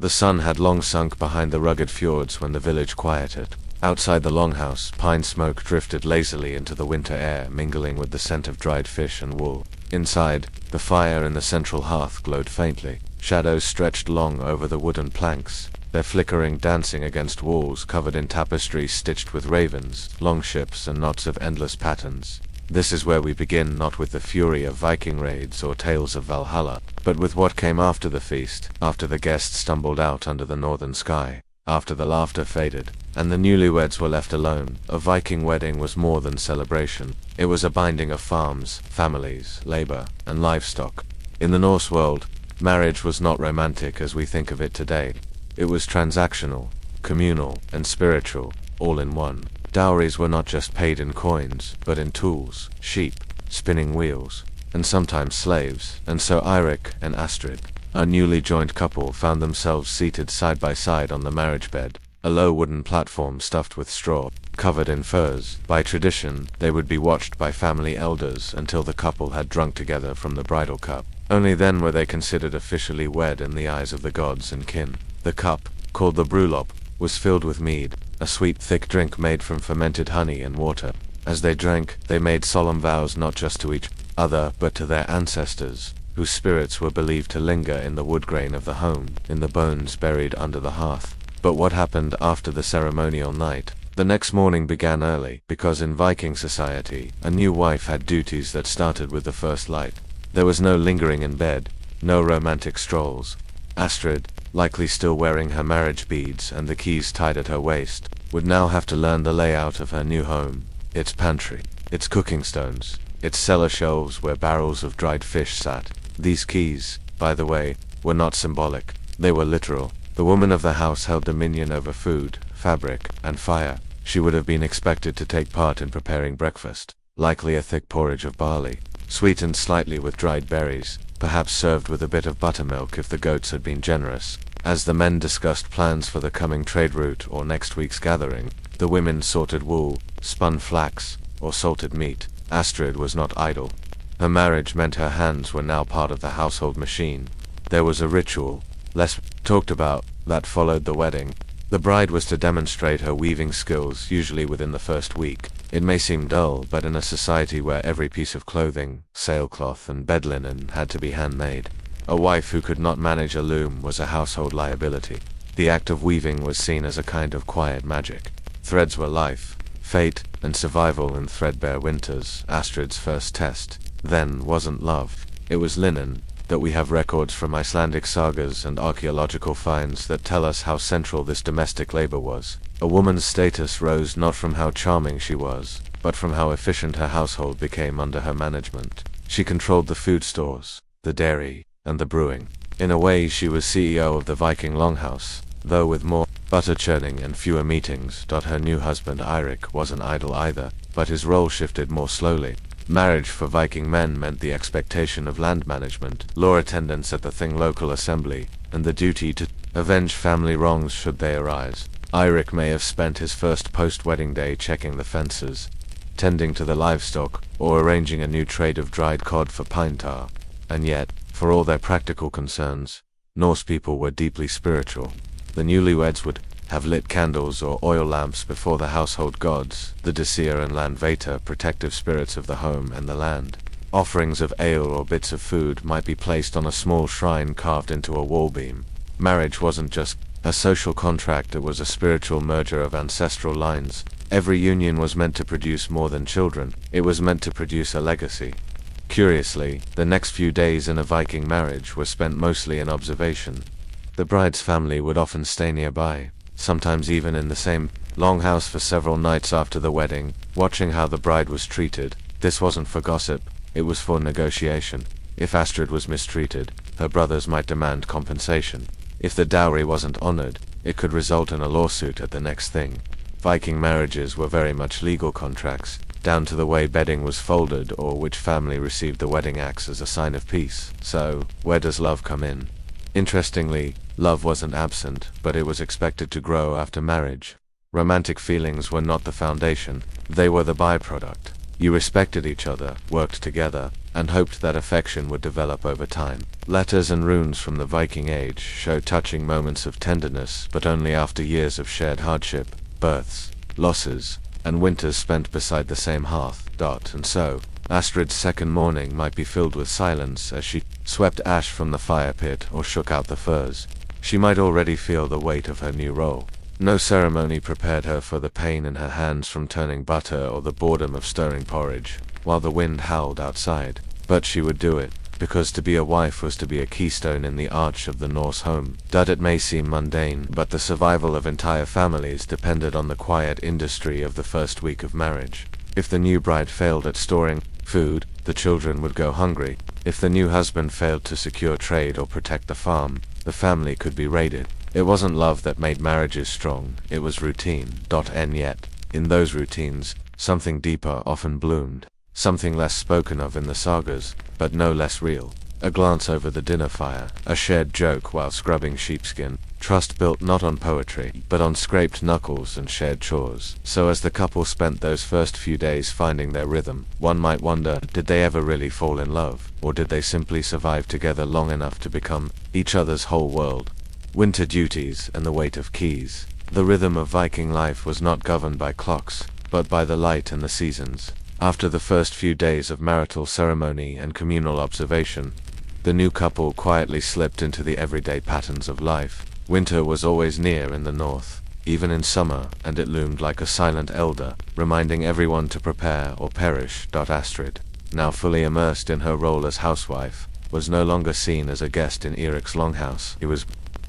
The sun had long sunk behind the rugged fjords when the village quieted. Outside the longhouse, pine smoke drifted lazily into the winter air, mingling with the scent of dried fish and wool. Inside, the fire in the central hearth glowed faintly. Shadows stretched long over the wooden planks, their flickering dancing against walls covered in tapestry stitched with ravens, longships, and knots of endless patterns. This is where we begin, not with the fury of Viking raids or tales of Valhalla, but with what came after the feast, after the guests stumbled out under the northern sky, after the laughter faded, and the newlyweds were left alone. A Viking wedding was more than celebration. It was a binding of farms, families, labor, and livestock. In the Norse world, marriage was not romantic as we think of it today. It was transactional, communal, and spiritual, all in one. Dowries were not just paid in coins, but in tools, sheep, spinning wheels, and sometimes slaves. And so Eirik and Astrid, a newly joined couple, found themselves seated side by side on the marriage bed, a low wooden platform stuffed with straw, covered in furs. By tradition, they would be watched by family elders until the couple had drunk together from the bridal cup. Only then were they considered officially wed in the eyes of the gods and kin. The cup, called the brewlop, was filled with mead, a sweet thick drink made from fermented honey and water. As they drank, they made solemn vows not just to each other, but to their ancestors, whose spirits were believed to linger in the wood grain of the home, in the bones buried under the hearth. But what happened after the ceremonial night? The next morning began early, because in Viking society, a new wife had duties that started with the first light. There was no lingering in bed, no romantic strolls. Astrid, likely still wearing her marriage beads and the keys tied at her waist, would now have to learn the layout of her new home, its pantry, its cooking stones, its cellar shelves where barrels of dried fish sat. These keys, by the way, were not symbolic, they were literal. The woman of the house held dominion over food, fabric, and fire. She would have been expected to take part in preparing breakfast, likely a thick porridge of barley, sweetened slightly with dried berries, perhaps served with a bit of buttermilk if the goats had been generous. As the men discussed plans for the coming trade route or next week's gathering, the women sorted wool, spun flax, or salted meat. Astrid was not idle. Her marriage meant her hands were now part of the household machine. There was a ritual, less talked about, that followed the wedding. The bride was to demonstrate her weaving skills, usually within the first week. It may seem dull, but in a society where every piece of clothing, sailcloth, and bed linen had to be handmade, a wife who could not manage a loom was a household liability. The act of weaving was seen as a kind of quiet magic. Threads were life, fate, and survival in threadbare winters. Astrid's first test, then, wasn't love. It was linen. That we have records from Icelandic sagas and archaeological finds that tell us how central this domestic labor was. A woman's status rose not from how charming she was, but from how efficient her household became under her management. She controlled the food stores, the dairy, and the brewing. In a way, she was CEO of the Viking longhouse, though with more butter churning and fewer meetings. Her new husband Eirik wasn't idle either, but his role shifted more slowly. Marriage for Viking men meant the expectation of land management, law attendance at the Thing local assembly, and the duty to avenge family wrongs should they arise. Eirik may have spent his first post-wedding day checking the fences, tending to the livestock, or arranging a new trade of dried cod for pine tar. And yet, for all their practical concerns, Norse people were deeply spiritual. The newlyweds would have lit candles or oil lamps before the household gods, the Disir and Landveta, protective spirits of the home and the land. Offerings of ale or bits of food might be placed on a small shrine carved into a wall beam. Marriage wasn't just a social contract, it was a spiritual merger of ancestral lines. Every union was meant to produce more than children, it was meant to produce a legacy. Curiously, the next few days in a Viking marriage were spent mostly in observation. The bride's family would often stay nearby, sometimes even in the same longhouse for several nights after the wedding, watching how the bride was treated. This wasn't for gossip, it was for negotiation. If Astrid was mistreated, her brothers might demand compensation. If the dowry wasn't honored, it could result in a lawsuit at the next thing. Viking marriages were very much legal contracts, down to the way bedding was folded or which family received the wedding axe as a sign of peace. So, where does love come in? Interestingly, love wasn't absent, but it was expected to grow after marriage. Romantic feelings were not the foundation, they were the byproduct. You respected each other, worked together, and hoped that affection would develop over time. Letters and runes from the Viking Age show touching moments of tenderness, but only after years of shared hardship, births, losses, and winters spent beside the same hearth. And so, Astrid's second morning might be filled with silence as she swept ash from the fire pit or shook out the furs. She might already feel the weight of her new role. No ceremony prepared her for the pain in her hands from turning butter or the boredom of stirring porridge, while the wind howled outside. But she would do it, because to be a wife was to be a keystone in the arch of the Norse home. It may seem mundane, but the survival of entire families depended on the quiet industry of the first week of marriage. If the new bride failed at storing food, the children would go hungry. If the new husband failed to secure trade or protect the farm, the family could be raided. It wasn't love that made marriages strong, it was routine. And yet, in those routines, something deeper often bloomed. Something less spoken of in the sagas, but no less real. A glance over the dinner fire, a shared joke while scrubbing sheepskin, trust built not on poetry, but on scraped knuckles and shared chores. So as the couple spent those first few days finding their rhythm, one might wonder, did they ever really fall in love, or did they simply survive together long enough to become each other's whole world? Winter duties and the weight of keys. The rhythm of Viking life was not governed by clocks, but by the light and the seasons. After the first few days of marital ceremony and communal observation, the new couple quietly slipped into the everyday patterns of life. Winter was always near in the north, even in summer, and it loomed like a silent elder, reminding everyone to prepare or perish. Astrid, now fully immersed in her role as housewife, was no longer seen as a guest in Eric's longhouse. He was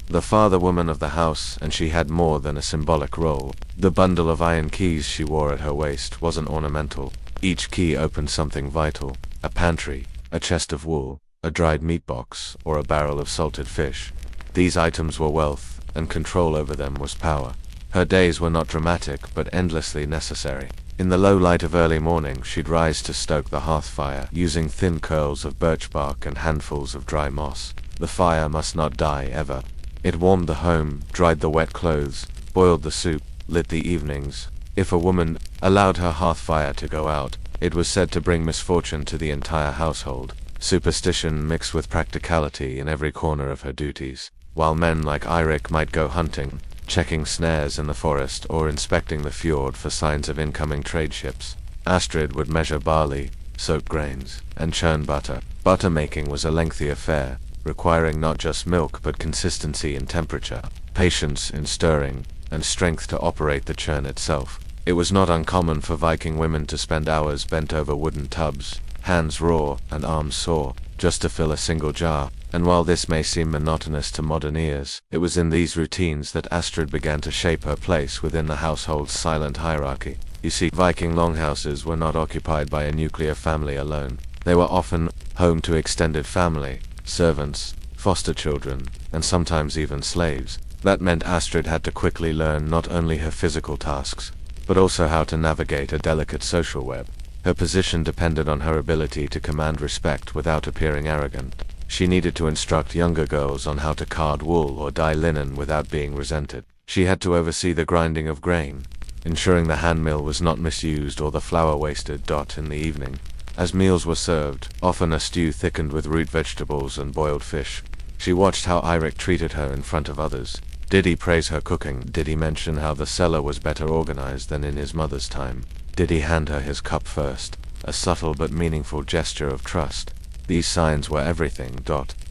the father-woman of the house, and she had more than a symbolic role. The bundle of iron keys she wore at her waist wasn't ornamental. Each key opened something vital: a pantry, a chest of wool, a dried meat box, or a barrel of salted fish. These items were wealth, and control over them was power. Her days were not dramatic, but endlessly necessary. In the low light of early morning, she'd rise to stoke the hearth fire, using thin curls of birch bark and handfuls of dry moss. The fire must not die ever. It warmed the home, dried the wet clothes, boiled the soup, lit the evenings. If a woman allowed her hearth fire to go out, it was said to bring misfortune to the entire household. Superstition mixed with practicality in every corner of her duties. While men like Eirik might go hunting, checking snares in the forest, or inspecting the fjord for signs of incoming trade ships, Astrid would measure barley, soak grains, and churn butter. Butter making was a lengthy affair, requiring not just milk but consistency in temperature, patience in stirring, and strength to operate the churn itself. It was not uncommon for Viking women to spend hours bent over wooden tubs, hands raw and arms sore, just to fill a single jar. And while this may seem monotonous to modern ears, it was in these routines that Astrid began to shape her place within the household's silent hierarchy. You see, Viking longhouses were not occupied by a nuclear family alone. They were often home to extended family, servants, foster children, and sometimes even slaves. That meant Astrid had to quickly learn not only her physical tasks, but also how to navigate a delicate social web. Her position depended on her ability to command respect without appearing arrogant. She needed to instruct younger girls on how to card wool or dye linen without being resented. She had to oversee the grinding of grain, ensuring the hand mill was not misused or the flour wasted. In the evening, as meals were served, often a stew thickened with root vegetables and boiled fish, she watched how Eirik treated her in front of others. Did he praise her cooking? Did he mention how the cellar was better organized than in his mother's time? Did he hand her his cup first? A subtle but meaningful gesture of trust. These signs were everything.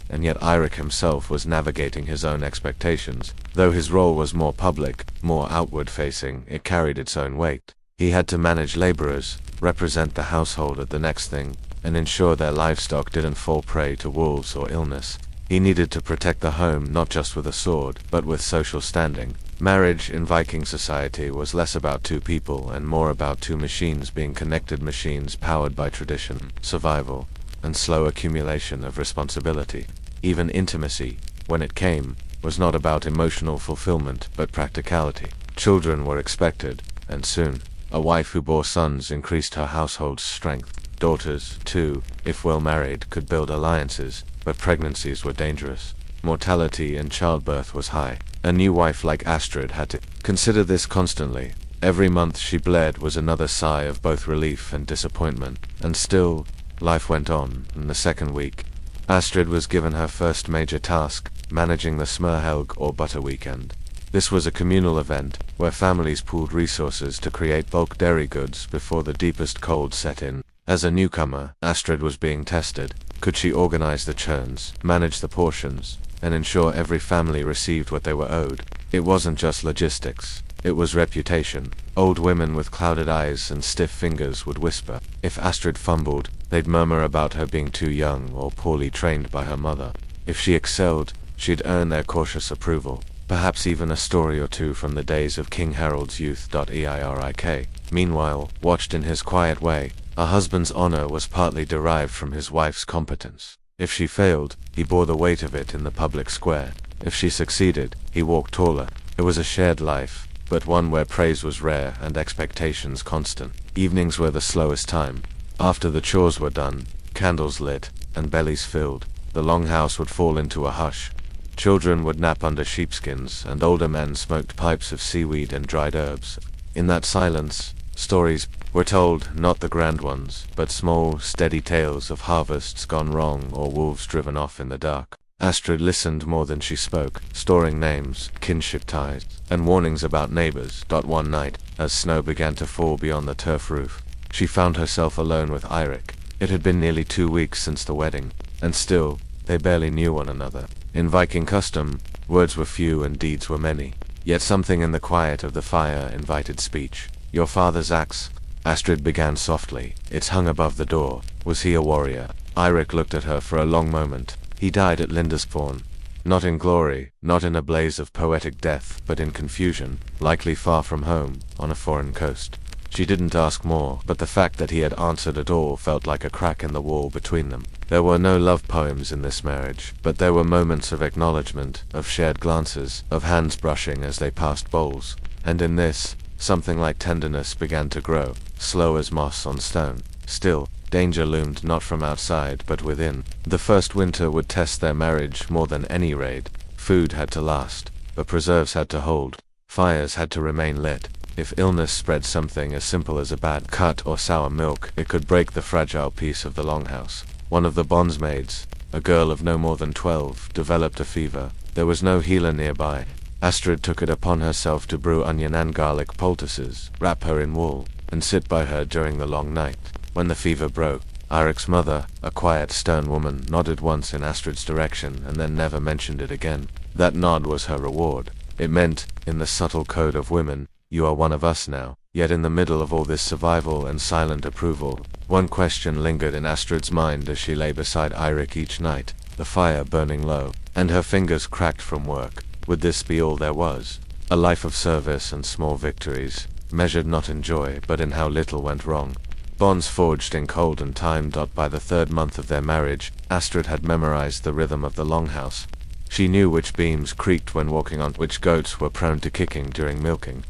And yet Eirik himself was navigating his own expectations. Though his role was more public, more outward-facing, it carried its own weight. He had to manage laborers, represent the household at the next thing, and ensure their livestock didn't fall prey to wolves or illness. He needed to protect the home not just with a sword, but with social standing. Marriage in Viking society was less about two people and more about two machines being connected, machines powered by tradition, survival, and slow accumulation of responsibility. Even intimacy, when it came, was not about emotional fulfillment but practicality. Children were expected, and soon. A wife who bore sons increased her household's strength. Daughters, too, if well married, could build alliances, but pregnancies were dangerous. Mortality in childbirth was high. A new wife like Astrid had to consider this constantly. Every month she bled was another sigh of both relief and disappointment. And still, Life went on. In the second week, Astrid was given her first major task, managing the Smørhelg or butter weekend. This was a communal event, where families pooled resources to create bulk dairy goods before the deepest cold set in. As a newcomer, Astrid was being tested. Could she organize the churns, manage the portions, and ensure every family received what they were owed? It wasn't just logistics, it was reputation. Old women with clouded eyes and stiff fingers would whisper. If Astrid fumbled, they'd murmur about her being too young or poorly trained by her mother. If she excelled, she'd earn their cautious approval. Perhaps even a story or two from the days of King Harold's youth. Eirik. Meanwhile, watched in his quiet way, a husband's honor was partly derived from his wife's competence. If she failed, he bore the weight of it in the public square. If she succeeded, he walked taller. It was a shared life, but one where praise was rare and expectations constant. Evenings were the slowest time. After the chores were done, candles lit, and bellies filled, the longhouse would fall into a hush. Children would nap under sheepskins, and older men smoked pipes of seaweed and dried herbs. In that silence, stories were told, not the grand ones, but small, steady tales of harvests gone wrong or wolves driven off in the dark. Astrid listened more than she spoke, storing names, kinship ties, and warnings about neighbors. One night, as snow began to fall beyond the turf roof, she found herself alone with Eirik. It had been nearly 2 weeks since the wedding, and still, they barely knew one another. In Viking custom, words were few and deeds were many, yet something in the quiet of the fire invited speech. "Your father's axe," Astrid began softly. "It's hung above the door. Was he a warrior?" Eirik looked at her for a long moment. "He died at Lindisfarne. Not in glory, not in a blaze of poetic death, but in confusion, likely far from home, on a foreign coast." She didn't ask more, but the fact that he had answered at all felt like a crack in the wall between them. There were no love poems in this marriage, but there were moments of acknowledgement, of shared glances, of hands brushing as they passed bowls. And in this, something like tenderness began to grow, slow as moss on stone. Still, danger loomed not from outside but within. The first winter would test their marriage more than any raid. Food had to last, but preserves had to hold. Fires had to remain lit. If illness spread something as simple as a bad cut or sour milk, it could break the fragile peace of the longhouse. One of the bondsmaids, a girl of no more than 12, developed a fever. There was no healer nearby. Astrid took it upon herself to brew onion and garlic poultices, wrap her in wool, and sit by her during the long night. When the fever broke, Eirik's mother, a quiet, stern woman, nodded once in Astrid's direction and then never mentioned it again. That nod was her reward. It meant, in the subtle code of women, "You are one of us now." Yet in the middle of all this survival and silent approval, one question lingered in Astrid's mind as she lay beside Eirik each night, the fire burning low, and her fingers cracked from work. Would this be all there was? A life of service and small victories, measured not in joy but in how little went wrong. Bonds forged in cold and time. By the 3rd month of their marriage, Astrid had memorized the rhythm of the longhouse. She knew which beams creaked when walking on, which goats were prone to kicking during milking,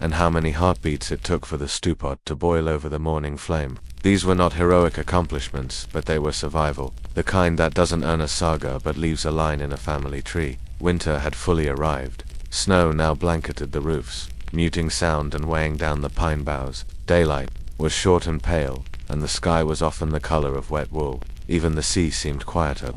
and how many heartbeats it took for the stewpot to boil over the morning flame. These were not heroic accomplishments, but they were survival, the kind that doesn't earn a saga but leaves a line in a family tree. Winter had fully arrived. Snow now blanketed the roofs, muting sound and weighing down the pine boughs. Daylight was short and pale, and the sky was often the color of wet wool. Even the sea seemed quieter.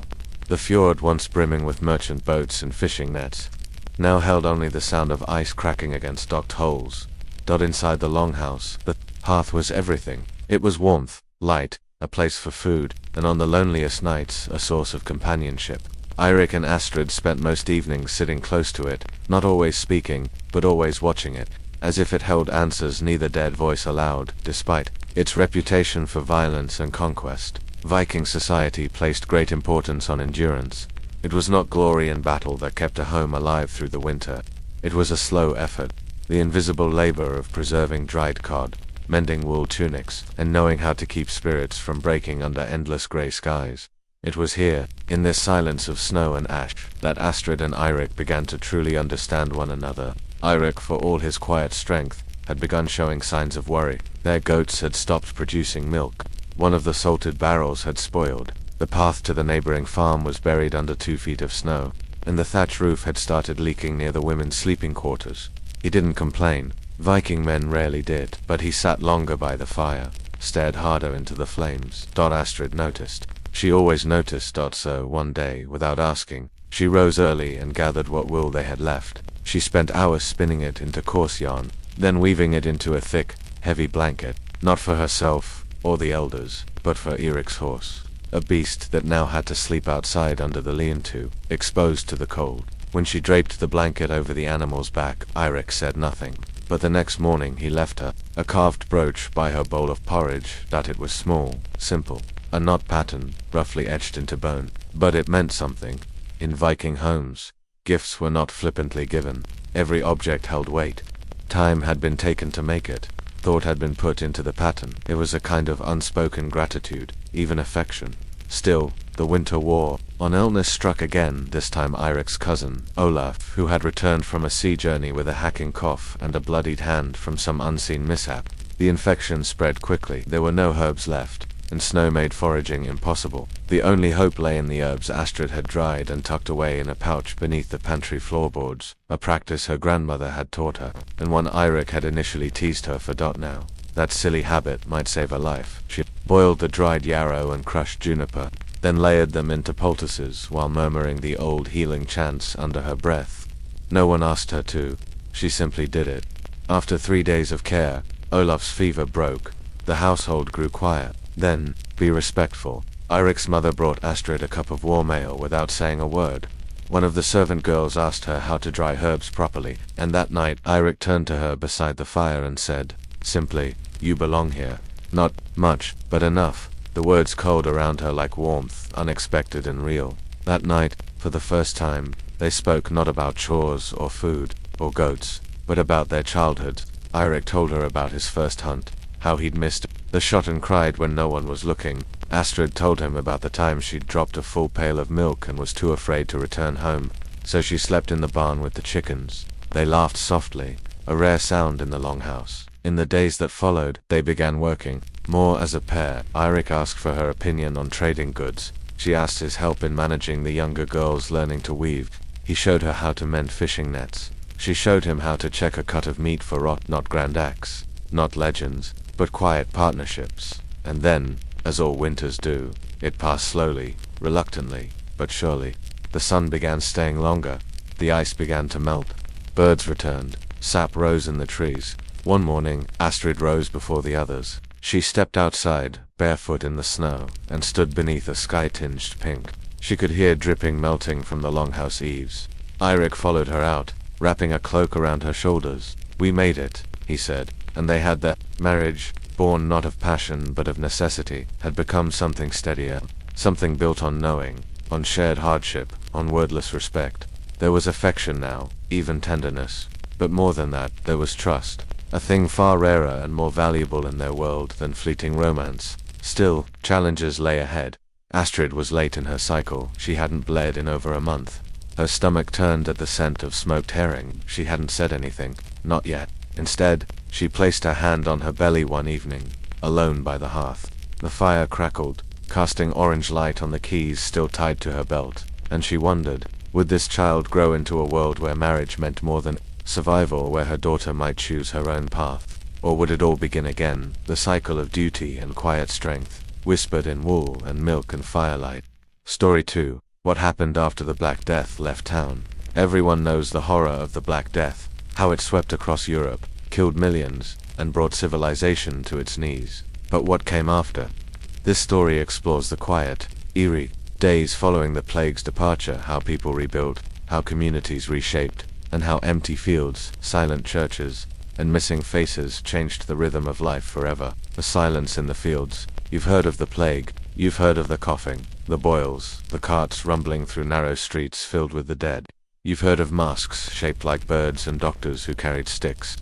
The fjord, once brimming with merchant boats and fishing nets, now held only the sound of ice cracking against docked holes. Inside the longhouse, the hearth was everything. It was warmth, light, a place for food, and on the loneliest nights, a source of companionship. Eirik and Astrid spent most evenings sitting close to it, not always speaking, but always watching it, as if it held answers neither dared voice aloud, despite its reputation for violence and conquest. Viking society placed great importance on endurance. It was not glory in battle that kept a home alive through the winter. It was a slow effort, the invisible labor of preserving dried cod, mending wool tunics, and knowing how to keep spirits from breaking under endless grey skies. It was here, in this silence of snow and ash, that Astrid and Eirik began to truly understand one another. Eirik, for all his quiet strength, had begun showing signs of worry. Their goats had stopped producing milk. One of the salted barrels had spoiled. The path to the neighboring farm was buried under 2 feet of snow, and the thatch roof had started leaking near the women's sleeping quarters. He didn't complain. Viking men rarely did, but he sat longer by the fire, stared harder into the flames. Astrid noticed. She always noticed. So one day, without asking, she rose early and gathered what wool they had left. She spent hours spinning it into coarse yarn, then weaving it into a thick, heavy blanket, not for herself or the elders, but for Eric's horse, a beast that now had to sleep outside under the lean-to, exposed to the cold. When she draped the blanket over the animal's back, Eric said nothing. But the next morning he left her a carved brooch by her bowl of porridge. That it was small, simple, a knot pattern, roughly etched into bone, but it meant something. In Viking homes, gifts were not flippantly given. Every object held weight. Time had been taken to make it. Thought had been put into the pattern. It was a kind of unspoken gratitude, even affection. Still, the winter wore on. Illness struck again, this time Eric's cousin, Olaf, who had returned from a sea journey with a hacking cough and a bloodied hand from some unseen mishap. The infection spread quickly. There were no herbs left, and snow made foraging impossible. The only hope lay in the herbs Astrid had dried and tucked away in a pouch beneath the pantry floorboards, a practice her grandmother had taught her, and one Eric had initially teased her for. Now, that silly habit might save her life. She boiled the dried yarrow and crushed juniper, then layered them into poultices while murmuring the old healing chants under her breath. No one asked her to. She simply did it. After 3 days of care, Olaf's fever broke. The household grew quiet. Then, be respectful. Eric's mother brought Astrid a cup of warm ale without saying a word. One of the servant girls asked her how to dry herbs properly, and that night Eric turned to her beside the fire and said, simply, "You belong here." Not much, but enough. The words cold around her like warmth, unexpected and real. That night, for the first time, they spoke not about chores or food, or goats, but about their childhood. Eric told her about his first hunt, how he'd missed the shot and cried when no one was looking. Astrid told him about the time she'd dropped a full pail of milk and was too afraid to return home, so she slept in the barn with the chickens. They laughed softly, a rare sound in the longhouse. In the days that followed, they began working, more as a pair. Eric asked for her opinion on trading goods. She asked his help in managing the younger girls learning to weave. He showed her how to mend fishing nets. She showed him how to check a cut of meat for rot. Not grand acts, not legends, but quiet partnerships. And then, as all winters do, it passed slowly, reluctantly, but surely. The sun began staying longer. The ice began to melt. Birds returned. Sap rose in the trees. One morning, Astrid rose before the others. She stepped outside, barefoot in the snow, and stood beneath a sky-tinged pink. She could hear dripping melting from the longhouse eaves. Eric followed her out, wrapping a cloak around her shoulders. "We made it," he said, and they had their marriage, born not of passion but of necessity, had become something steadier, something built on knowing, on shared hardship, on wordless respect. There was affection now, even tenderness, but more than that, there was trust. A thing far rarer and more valuable in their world than fleeting romance. Still, challenges lay ahead. Astrid was late in her cycle. She hadn't bled in over a month. Her stomach turned at the scent of smoked herring. She hadn't said anything. Not yet. Instead, she placed her hand on her belly one evening, alone by the hearth. The fire crackled, casting orange light on the keys still tied to her belt, and she wondered, would this child grow into a world where marriage meant more than survival, where her daughter might choose her own path? Or would it all begin again, the cycle of duty and quiet strength, whispered in wool and milk and firelight? Story 2. What happened after the Black Death left town? Everyone knows the horror of the Black Death, how it swept across Europe, killed millions, and brought civilization to its knees. But what came after? This story explores the quiet, eerie days following the plague's departure, how people rebuilt, how communities reshaped, and how empty fields, silent churches, and missing faces changed the rhythm of life forever. The silence in the fields. You've heard of the plague, you've heard of the coughing, the boils, the carts rumbling through narrow streets filled with the dead. You've heard of masks shaped like birds and doctors who carried sticks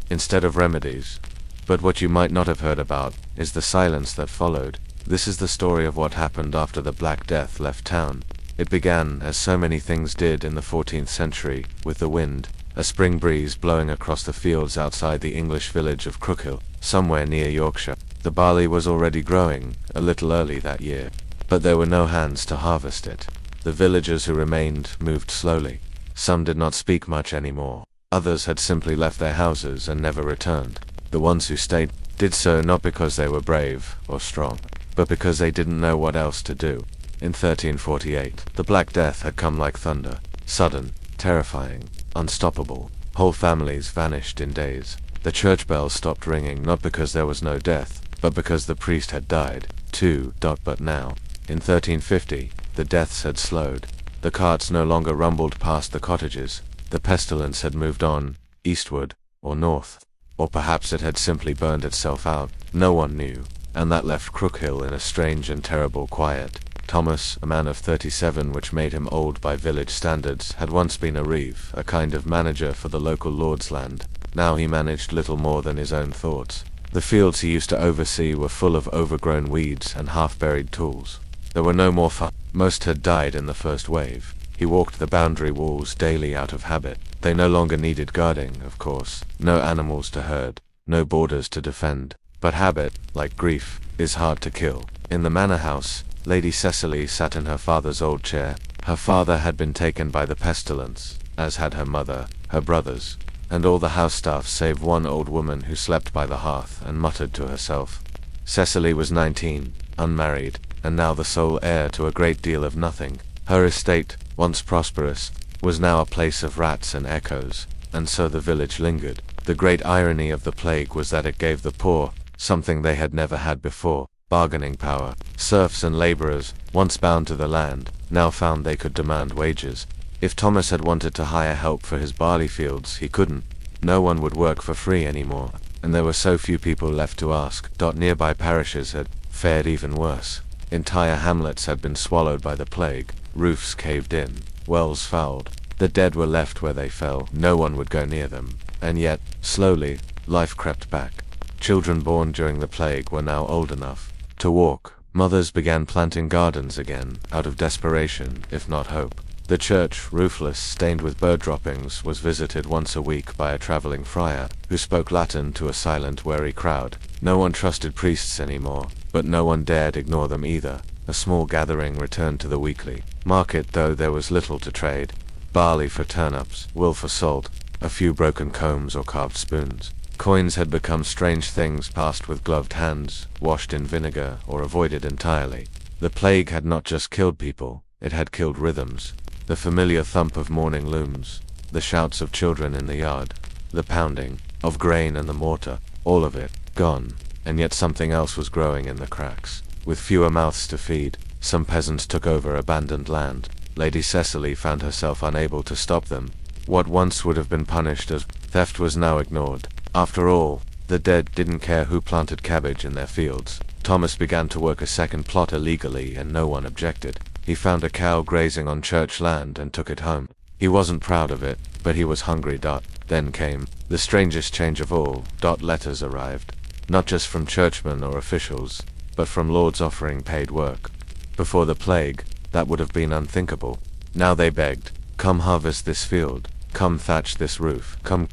instead of remedies. But what you might not have heard about is the silence that followed. This is the story of what happened after the Black Death left town. It began, as so many things did in the 14th century, with the wind, a spring breeze blowing across the fields outside the English village of Crookhill, somewhere near Yorkshire. The barley was already growing, a little early that year, but there were no hands to harvest it. The villagers who remained moved slowly. Some did not speak much anymore. Others had simply left their houses and never returned. The ones who stayed did so not because they were brave or strong, but because they didn't know what else to do. In 1348, the Black Death had come like thunder, sudden, terrifying, unstoppable. Whole families vanished in days. The church bells stopped ringing not because there was no death, but because the priest had died, too. But now, in 1350, the deaths had slowed. The carts no longer rumbled past the cottages. The pestilence had moved on, eastward, or north. Or perhaps it had simply burned itself out. No one knew, and that left Crookhill in a strange and terrible quiet. Thomas, a man of 37, which made him old by village standards, had once been a reeve, a kind of manager for the local lord's land. Now he managed little more than his own thoughts. The fields he used to oversee were full of overgrown weeds and half-buried tools. There were no more farms. Most had died in the first wave. He walked the boundary walls daily out of habit. They no longer needed guarding, of course. No animals to herd, no borders to defend. But habit, like grief, is hard to kill. In the manor house, Lady Cecily sat in her father's old chair. Her father had been taken by the pestilence, as had her mother, her brothers, and all the house staff save one old woman who slept by the hearth and muttered to herself. Cecily was 19, unmarried, and now the sole heir to a great deal of nothing. Her estate, once prosperous, was now a place of rats and echoes, and so the village lingered. The great irony of the plague was that it gave the poor something they had never had before: bargaining power. Serfs and laborers, once bound to the land, now found they could demand wages. If Thomas had wanted to hire help for his barley fields, he couldn't. No one would work for free anymore, and there were so few people left to ask. Nearby parishes had fared even worse. Entire hamlets had been swallowed by the plague, roofs caved in, wells fouled. The dead were left where they fell. No one would go near them. And yet, slowly, life crept back. Children born during the plague were now old enough to walk. Mothers began planting gardens again, out of desperation, if not hope. The church, roofless, stained with bird droppings, was visited once a week by a traveling friar, who spoke Latin to a silent, wary crowd. No one trusted priests anymore, but no one dared ignore them either. A small gathering returned to the weekly market, though there was little to trade. Barley for turnips, wool for salt, a few broken combs or carved spoons. Coins had become strange things passed with gloved hands, washed in vinegar, or avoided entirely. The plague had not just killed people, it had killed rhythms. The familiar thump of morning looms, the shouts of children in the yard, the pounding of grain and the mortar, all of it gone. And yet something else was growing in the cracks. With fewer mouths to feed, some peasants took over abandoned land. Lady Cecily found herself unable to stop them. What once would have been punished as theft was now ignored. After all, the dead didn't care who planted cabbage in their fields. Thomas began to work a second plot illegally, and no one objected. He found a cow grazing on church land and took it home. He wasn't proud of it, but he was hungry. Then came the strangest change of all. Letters arrived, not just from churchmen or officials, but from lords offering paid work. Before the plague, that would have been unthinkable. Now they begged, "Come harvest this field, come thatch this roof, come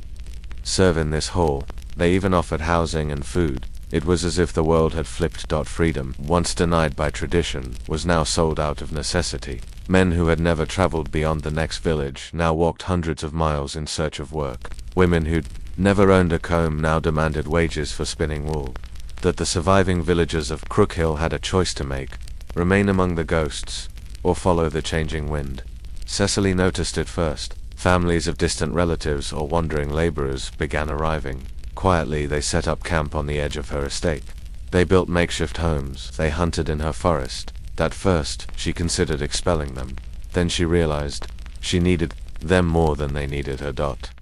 serve in this hall." They even offered housing and food. It was as if the world had flipped. Freedom, once denied by tradition, was now sold out of necessity. Men who had never traveled beyond the next village now walked hundreds of miles in search of work. Women who'd never owned a comb now demanded wages for spinning wool. That the surviving villagers of Crookhill had a choice to make: remain among the ghosts, or follow the changing wind. Cecily noticed it first. Families of distant relatives or wandering laborers began arriving. Quietly they set up camp on the edge of her estate. They built makeshift homes. They hunted in her forest. At first, she considered expelling them. Then she realized she needed them more than they needed her.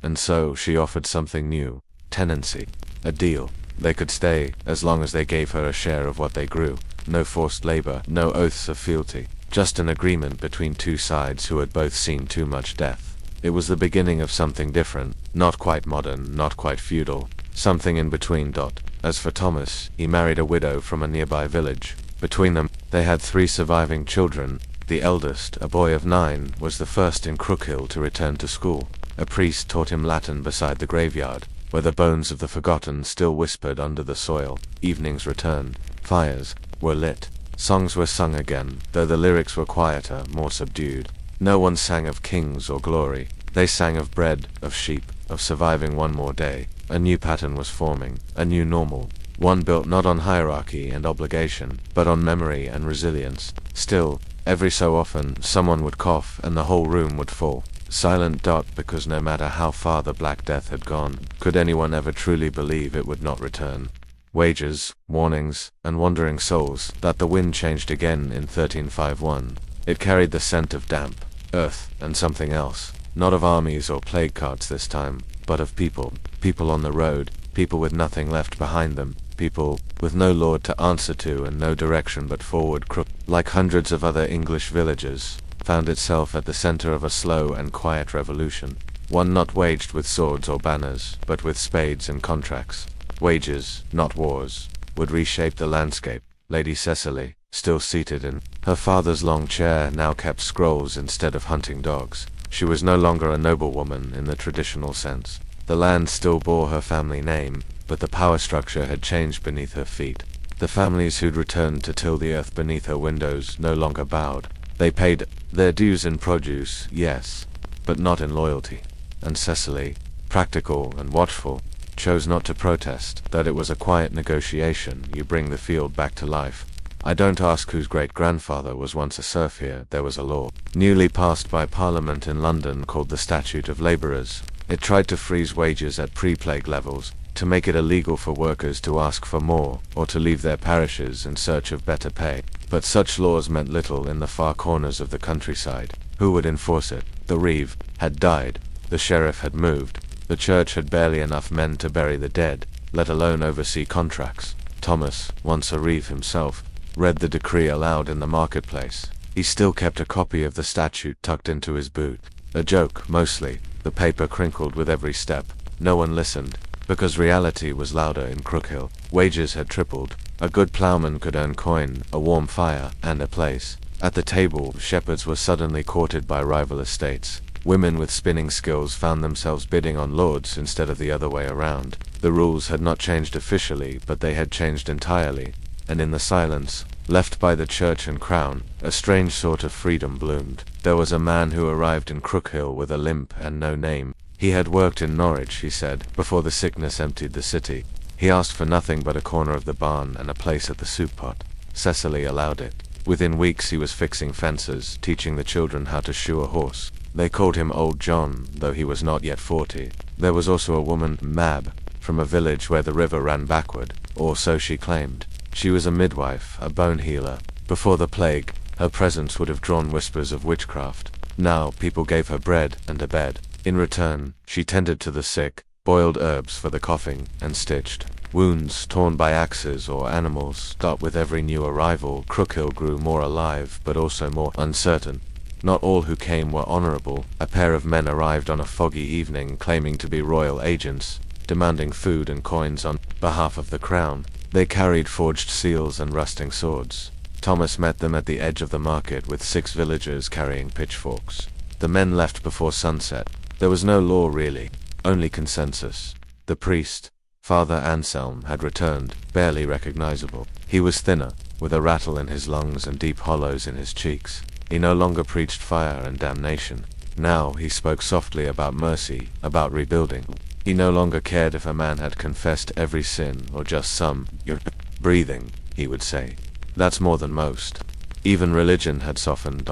And so she offered something new: tenancy. A deal. They could stay as long as they gave her a share of what they grew. No forced labor, no oaths of fealty. Just an agreement between two sides who had both seen too much death. It was the beginning of something different, not quite modern, not quite feudal. Something in between. As for Thomas, he married a widow from a nearby village. Between them, they had 3 surviving children. The eldest, a boy of 9, was the first in Crookhill to return to school. A priest taught him Latin beside the graveyard, where the bones of the forgotten still whispered under the soil. Evenings returned. Fires were lit. Songs were sung again, though the lyrics were quieter, more subdued. No one sang of kings or glory. They sang of bread, of sheep, of surviving one more day. A new pattern was forming, a new normal. one built not on hierarchy and obligation, but on memory and resilience. Still, every so often, someone would cough and the whole room would fall silent. Because no matter how far the Black Death had gone, could anyone ever truly believe it would not return? Wages, warnings, and wandering souls. That the wind changed again in 1351. It carried the scent of damp, earth, and something else. Not of armies or plague carts this time, but of people. People on the road, people with nothing left behind them, people with no lord to answer to and no direction but forward. Like hundreds of other English villages, found itself at the center of a slow and quiet revolution. One not waged with swords or banners, but with spades and contracts. Wages, not wars, would reshape the landscape. Lady Cecily, still seated in her father's long chair, now kept scrolls instead of hunting dogs. She was no longer a noblewoman in the traditional sense. The land still bore her family name, but the power structure had changed beneath her feet. The families who'd returned to till the earth beneath her windows no longer bowed. They paid their dues in produce, yes, but not in loyalty. And Cecily, practical and watchful, chose not to protest, that it was a quiet negotiation. You bring the field back to life. I don't ask whose great-grandfather was once a serf here. There was a law, newly passed by Parliament in London, called the Statute of Labourers. It tried to freeze wages at pre-plague levels, to make it illegal for workers to ask for more, or to leave their parishes in search of better pay. But such laws meant little in the far corners of the countryside. Who would enforce it? The reeve had died, the sheriff had moved, the church had barely enough men to bury the dead, let alone oversee contracts. Thomas, once a reeve himself, read the decree aloud in the marketplace. He still kept a copy of the statute tucked into his boot. A joke, mostly. The paper crinkled with every step. No one listened, because reality was louder in Crookhill. Wages had tripled. A good ploughman could earn coin, a warm fire, and a place at the table. Shepherds were suddenly courted by rival estates. Women with spinning skills found themselves bidding on lords instead of the other way around. The rules had not changed officially, but they had changed entirely. And in the silence, left by the church and crown, a strange sort of freedom bloomed. There was a man who arrived in Crookhill with a limp and no name. He had worked in Norwich, he said, before the sickness emptied the city. He asked for nothing but a corner of the barn and a place at the soup pot. Cecily allowed it. Within weeks he was fixing fences, teaching the children how to shoe a horse. They called him Old John, though he was not yet 40. There was also a woman, Mab, from a village where the river ran backward, or so she claimed. She was a midwife, a bone healer. Before the plague, her presence would have drawn whispers of witchcraft. Now, people gave her bread and a bed. In return, she tended to the sick, boiled herbs for the coughing, and stitched wounds torn by axes or animals. With every new arrival, Crookhill grew more alive, but also more uncertain. Not all who came were honorable. A pair of men arrived on a foggy evening claiming to be royal agents, demanding food and coins on behalf of the crown. They carried forged seals and rusting swords. Thomas met them at the edge of the market with 6 villagers carrying pitchforks. The men left before sunset. There was no law really, only consensus. The priest, Father Anselm, had returned, barely recognizable. He was thinner, with a rattle in his lungs and deep hollows in his cheeks. He no longer preached fire and damnation. Now he spoke softly about mercy, about rebuilding. He no longer cared if a man had confessed every sin or just some. "You're breathing," he would say. "That's more than most." Even religion had softened.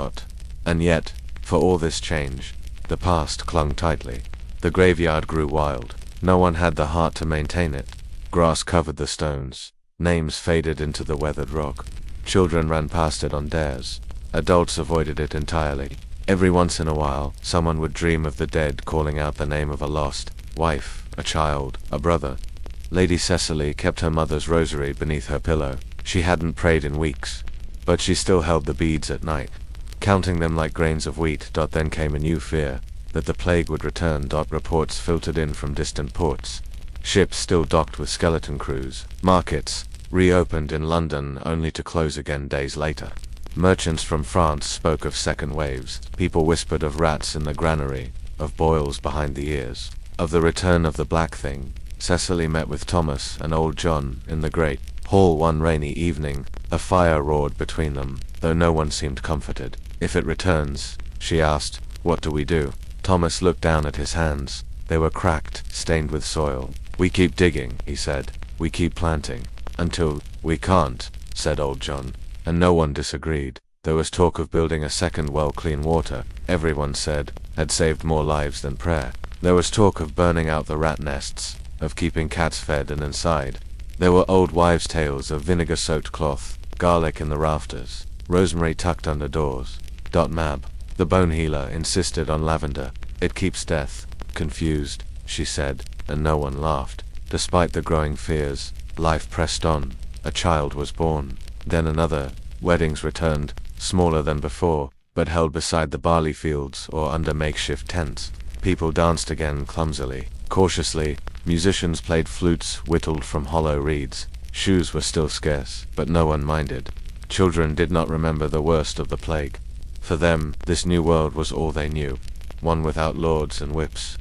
And yet, for all this change, the past clung tightly. The graveyard grew wild. No one had the heart to maintain it. Grass covered the stones. Names faded into the weathered rock. Children ran past it on dares. Adults avoided it entirely. Every once in a while, someone would dream of the dead calling out the name of a lost wife, a child, a brother. Lady Cecily kept her mother's rosary beneath her pillow. She hadn't prayed in weeks, but she still held the beads at night, counting them like grains of wheat. Then came a new fear, that the plague would return. Reports filtered in from distant ports. Ships still docked with skeleton crews. Markets reopened in London only to close again days later. Merchants from France spoke of second waves. People whispered of rats in the granary, of boils behind the ears, of the return of the black thing. Cecily met with Thomas and Old John in the great hall one rainy evening. A fire roared between them, though no one seemed comforted. "If it returns," she asked, "what do we do?" Thomas looked down at his hands. They were cracked, stained with soil. "We keep digging," he said. "We keep planting. Until, we can't, said old John, and no one disagreed. There was talk of building a second well. Clean water, everyone said, had saved more lives than prayer. There was talk of burning out the rat nests, of keeping cats fed and inside. There were old wives' tales of vinegar-soaked cloth, garlic in the rafters, rosemary tucked under doors. Mab, the bone healer, insisted on lavender. It keeps death. Confused, she said, and no one laughed. Despite the growing fears, life pressed on. A child was born, then another. Weddings returned, smaller than before, but held beside the barley fields or under makeshift tents. People danced again clumsily, cautiously. Musicians played flutes whittled from hollow reeds. Shoes were still scarce, but no one minded. Children did not remember the worst of the plague. For them, this new world was all they knew. One without lords and whips.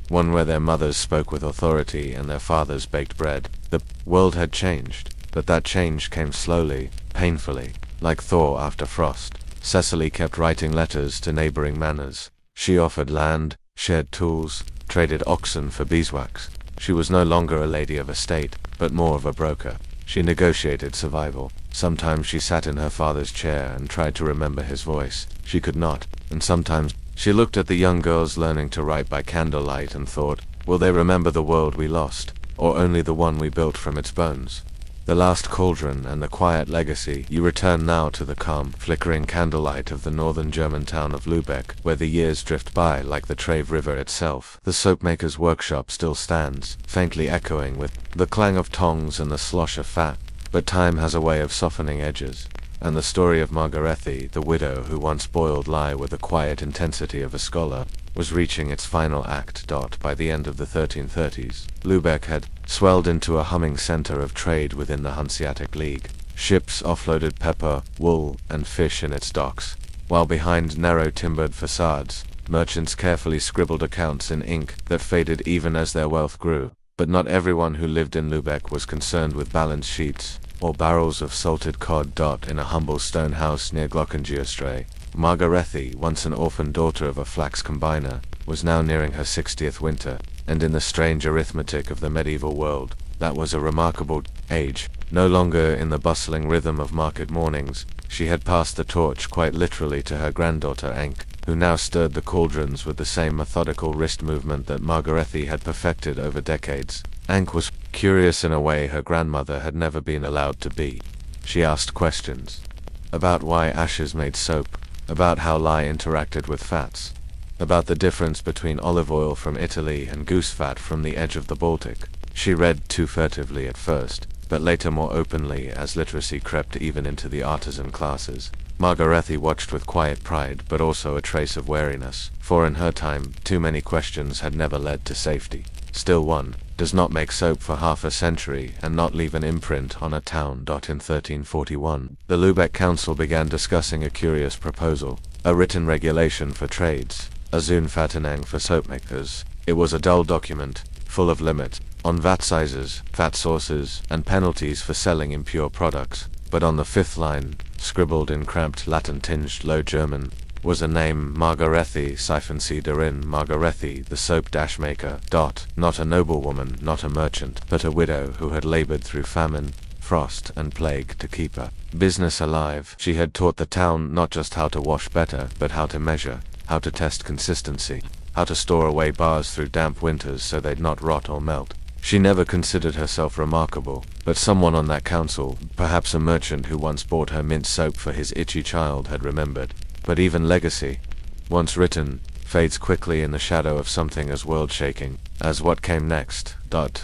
One where their mothers spoke with authority and their fathers baked bread. The world had changed, but that change came slowly, painfully, like thaw after frost. Cecily kept writing letters to neighboring manors. She offered land, shared tools, traded oxen for beeswax. She was no longer a lady of estate, but more of a broker. She negotiated survival. Sometimes she sat in her father's chair and tried to remember his voice. She could not, and sometimes she looked at the young girls learning to write by candlelight and thought, will they remember the world we lost, or only the one we built from its bones? The last cauldron and the quiet legacy. You return now to the calm, flickering candlelight of the northern German town of Lübeck, where the years drift by like the Trave River itself. The soapmaker's workshop still stands, faintly echoing with the clang of tongs and the slosh of fat, but time has a way of softening edges. And the story of Margarethi, the widow who once boiled lye with the quiet intensity of a scholar, was reaching its final act. By the end of the 1330s, Lübeck had swelled into a humming center of trade within the Hanseatic League. Ships offloaded pepper, wool, and fish in its docks, while behind narrow timbered facades, merchants carefully scribbled accounts in ink that faded even as their wealth grew. But not everyone who lived in Lübeck was concerned with balance sheets, or barrels of salted cod. In a humble stone house near Glockengeerstraat, Margarethi, once an orphan daughter of a flax combiner, was now nearing her 60th winter, and in the strange arithmetic of the medieval world, that was a remarkable age. No longer in the bustling rhythm of market mornings, she had passed the torch quite literally to her granddaughter Anke, who now stirred the cauldrons with the same methodical wrist movement that Margarethi had perfected over decades. Anke was curious in a way her grandmother had never been allowed to be. She asked questions about why ashes made soap, about how lye interacted with fats, about the difference between olive oil from Italy and goose fat from the edge of the Baltic. She read too furtively at first, but later more openly as literacy crept even into the artisan classes. Margarethi watched with quiet pride, but also a trace of wariness, for in her time, too many questions had never led to safety. Still, one does not make soap for half a century and not leave an imprint on a town. In 1341, the Lübeck Council began discussing a curious proposal, a written regulation for trades, a Zoonvattenang for soapmakers. It was a dull document, full of limits on vat sizes, fat sources, and penalties for selling impure products. But on the fifth line, scribbled in cramped Latin-tinged Low German, was a name: Margarethi Siphonsee Darin, Margarethi, the soap maker. Not a noblewoman, not a merchant, but a widow who had labored through famine, frost, and plague to keep her business alive. She had taught the town not just how to wash better, but how to measure, how to test consistency, how to store away bars through damp winters so they'd not rot or melt. She never considered herself remarkable, but someone on that council, perhaps a merchant who once bought her mint soap for his itchy child, had remembered. But even legacy, once written, fades quickly in the shadow of something as world-shaking as what came next.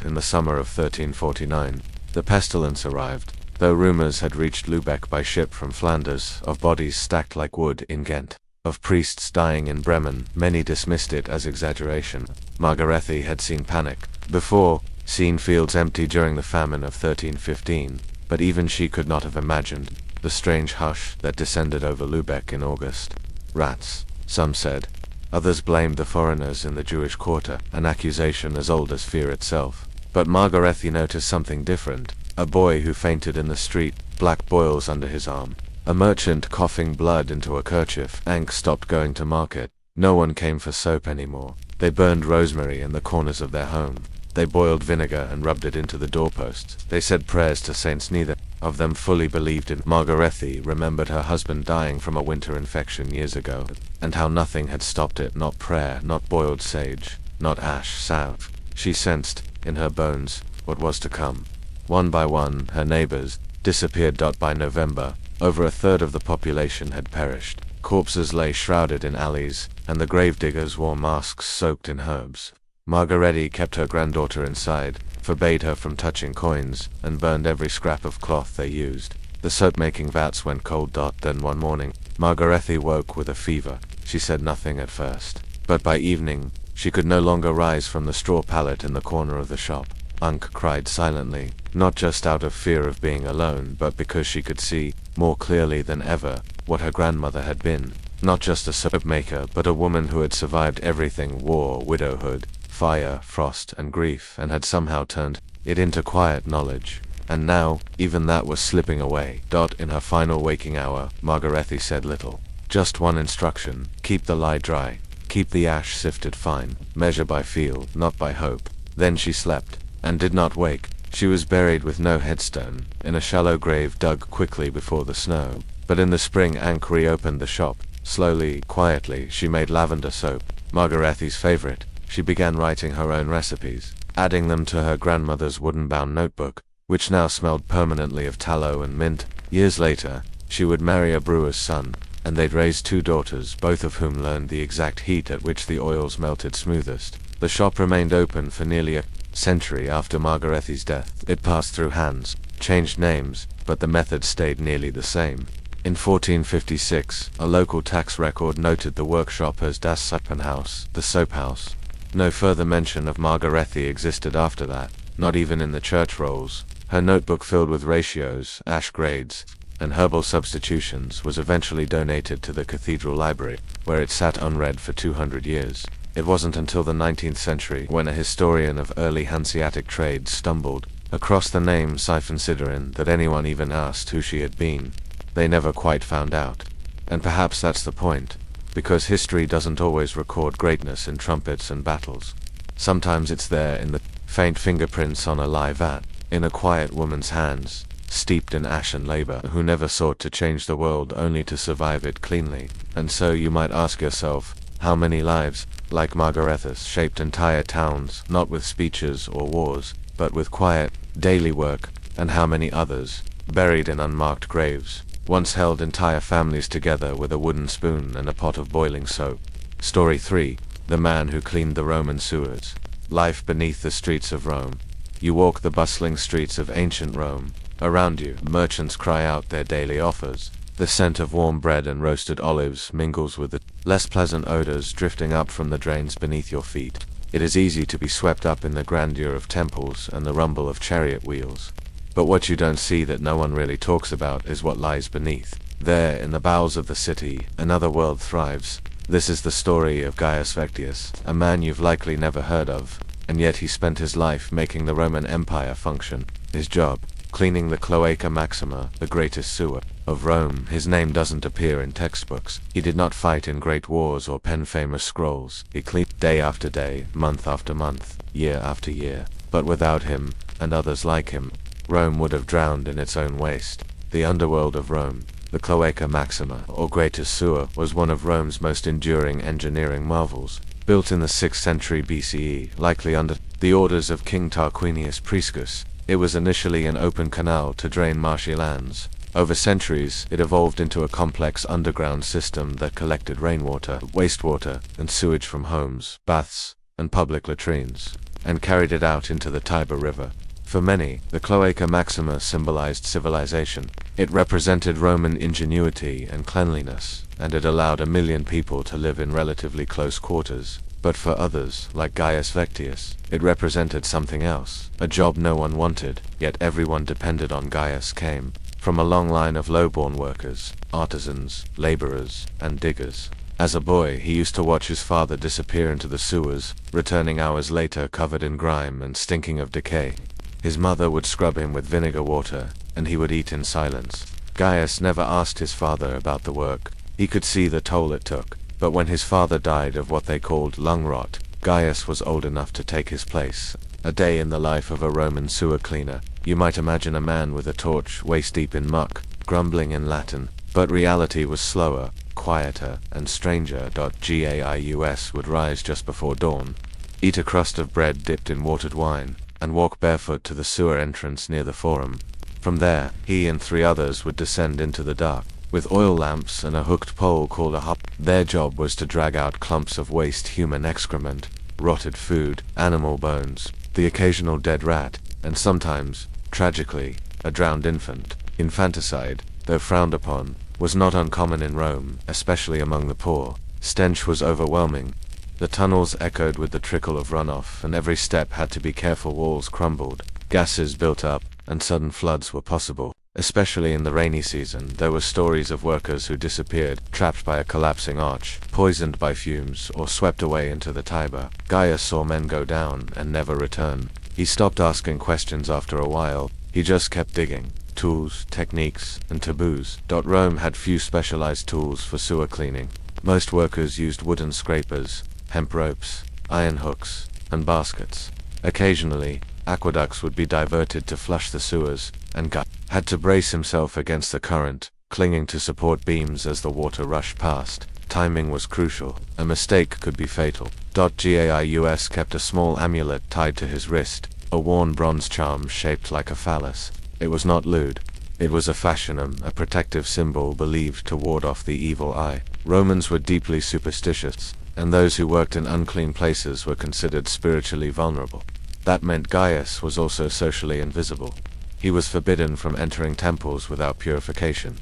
In the summer of 1349, the pestilence arrived, though rumors had reached Lübeck by ship from Flanders, of bodies stacked like wood in Ghent, of priests dying in Bremen. Many dismissed it as exaggeration. Margarethi had seen panic before, seen fields empty during the famine of 1315, but even she could not have imagined the strange hush that descended over Lübeck in August. Rats, some said. Others blamed the foreigners in the Jewish quarter, an accusation as old as fear itself. But Margarethi noticed something different. A boy who fainted in the street, black boils under his arm. A merchant coughing blood into a kerchief. Anke stopped going to market. No one came for soap anymore. They burned rosemary in the corners of their home. They boiled vinegar and rubbed it into the doorposts. They said prayers to saints. Neither of them fully believed in. Margarethi remembered her husband dying from a winter infection years ago, and how nothing had stopped it, not prayer, not boiled sage, not ash salve. She sensed, in her bones, what was to come. One by one, her neighbors disappeared. By November, over a third of the population had perished. Corpses lay shrouded in alleys, and the gravediggers wore masks soaked in herbs. Margarethi kept her granddaughter inside, forbade her from touching coins, and burned every scrap of cloth they used. The soap-making vats went cold. Then one morning, Margarethi woke with a fever. She said nothing at first, but by evening, she could no longer rise from the straw pallet in the corner of the shop. Unc cried silently, not just out of fear of being alone, but because she could see, more clearly than ever, what her grandmother had been. Not just a soap maker, but a woman who had survived everything: war, widowhood, fire, frost, and grief, and had somehow turned it into quiet knowledge. And now, even that was slipping away. In her final waking hour, Margarethi said little. Just one instruction: keep the lye dry, keep the ash sifted fine, measure by feel, not by hope. Then she slept, and did not wake. She was buried with no headstone, in a shallow grave dug quickly before the snow. But in the spring, Ankh reopened the shop. Slowly, quietly, she made lavender soap, Margarethi's favorite. She began writing her own recipes, adding them to her grandmother's wooden-bound notebook, which now smelled permanently of tallow and mint. Years later, she would marry a brewer's son, and they'd raise 2 daughters, both of whom learned the exact heat at which the oils melted smoothest. The shop remained open for nearly a century after Margarethi's death. It passed through hands, changed names, but the method stayed nearly the same. In 1456, a local tax record noted the workshop as Das Suppenhaus, the soap house. No further mention of Margarethi existed after that, not even in the church rolls. Her notebook filled with ratios, ash grades, and herbal substitutions was eventually donated to the cathedral library, where it sat unread for 200 years. It wasn't until the 19th century when a historian of early Hanseatic trade stumbled across the name Siphon Siderin that anyone even asked who she had been. They never quite found out. And perhaps that's the point, because history doesn't always record greatness in trumpets and battles. Sometimes it's there in the faint fingerprints on a lye vat, in a quiet woman's hands, steeped in ashen labor, who never sought to change the world only to survive it cleanly. And so you might ask yourself, how many lives, like Margaretha's, shaped entire towns, not with speeches or wars, but with quiet, daily work, and how many others, buried in unmarked graves, once held entire families together with a wooden spoon and a pot of boiling soap. Story 3. The Man Who Cleaned the Roman Sewers. Life beneath the streets of Rome. You walk the bustling streets of ancient Rome. Around you, merchants cry out their daily offers. The scent of warm bread and roasted olives mingles with the less pleasant odors drifting up from the drains beneath your feet. It is easy to be swept up in the grandeur of temples and the rumble of chariot wheels. But what you don't see, that no one really talks about, is what lies beneath. There, in the bowels of the city, another world thrives. This is the story of Gaius Vectius, a man you've likely never heard of, and yet he spent his life making the Roman Empire function. His job, cleaning the Cloaca Maxima, the greatest sewer of Rome. His name doesn't appear in textbooks. He did not fight in great wars or pen famous scrolls. He cleaned day after day, month after month, year after year. But without him, and others like him, Rome would have drowned in its own waste. The underworld of Rome, the Cloaca Maxima, or greatest sewer, was one of Rome's most enduring engineering marvels. Built in the 6th century BCE, likely under the orders of King Tarquinius Priscus, it was initially an open canal to drain marshy lands. Over centuries, it evolved into a complex underground system that collected rainwater, wastewater, and sewage from homes, baths, and public latrines, and carried it out into the Tiber River. For many, the Cloaca Maxima symbolized civilization. It represented Roman ingenuity and cleanliness, and it allowed 1 million people to live in relatively close quarters. But for others, like Gaius Vectius, it represented something else, a job no one wanted, yet everyone depended on. Gaius came from a long line of low-born workers, artisans, laborers, and diggers. As a boy, he used to watch his father disappear into the sewers, returning hours later covered in grime and stinking of decay. His mother would scrub him with vinegar water, and he would eat in silence. Gaius never asked his father about the work. He could see the toll it took. But when his father died of what they called lung rot, Gaius was old enough to take his place, A day in the life of a Roman sewer cleaner. You might imagine a man with a torch waist-deep in muck, grumbling in Latin, but reality was slower, quieter, and stranger. Gaius would rise just before dawn, eat a crust of bread dipped in watered wine, and walk barefoot to the sewer entrance near the forum. From there, he and 3 others would descend into the dark, with oil lamps and a hooked pole called a hop. Their job was to drag out clumps of waste human excrement, rotted food, animal bones, the occasional dead rat, and sometimes, tragically, a drowned infant. Infanticide, though frowned upon, was not uncommon in Rome, especially among the poor. Stench was overwhelming. The tunnels echoed with the trickle of runoff, and every step had to be careful. Walls crumbled, gases built up, and sudden floods were possible. Especially in the rainy season, there were stories of workers who disappeared, trapped by a collapsing arch, poisoned by fumes, or swept away into the Tiber. Gaius saw men go down and never return. He stopped asking questions after a while. He just kept digging. Tools, techniques, and taboos. Rome had few specialized tools for sewer cleaning. Most workers used wooden scrapers, hemp ropes, iron hooks, and baskets. Occasionally, aqueducts would be diverted to flush the sewers, and Gaius had to brace himself against the current, clinging to support beams as the water rushed past. Timing was crucial. A mistake could be fatal. Gaius kept a small amulet tied to his wrist, a worn bronze charm shaped like a phallus. It was not lewd. It was a fashionum, a protective symbol believed to ward off the evil eye. Romans were deeply superstitious, and those who worked in unclean places were considered spiritually vulnerable. That meant Gaius was also socially invisible. He was forbidden from entering temples without purification.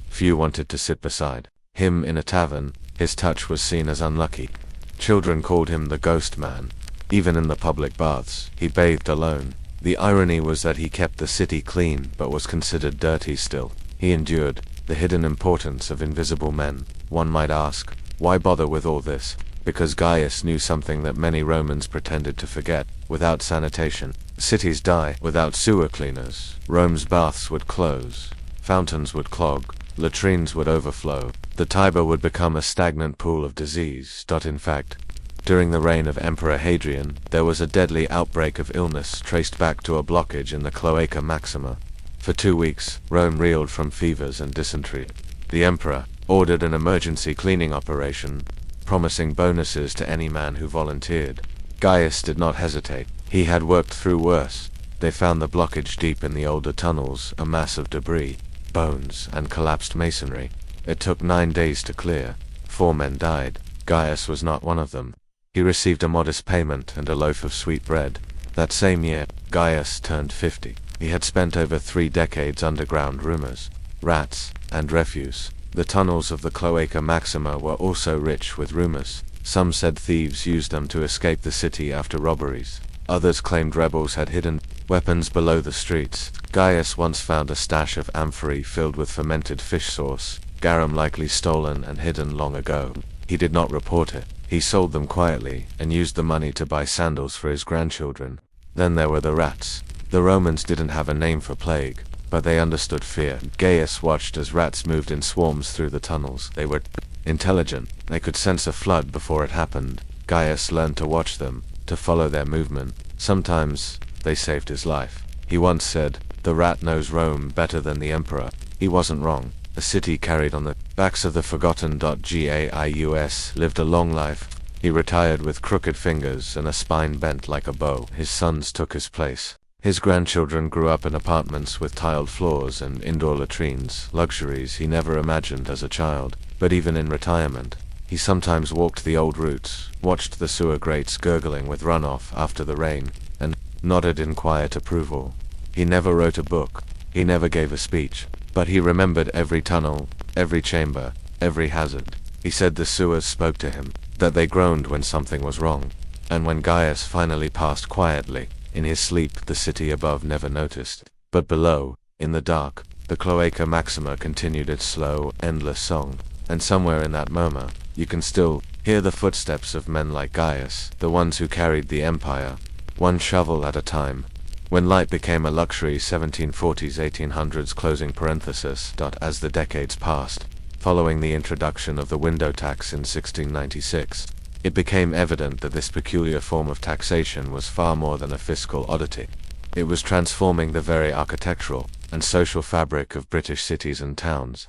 Few wanted to sit beside him in a tavern. His touch was seen as unlucky. Children called him the ghost man. Even in the public baths, he bathed alone. The irony was that he kept the city clean but was considered dirty still. He endured the hidden importance of invisible men. One might ask, why bother with all this? Because Gaius knew something that many Romans pretended to forget. Without sanitation, cities die. Without sewer cleaners, Rome's baths would close, fountains would clog, latrines would overflow, the Tiber would become a stagnant pool of disease. In fact, during the reign of Emperor Hadrian, there was a deadly outbreak of illness traced back to a blockage in the Cloaca Maxima. For 2 weeks, Rome reeled from fevers and dysentery. The emperor ordered an emergency cleaning operation, promising bonuses to any man who volunteered. Gaius did not hesitate. He had worked through worse. They found the blockage deep in the older tunnels, a mass of debris, bones, and collapsed masonry. It took 9 days to clear. 4 men died. Gaius was not one of them. He received a modest payment and a loaf of sweet bread. That same year, Gaius turned 50. He had spent over 3 decades underground rumors, rats, and refuse. The tunnels of the Cloaca Maxima were also rich with rumors. Some said thieves used them to escape the city after robberies. Others claimed rebels had hidden weapons below the streets. Gaius once found a stash of amphorae filled with fermented fish sauce, garum likely stolen and hidden long ago. He did not report it. He sold them quietly, and used the money to buy sandals for his grandchildren. Then there were the rats. The Romans didn't have a name for plague, but they understood fear. Gaius watched as rats moved in swarms through the tunnels. They were intelligent. They could sense a flood before it happened. Gaius learned to watch them, to follow their movement. Sometimes, they saved his life. He once said, "The rat knows Rome better than the emperor." He wasn't wrong. The city carried on the backs of the forgotten. Gaius lived a long life. He retired with crooked fingers and a spine bent like a bow. His sons took his place. His grandchildren grew up in apartments with tiled floors and indoor latrines, luxuries he never imagined as a child. But even in retirement, he sometimes walked the old routes, watched the sewer grates gurgling with runoff after the rain, and nodded in quiet approval. He never wrote a book. He never gave a speech. But he remembered every tunnel, every chamber, every hazard. He said the sewers spoke to him, that they groaned when something was wrong. And when Gaius finally passed quietly, in his sleep, the city above never noticed. But below, in the dark, the Cloaca Maxima continued its slow, endless song. And somewhere in that murmur, you can still hear the footsteps of men like Gaius, the ones who carried the empire, one shovel at a time. When light became a luxury, 1740s, 1800s, closing parenthesis. As the decades passed, following the introduction of the window tax in 1696, it became evident that this peculiar form of taxation was far more than a fiscal oddity. It was transforming the very architectural and social fabric of British cities and towns.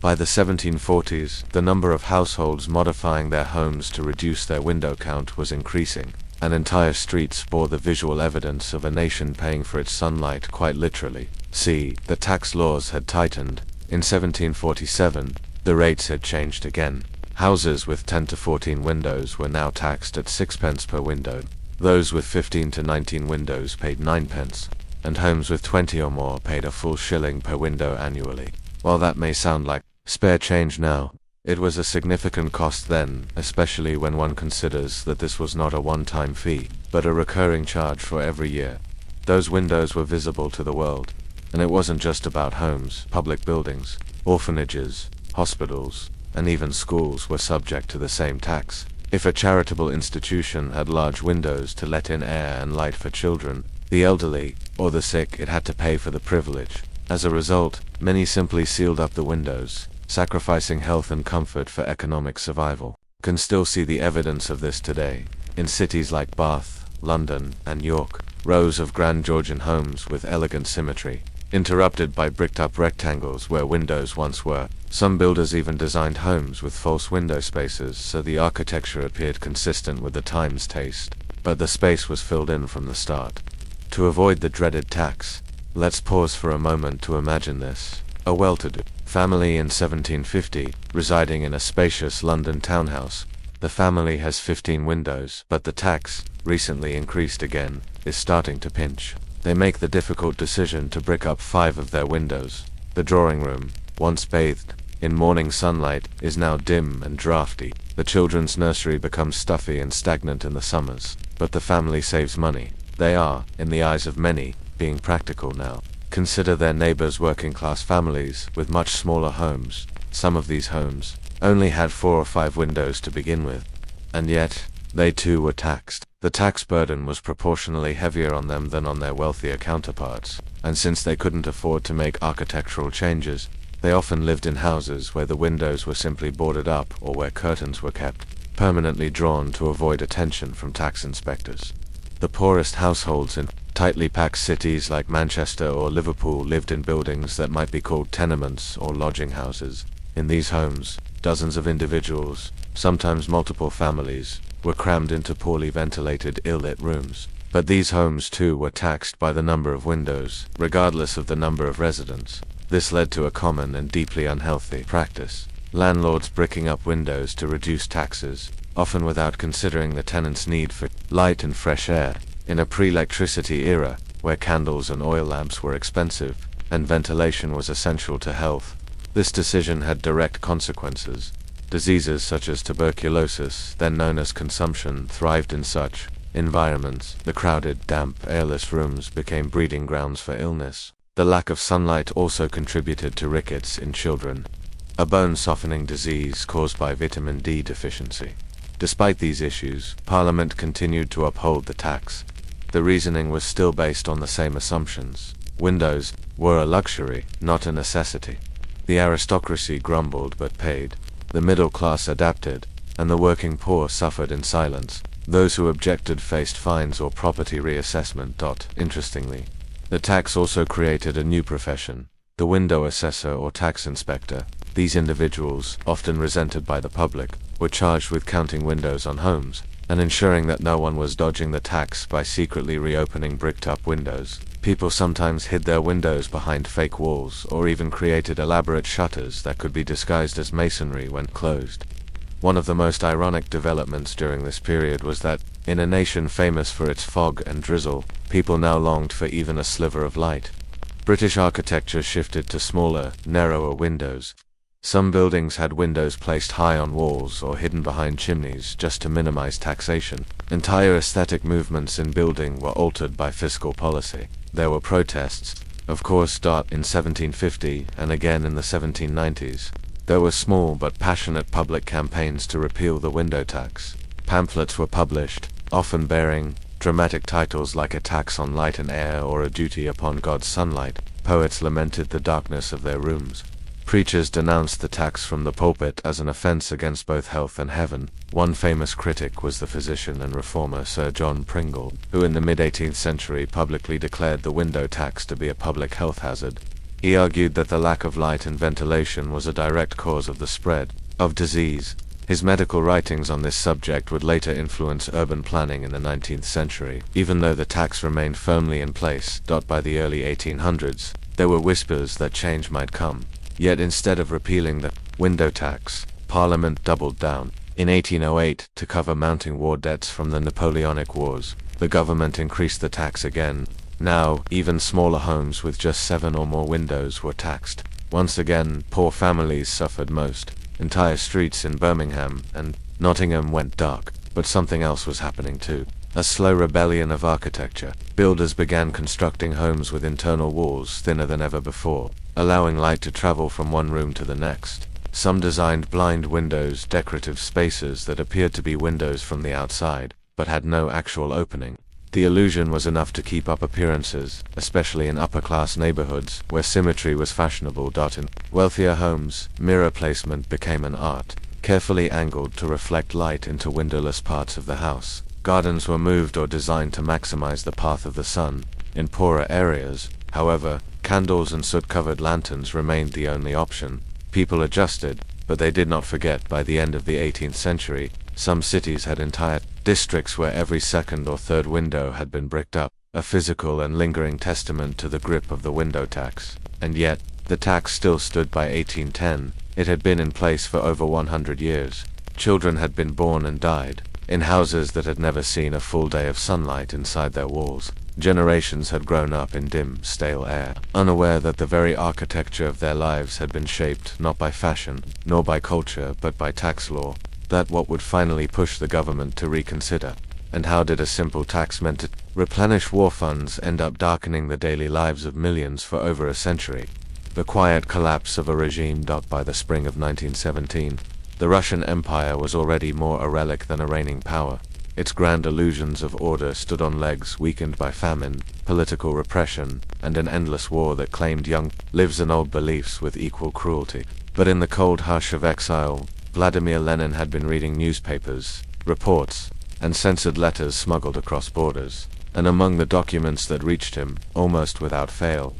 By the 1740s, the number of households modifying their homes to reduce their window count was increasing, and entire streets bore the visual evidence of a nation paying for its sunlight quite literally. See, the tax laws had tightened. In 1747, the rates had changed again. Houses with 10 to 14 windows were now taxed at 6 pence per window. Those with 15 to 19 windows paid 9 pence, and homes with 20 or more paid a full shilling per window annually. While that may sound like spare change now, it was a significant cost then, especially when one considers that this was not a one-time fee, but a recurring charge for every year. Those windows were visible to the world, and it wasn't just about homes. Public buildings, orphanages, hospitals, and even schools were subject to the same tax. If a charitable institution had large windows to let in air and light for children, the elderly, or the sick, it had to pay for the privilege. As a result, many simply sealed up the windows, sacrificing health and comfort for economic survival. Can still see the evidence of this today. In cities like Bath, London, and York, rows of grand Georgian homes with elegant symmetry, interrupted by bricked-up rectangles where windows once were. Some builders even designed homes with false window spaces so the architecture appeared consistent with the time's taste, but the space was filled in from the start. To avoid the dreaded tax, let's pause for a moment to imagine this. A well-to-do family in 1750, residing in a spacious London townhouse. The family has 15 windows, but the tax, recently increased again, is starting to pinch. They make the difficult decision to brick up 5 of their windows. The drawing room, once bathed in morning sunlight, is now dim and drafty. The children's nursery becomes stuffy and stagnant in the summers, but the family saves money. They are, in the eyes of many, being practical now. Consider their neighbors' working-class families with much smaller homes. Some of these homes only had 4 or 5 windows to begin with, and yet they too were taxed. The tax burden was proportionally heavier on them than on their wealthier counterparts, and since they couldn't afford to make architectural changes, they often lived in houses where the windows were simply boarded up or where curtains were kept permanently drawn to avoid attention from tax inspectors. The poorest households in tightly packed cities like Manchester or Liverpool lived in buildings that might be called tenements or lodging houses. In these homes, dozens of individuals, sometimes multiple families, were crammed into poorly ventilated, ill-lit rooms. But these homes too were taxed by the number of windows, regardless of the number of residents. This led to a common and deeply unhealthy practice: landlords bricking up windows to reduce taxes, often without considering the tenants' need for light and fresh air. In a pre-electricity era, where candles and oil lamps were expensive, and ventilation was essential to health, this decision had direct consequences. Diseases such as tuberculosis, then known as consumption, thrived in such environments. The crowded, damp, airless rooms became breeding grounds for illness. The lack of sunlight also contributed to rickets in children, a bone-softening disease caused by vitamin D deficiency. Despite these issues, Parliament continued to uphold the tax. The reasoning was still based on the same assumptions. Windows were a luxury, not a necessity. The aristocracy grumbled but paid. The middle class adapted, and the working poor suffered in silence. Those who objected faced fines or property reassessment. Interestingly, the tax also created a new profession, the window assessor or tax inspector. These individuals, often resented by the public, were charged with counting windows on homes, and ensuring that no one was dodging the tax by secretly reopening bricked-up windows. People sometimes hid their windows behind fake walls, or even created elaborate shutters that could be disguised as masonry when closed. One of the most ironic developments during this period was that, in a nation famous for its fog and drizzle, people now longed for even a sliver of light. British architecture shifted to smaller, narrower windows. Some buildings had windows placed high on walls or hidden behind chimneys just to minimize taxation. Entire aesthetic movements in building were altered by fiscal policy. There were protests, of course, in 1750 and again in the 1790s. There were small but passionate public campaigns to repeal the window tax. Pamphlets were published, often bearing dramatic titles like "A Tax on Light and Air" or "A Duty Upon God's Sunlight." Poets lamented the darkness of their rooms. Preachers denounced the tax from the pulpit as an offense against both health and heaven. One famous critic was the physician and reformer Sir John Pringle, who in the mid-18th century publicly declared the window tax to be a public health hazard. He argued that the lack of light and ventilation was a direct cause of the spread of disease. His medical writings on this subject would later influence urban planning in the 19th century. Even though the tax remained firmly in place, by the early 1800s, there were whispers that change might come. Yet instead of repealing the window tax, Parliament doubled down. In 1808, to cover mounting war debts from the Napoleonic Wars, the government increased the tax again. Now, even smaller homes with just 7 or more windows were taxed. Once again, poor families suffered most. Entire streets in Birmingham and Nottingham went dark, but something else was happening too. A slow rebellion of architecture. Builders began constructing homes with internal walls thinner than ever before, allowing light to travel from one room to the next. Some designed blind windows, decorative spaces that appeared to be windows from the outside, but had no actual opening. The illusion was enough to keep up appearances, especially in upper-class neighborhoods, where symmetry was fashionable. In wealthier homes, mirror placement became an art, carefully angled to reflect light into windowless parts of the house. Gardens were moved or designed to maximize the path of the sun. In poorer areas, however, candles and soot-covered lanterns remained the only option. People adjusted, but they did not forget. By the end of the 18th century, some cities had entire districts where every second or third window had been bricked up, a physical and lingering testament to the grip of the window tax. And yet, the tax still stood by 1810. It had been in place for over 100 years. Children had been born and died in houses that had never seen a full day of sunlight inside their walls. Generations had grown up in dim, stale air, unaware that the very architecture of their lives had been shaped not by fashion, nor by culture, but by tax law. That what would finally push the government to reconsider. And how did a simple tax meant to replenish war funds end up darkening the daily lives of millions for over a century? The quiet collapse of a regime. By the spring of 1917, the Russian Empire was already more a relic than a reigning power. Its grand illusions of order stood on legs weakened by famine, political repression, and an endless war that claimed young lives and old beliefs with equal cruelty. But in the cold hush of exile, Vladimir Lenin had been reading newspapers, reports, and censored letters smuggled across borders. And among the documents that reached him, almost without fail,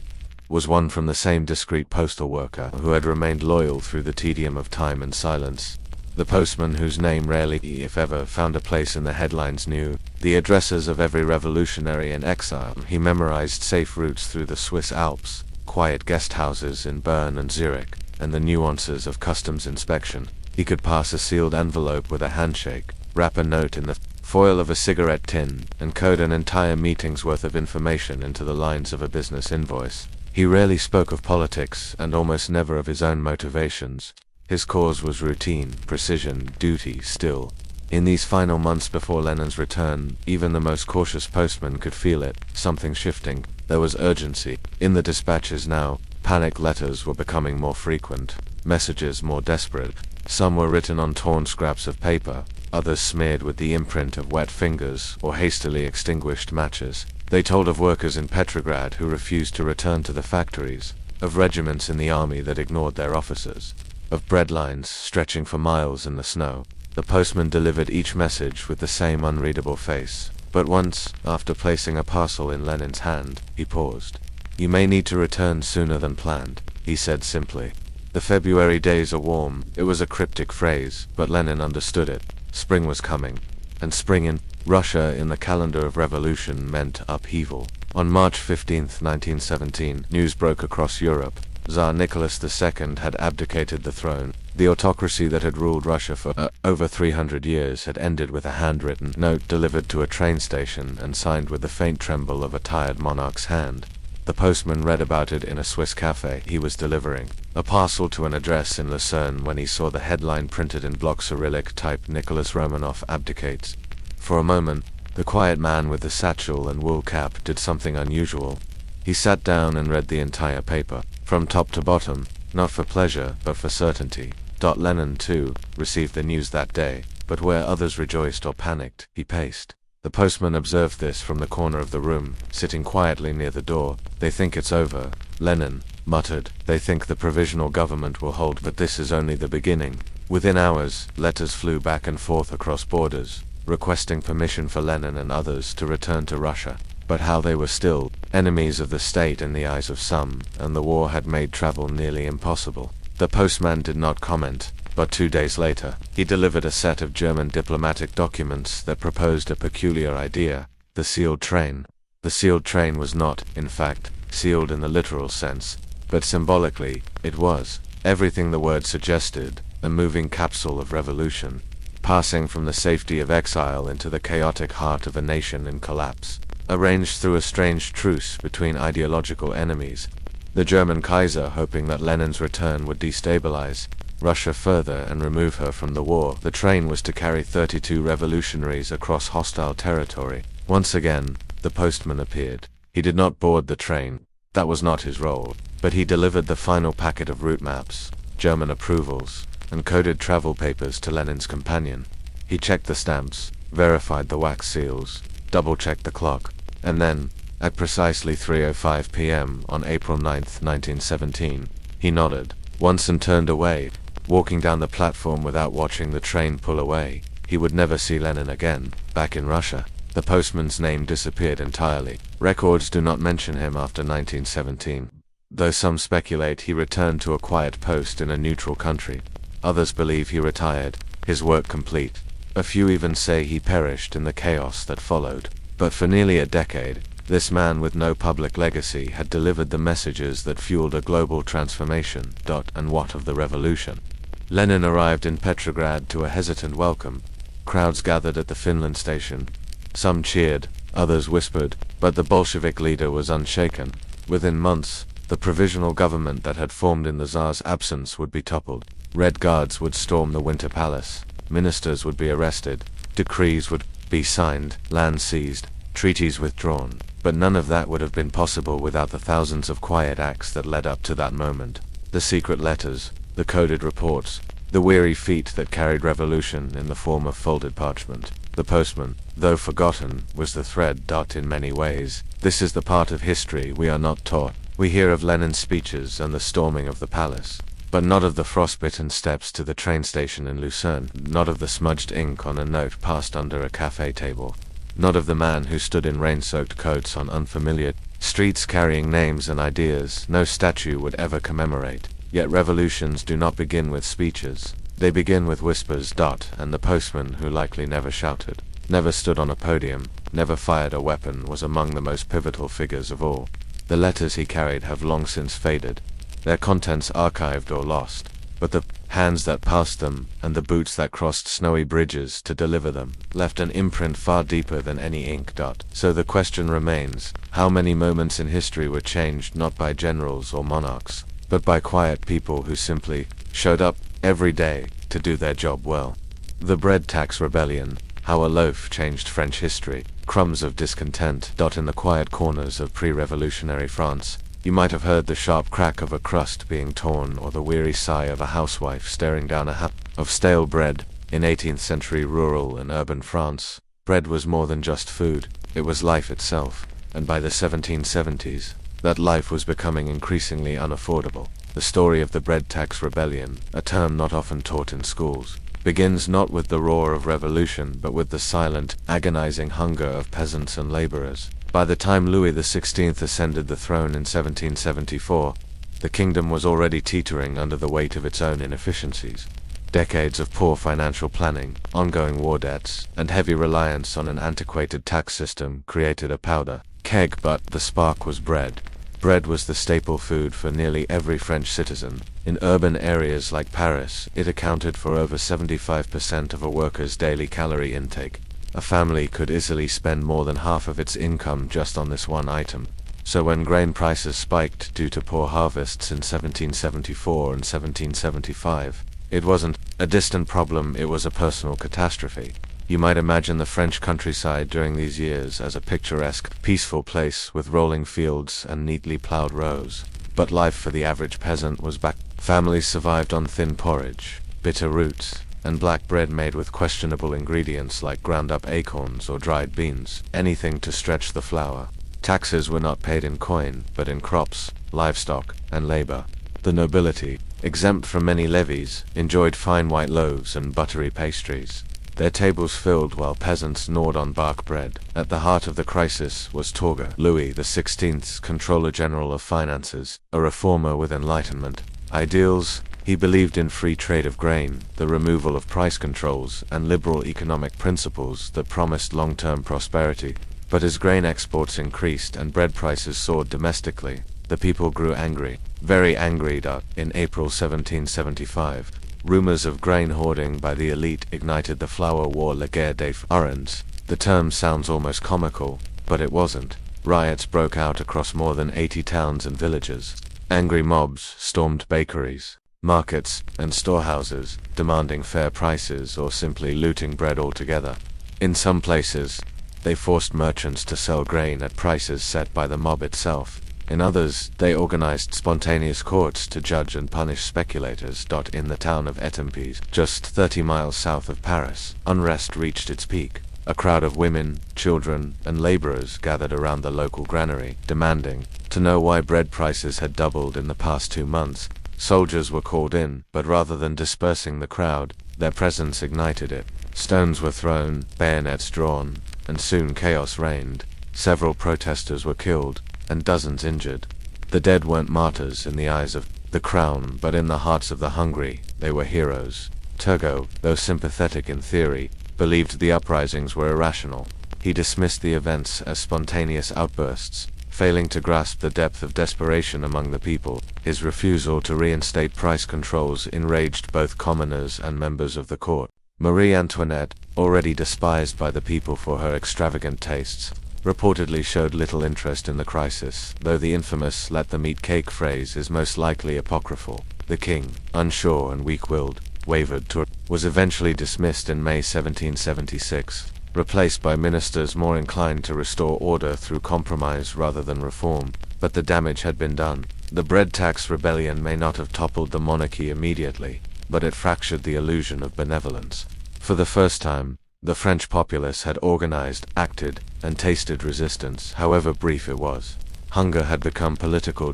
was one from the same discreet postal worker who had remained loyal through the tedium of time and silence. The postman whose name rarely, if ever, found a place in the headlines knew the addresses of every revolutionary in exile. He memorized safe routes through the Swiss Alps, quiet guest houses in Bern and Zurich, and the nuances of customs inspection. He could pass a sealed envelope with a handshake, wrap a note in the foil of a cigarette tin, and code an entire meeting's worth of information into the lines of a business invoice. He rarely spoke of politics, and almost never of his own motivations. His cause was routine, precision, duty, still. In these final months before Lenin's return, even the most cautious postman could feel it, something shifting. There was urgency. In the dispatches now, panic letters were becoming more frequent, messages more desperate. Some were written on torn scraps of paper, others smeared with the imprint of wet fingers or hastily extinguished matches. They told of workers in Petrograd who refused to return to the factories, of regiments in the army that ignored their officers, of bread lines stretching for miles in the snow. The postman delivered each message with the same unreadable face. But once, after placing a parcel in Lenin's hand, he paused. "You may need to return sooner than planned," he said simply. "The February days are warm." It was a cryptic phrase, but Lenin understood it. Spring was coming. And spring in Russia in the calendar of revolution meant upheaval. On March 15, 1917, news broke across Europe. Tsar Nicholas II had abdicated the throne. The autocracy that had ruled Russia for over 300 years had ended with a handwritten note delivered to a train station and signed with the faint tremble of a tired monarch's hand. The postman read about it in a Swiss cafe. He was delivering a parcel to an address in Lucerne when he saw the headline printed in block Cyrillic type: Nicholas Romanov abdicates. For a moment, the quiet man with the satchel and wool cap did something unusual. He sat down and read the entire paper, from top to bottom, not for pleasure, but for certainty. Lenin, too, received the news that day, but where others rejoiced or panicked, he paced. The postman observed this from the corner of the room, sitting quietly near the door. "They think it's over, Lenin," muttered, "They think the provisional government will hold, but this is only the beginning." Within hours, letters flew back and forth across borders, requesting permission for Lenin and others to return to Russia. But how they were still enemies of the state in the eyes of some, and the war had made travel nearly impossible. The postman did not comment, but 2 days later, he delivered a set of German diplomatic documents that proposed a peculiar idea: the sealed train. The sealed train was not, in fact, sealed in the literal sense, but symbolically, it was everything the word suggested: a moving capsule of revolution, passing from the safety of exile into the chaotic heart of a nation in collapse. Arranged through a strange truce between ideological enemies, the German Kaiser hoping that Lenin's return would destabilize Russia further and remove her from the war. The train was to carry 32 revolutionaries across hostile territory. Once again, the postman appeared. He did not board the train, that was not his role, but he delivered the final packet of route maps, German approvals, and coded travel papers to Lenin's companion. He checked the stamps, verified the wax seals, double-checked the clock, and then, at precisely 3:05 p.m. on April 9, 1917, he nodded once and turned away, walking down the platform without watching the train pull away. He would never see Lenin again. Back in Russia, the postman's name disappeared entirely. Records do not mention him after 1917, though some speculate he returned to a quiet post in a neutral country. Others believe he retired, his work complete. A few even say he perished in the chaos that followed. But for nearly a decade, this man with no public legacy had delivered the messages that fueled a global transformation. And what of the revolution? Lenin arrived in Petrograd to a hesitant welcome. Crowds gathered at the Finland station. Some cheered, others whispered, but the Bolshevik leader was unshaken. Within months, the provisional government that had formed in the Tsar's absence would be toppled. Red Guards would storm the Winter Palace. Ministers would be arrested. Decrees would be signed, land seized, treaties withdrawn. But none of that would have been possible without the thousands of quiet acts that led up to that moment. The secret letters, the coded reports, the weary feet that carried revolution in the form of folded parchment. The postman, though forgotten, was the thread. In many ways, this is the part of history we are not taught. We hear of Lenin's speeches and the storming of the palace, but not of the frostbitten steps to the train station in Lucerne, not of the smudged ink on a note passed under a cafe table, not of the man who stood in rain-soaked coats on unfamiliar streets carrying names and ideas no statue would ever commemorate. Yet revolutions do not begin with speeches. They begin with whispers. And the postman, who likely never shouted, never stood on a podium, never fired a weapon, was among the most pivotal figures of all. The letters he carried have long since faded, their contents archived or lost, but the hands that passed them, and the boots that crossed snowy bridges to deliver them, left an imprint far deeper than any ink. So the question remains, how many moments in history were changed not by generals or monarchs, but by quiet people who simply showed up every day to do their job well? The bread tax rebellion, how a loaf changed French history. Crumbs of discontent. In the quiet corners of pre-revolutionary France, you might have heard the sharp crack of a crust being torn or the weary sigh of a housewife staring down a hap of stale bread. In 18th century rural and urban France, bread was more than just food, it was life itself, and by the 1770s, that life was becoming increasingly unaffordable. The story of the bread tax rebellion, a term not often taught in schools, begins not with the roar of revolution but with the silent, agonizing hunger of peasants and laborers. By the time Louis XVI ascended the throne in 1774, the kingdom was already teetering under the weight of its own inefficiencies. Decades of poor financial planning, ongoing war debts, and heavy reliance on an antiquated tax system created a powder keg, but the spark was bread. Bread was the staple food for nearly every French citizen. In urban areas like Paris, it accounted for over 75% of a worker's daily calorie intake. A family could easily spend more than half of its income just on this one item. So when grain prices spiked due to poor harvests in 1774 and 1775, it wasn't a distant problem, it was a personal catastrophe. You might imagine the French countryside during these years as a picturesque, peaceful place with rolling fields and neatly plowed rows. But life for the average peasant was back. Families survived on thin porridge, bitter roots, and black bread made with questionable ingredients like ground-up acorns or dried beans, anything to stretch the flour. Taxes were not paid in coin, but in crops, livestock, and labor. The nobility, exempt from many levies, enjoyed fine white loaves and buttery pastries. Their tables filled while peasants gnawed on bark bread. At the heart of the crisis was Torgau, Louis XVI's Controller General of Finances, a reformer with Enlightenment ideals. He believed in free trade of grain, the removal of price controls, and liberal economic principles that promised long-term prosperity. But as grain exports increased and bread prices soared domestically, the people grew angry, very angry. In April 1775, rumors of grain hoarding by the elite ignited the flour war, la guerre des oranges. The term sounds almost comical, but it wasn't. Riots broke out across more than 80 towns and villages. Angry mobs stormed bakeries, markets, and storehouses, demanding fair prices or simply looting bread altogether. In some places, they forced merchants to sell grain at prices set by the mob itself. In others, they organized spontaneous courts to judge and punish speculators. In the town of Étampes, just 30 miles south of Paris, unrest reached its peak. A crowd of women, children, and laborers gathered around the local granary, demanding to know why bread prices had doubled in the past 2 months. Soldiers were called in, but rather than dispersing the crowd, their presence ignited it. Stones were thrown, bayonets drawn, and soon chaos reigned. Several protesters were killed, and dozens injured. The dead weren't martyrs in the eyes of the crown, but in the hearts of the hungry, they were heroes. Turgot, though sympathetic in theory, believed the uprisings were irrational. He dismissed the events as spontaneous outbursts, failing to grasp the depth of desperation among the people. His refusal to reinstate price controls enraged both commoners and members of the court. Marie Antoinette, already despised by the people for her extravagant tastes, reportedly showed little interest in the crisis, though the infamous "let them eat cake" phrase is most likely apocryphal. The king, unsure and weak-willed, wavered. Was eventually dismissed in May 1776, replaced by ministers more inclined to restore order through compromise rather than reform. But the damage had been done. The bread tax rebellion may not have toppled the monarchy immediately, but it fractured the illusion of benevolence. For the first time, the French populace had organized, acted, and tasted resistance, however brief it was. Hunger had become political.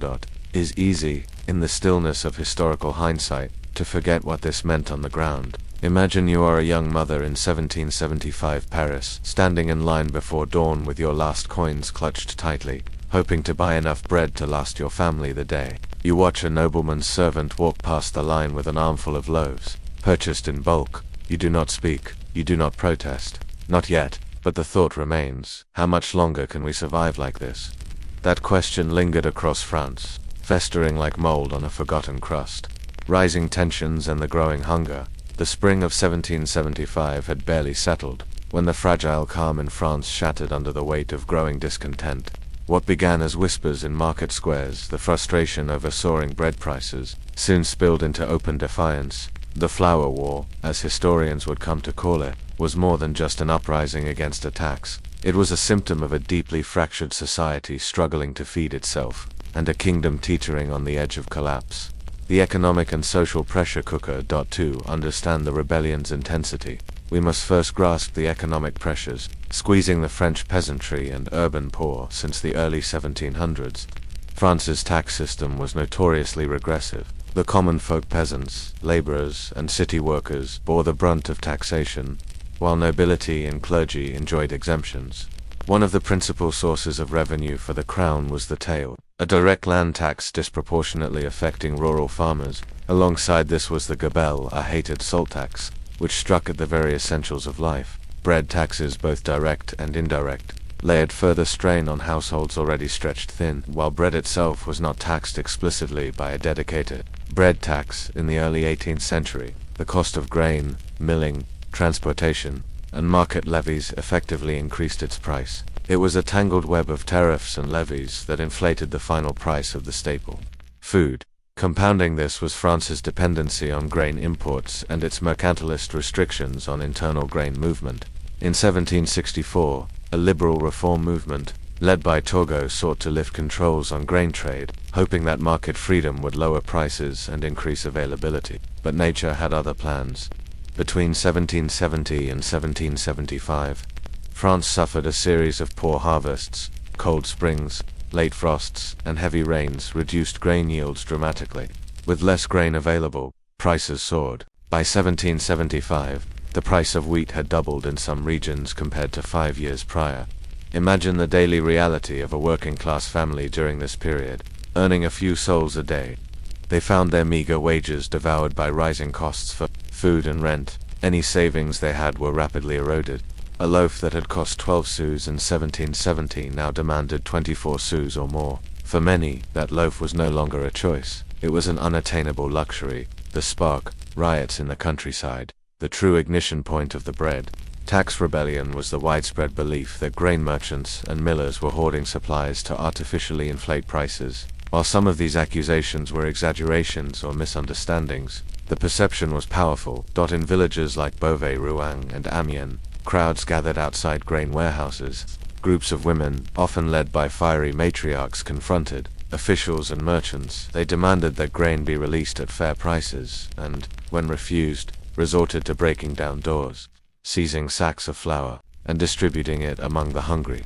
Is easy, in the stillness of historical hindsight, to forget what this meant on the ground. Imagine you are a young mother in 1775 Paris, standing in line before dawn with your last coins clutched tightly, hoping to buy enough bread to last your family the day. You watch a nobleman's servant walk past the line with an armful of loaves, purchased in bulk. You do not speak, you do not protest. Not yet, but the thought remains, how much longer can we survive like this? That question lingered across France, festering like mold on a forgotten crust. Rising tensions and the growing hunger. The spring of 1775 had barely settled, when the fragile calm in France shattered under the weight of growing discontent. What began as whispers in market squares, the frustration over soaring bread prices, soon spilled into open defiance. The flour war, as historians would come to call it, was more than just an uprising against a tax. It was a symptom of a deeply fractured society struggling to feed itself, and a kingdom teetering on the edge of collapse. The economic and social pressure cooker. To understand the rebellion's intensity, we must first grasp the economic pressures, squeezing the French peasantry and urban poor since the early 1700s. France's tax system was notoriously regressive. The common folk, peasants, laborers, and city workers bore the brunt of taxation, while nobility and clergy enjoyed exemptions. One of the principal sources of revenue for the crown was the taille, a direct land tax disproportionately affecting rural farmers. Alongside this was the gabelle, a hated salt tax, which struck at the very essentials of life. Bread taxes, both direct and indirect, layered further strain on households already stretched thin. While bread itself was not taxed explicitly by a dedicated bread tax in the early 18th century, the cost of grain, milling, transportation, and market levies effectively increased its price. It was a tangled web of tariffs and levies that inflated the final price of the staple food. Compounding this was France's dependency on grain imports and its mercantilist restrictions on internal grain movement. In 1764, a liberal reform movement, led by Turgot, sought to lift controls on grain trade, hoping that market freedom would lower prices and increase availability. But nature had other plans. Between 1770 and 1775, France suffered a series of poor harvests, Cold springs, late frosts, and heavy rains reduced grain yields dramatically. With less grain available, prices soared. By 1775, the price of wheat had doubled in some regions compared to 5 years prior. Imagine the daily reality of a working-class family during this period, earning a few sols a day. They found their meager wages devoured by rising costs for food and rent. Any savings they had were rapidly eroded. A loaf that had cost 12 sous in 1770 now demanded 24 sous or more. For many, that loaf was no longer a choice. It was an unattainable luxury. The spark, riots in the countryside, the true ignition point of the bread. Tax rebellion was the widespread belief that grain merchants and millers were hoarding supplies to artificially inflate prices. While some of these accusations were exaggerations or misunderstandings, the perception was powerful. In villages like Beauvais, Rouen, and Amiens, crowds gathered outside grain warehouses. Groups of women, often led by fiery matriarchs, confronted officials and merchants. They demanded that grain be released at fair prices, and, when refused, resorted to breaking down doors, seizing sacks of flour, and distributing it among the hungry.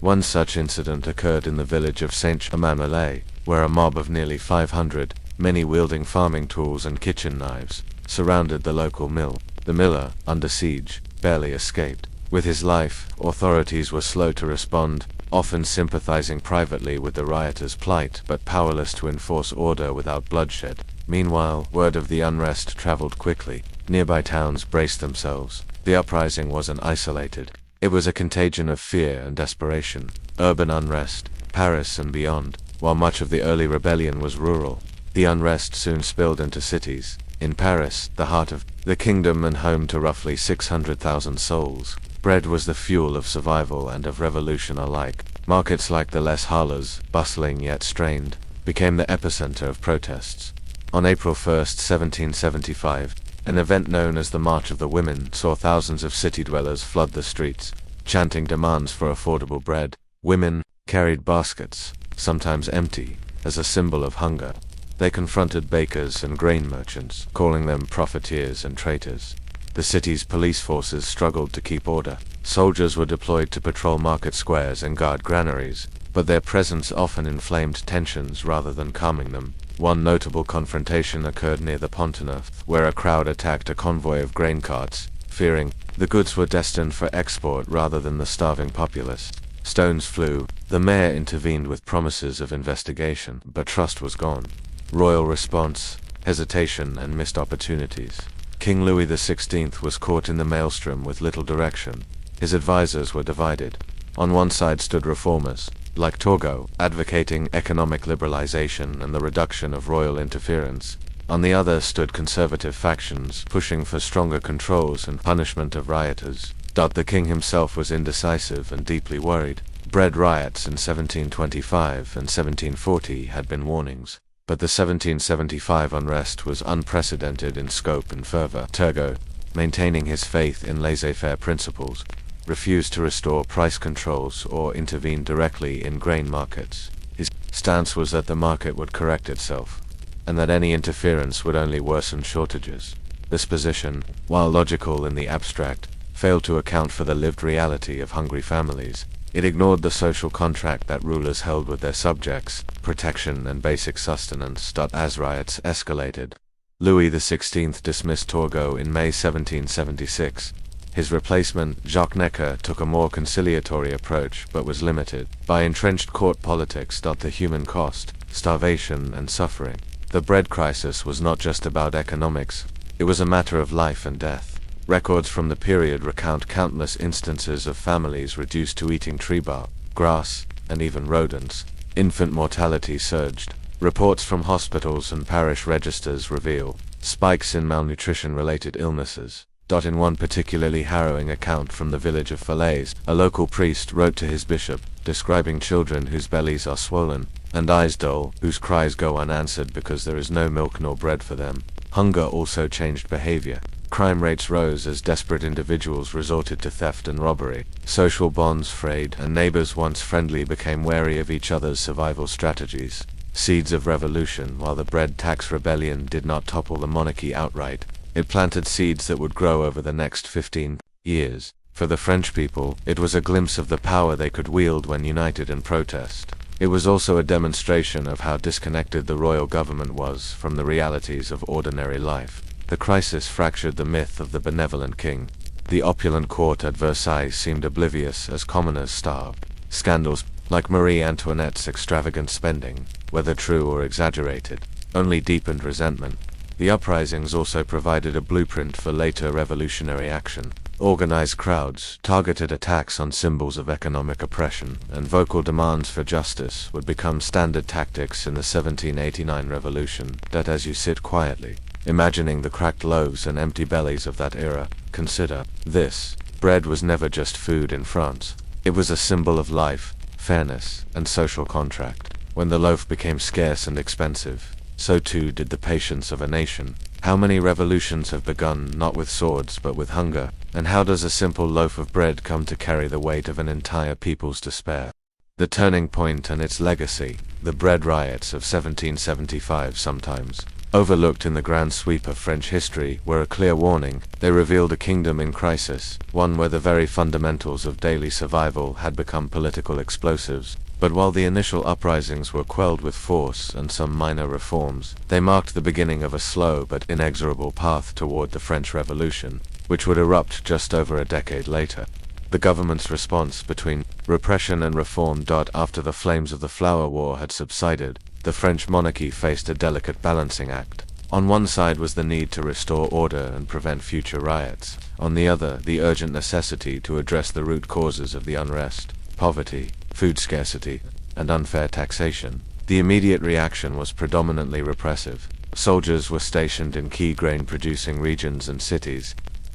One such incident occurred in the village of Saint-Germain-en-Laye, where a mob of nearly 500, many wielding farming tools and kitchen knives, surrounded the local mill. The miller, under siege, barely escaped. With his life, authorities were slow to respond, often sympathizing privately with the rioters' plight but powerless to enforce order without bloodshed. Meanwhile, word of the unrest traveled quickly. Nearby towns braced themselves. The uprising wasn't isolated. It was a contagion of fear and desperation. Urban unrest, Paris and beyond, while much of the early rebellion was rural. The unrest soon spilled into cities. In Paris, the heart of the kingdom and home to roughly 600,000 souls, bread was the fuel of survival and of revolution alike. Markets like the Les Halles, bustling yet strained, became the epicenter of protests. On April 1, 1775, an event known as the March of the Women saw thousands of city dwellers flood the streets, chanting demands for affordable bread. Women carried baskets, sometimes empty, as a symbol of hunger. They confronted bakers and grain merchants, calling them profiteers and traitors. The city's police forces struggled to keep order. Soldiers were deployed to patrol market squares and guard granaries, but their presence often inflamed tensions rather than calming them. One notable confrontation occurred near the Pont-Neuf, where a crowd attacked a convoy of grain carts, fearing the goods were destined for export rather than the starving populace. Stones flew. The mayor intervened with promises of investigation, but trust was gone. Royal response, hesitation, and missed opportunities. King Louis XVI was caught in the maelstrom with little direction. His advisors were divided. On one side stood reformers, like Turgot, advocating economic liberalization and the reduction of royal interference. On the other stood conservative factions, pushing for stronger controls and punishment of rioters. The king himself was indecisive and deeply worried. Bread riots in 1725 and 1740 had been warnings, but the 1775 unrest was unprecedented in scope and fervor. Turgot, maintaining his faith in laissez-faire principles, refused to restore price controls or intervene directly in grain markets. His stance was that the market would correct itself, and that any interference would only worsen shortages. This position, while logical in the abstract, failed to account for the lived reality of hungry families. It ignored the social contract that rulers held with their subjects, protection and basic sustenance. As riots escalated, Louis XVI dismissed Turgot in May 1776. His replacement, Jacques Necker, took a more conciliatory approach but was limited by entrenched court politics. The human cost, starvation and suffering. The bread crisis was not just about economics, it was a matter of life and death. Records from the period recount countless instances of families reduced to eating tree bark, grass, and even rodents. Infant mortality surged. Reports from hospitals and parish registers reveal spikes in malnutrition-related illnesses. In one particularly harrowing account from the village of Falaise, a local priest wrote to his bishop, describing children whose bellies are swollen, and eyes dull, whose cries go unanswered because there is no milk nor bread for them. Hunger also changed behavior. Crime rates rose as desperate individuals resorted to theft and robbery. Social bonds frayed, and neighbors once friendly became wary of each other's survival strategies. Seeds of revolution. While the bread tax rebellion did not topple the monarchy outright, it planted seeds that would grow over the next 15 years. For the French people, it was a glimpse of the power they could wield when united in protest. It was also a demonstration of how disconnected the royal government was from the realities of ordinary life. The crisis fractured the myth of the benevolent king. The opulent court at Versailles seemed oblivious as commoners starved. Scandals, like Marie Antoinette's extravagant spending, whether true or exaggerated, only deepened resentment. The uprisings also provided a blueprint for later revolutionary action. Organized crowds, targeted attacks on symbols of economic oppression, and vocal demands for justice would become standard tactics in the 1789 revolution. That as you sit quietly, imagining the cracked loaves and empty bellies of that era, consider this. Bread was never just food in France. It was a symbol of life, fairness, and social contract. When the loaf became scarce and expensive, so too did the patience of a nation. How many revolutions have begun not with swords but with hunger? And how does a simple loaf of bread come to carry the weight of an entire people's despair? The turning point and its legacy, the bread riots of 1775, sometimes overlooked in the grand sweep of French history, were a clear warning. They revealed a kingdom in crisis, one where the very fundamentals of daily survival had become political explosives. But while the initial uprisings were quelled with force and some minor reforms, they marked the beginning of a slow but inexorable path toward the French Revolution, which would erupt just over a decade later. The government's response between repression and reform. After the flames of the Flower War had subsided, the French monarchy faced a delicate balancing act. On one side was the need to restore order and prevent future riots. On the other, the urgent necessity to address the root causes of the unrest: poverty, food scarcity, and unfair taxation. The immediate reaction was predominantly repressive. Soldiers were stationed in key grain-producing regions and cities.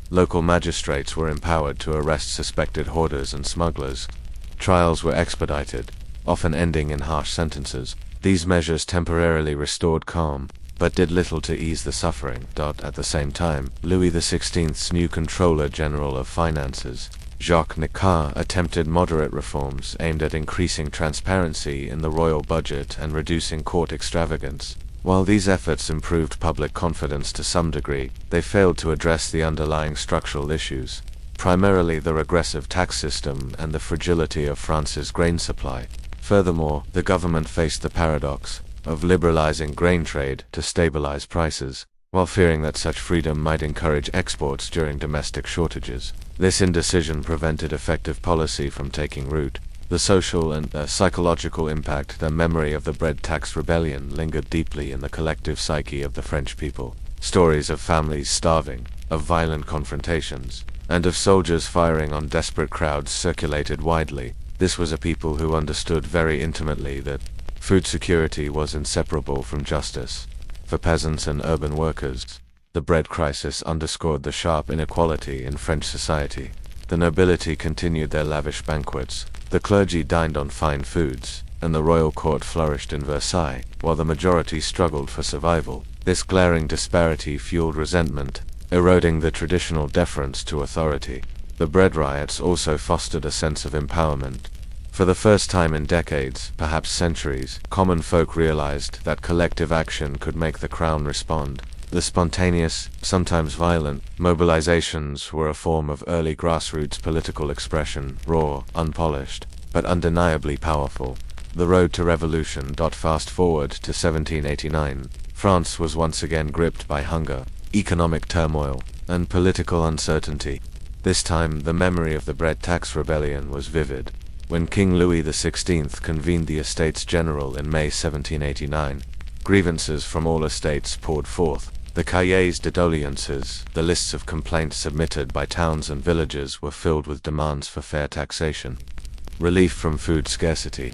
Local magistrates were empowered to arrest suspected hoarders and smugglers. Trials were expedited, often ending in harsh sentences. These measures temporarily restored calm, but did little to ease the suffering. At the same time, Louis XVI's new Controller General of Finances, Jacques Necker, attempted moderate reforms aimed at increasing transparency in the royal budget and reducing court extravagance. While these efforts improved public confidence to some degree, they failed to address the underlying structural issues, primarily the regressive tax system and the fragility of France's grain supply. Furthermore, the government faced the paradox of liberalizing grain trade to stabilize prices, while fearing that such freedom might encourage exports during domestic shortages. This indecision prevented effective policy from taking root. The social and psychological impact, the memory of the bread tax rebellion, lingered deeply in the collective psyche of the French people. Stories of families starving, of violent confrontations, and of soldiers firing on desperate crowds circulated widely. This was a people who understood very intimately that food security was inseparable from justice. For peasants and urban workers, the bread crisis underscored the sharp inequality in French society. The nobility continued their lavish banquets, the clergy dined on fine foods, and the royal court flourished in Versailles, while the majority struggled for survival. This glaring disparity fueled resentment, eroding the traditional deference to authority. The bread riots also fostered a sense of empowerment. For the first time in decades, perhaps centuries, common folk realized that collective action could make the crown respond. The spontaneous, sometimes violent, mobilizations were a form of early grassroots political expression, raw, unpolished, but undeniably powerful. The road to revolution. Fast forward to 1789. France was once again gripped by hunger, economic turmoil, and political uncertainty. This time, the memory of the bread tax rebellion was vivid. When King Louis XVI convened the Estates General in May 1789, grievances from all estates poured forth. The cahiers de doléances, the lists of complaints submitted by towns and villages, were filled with demands for fair taxation, relief from food scarcity,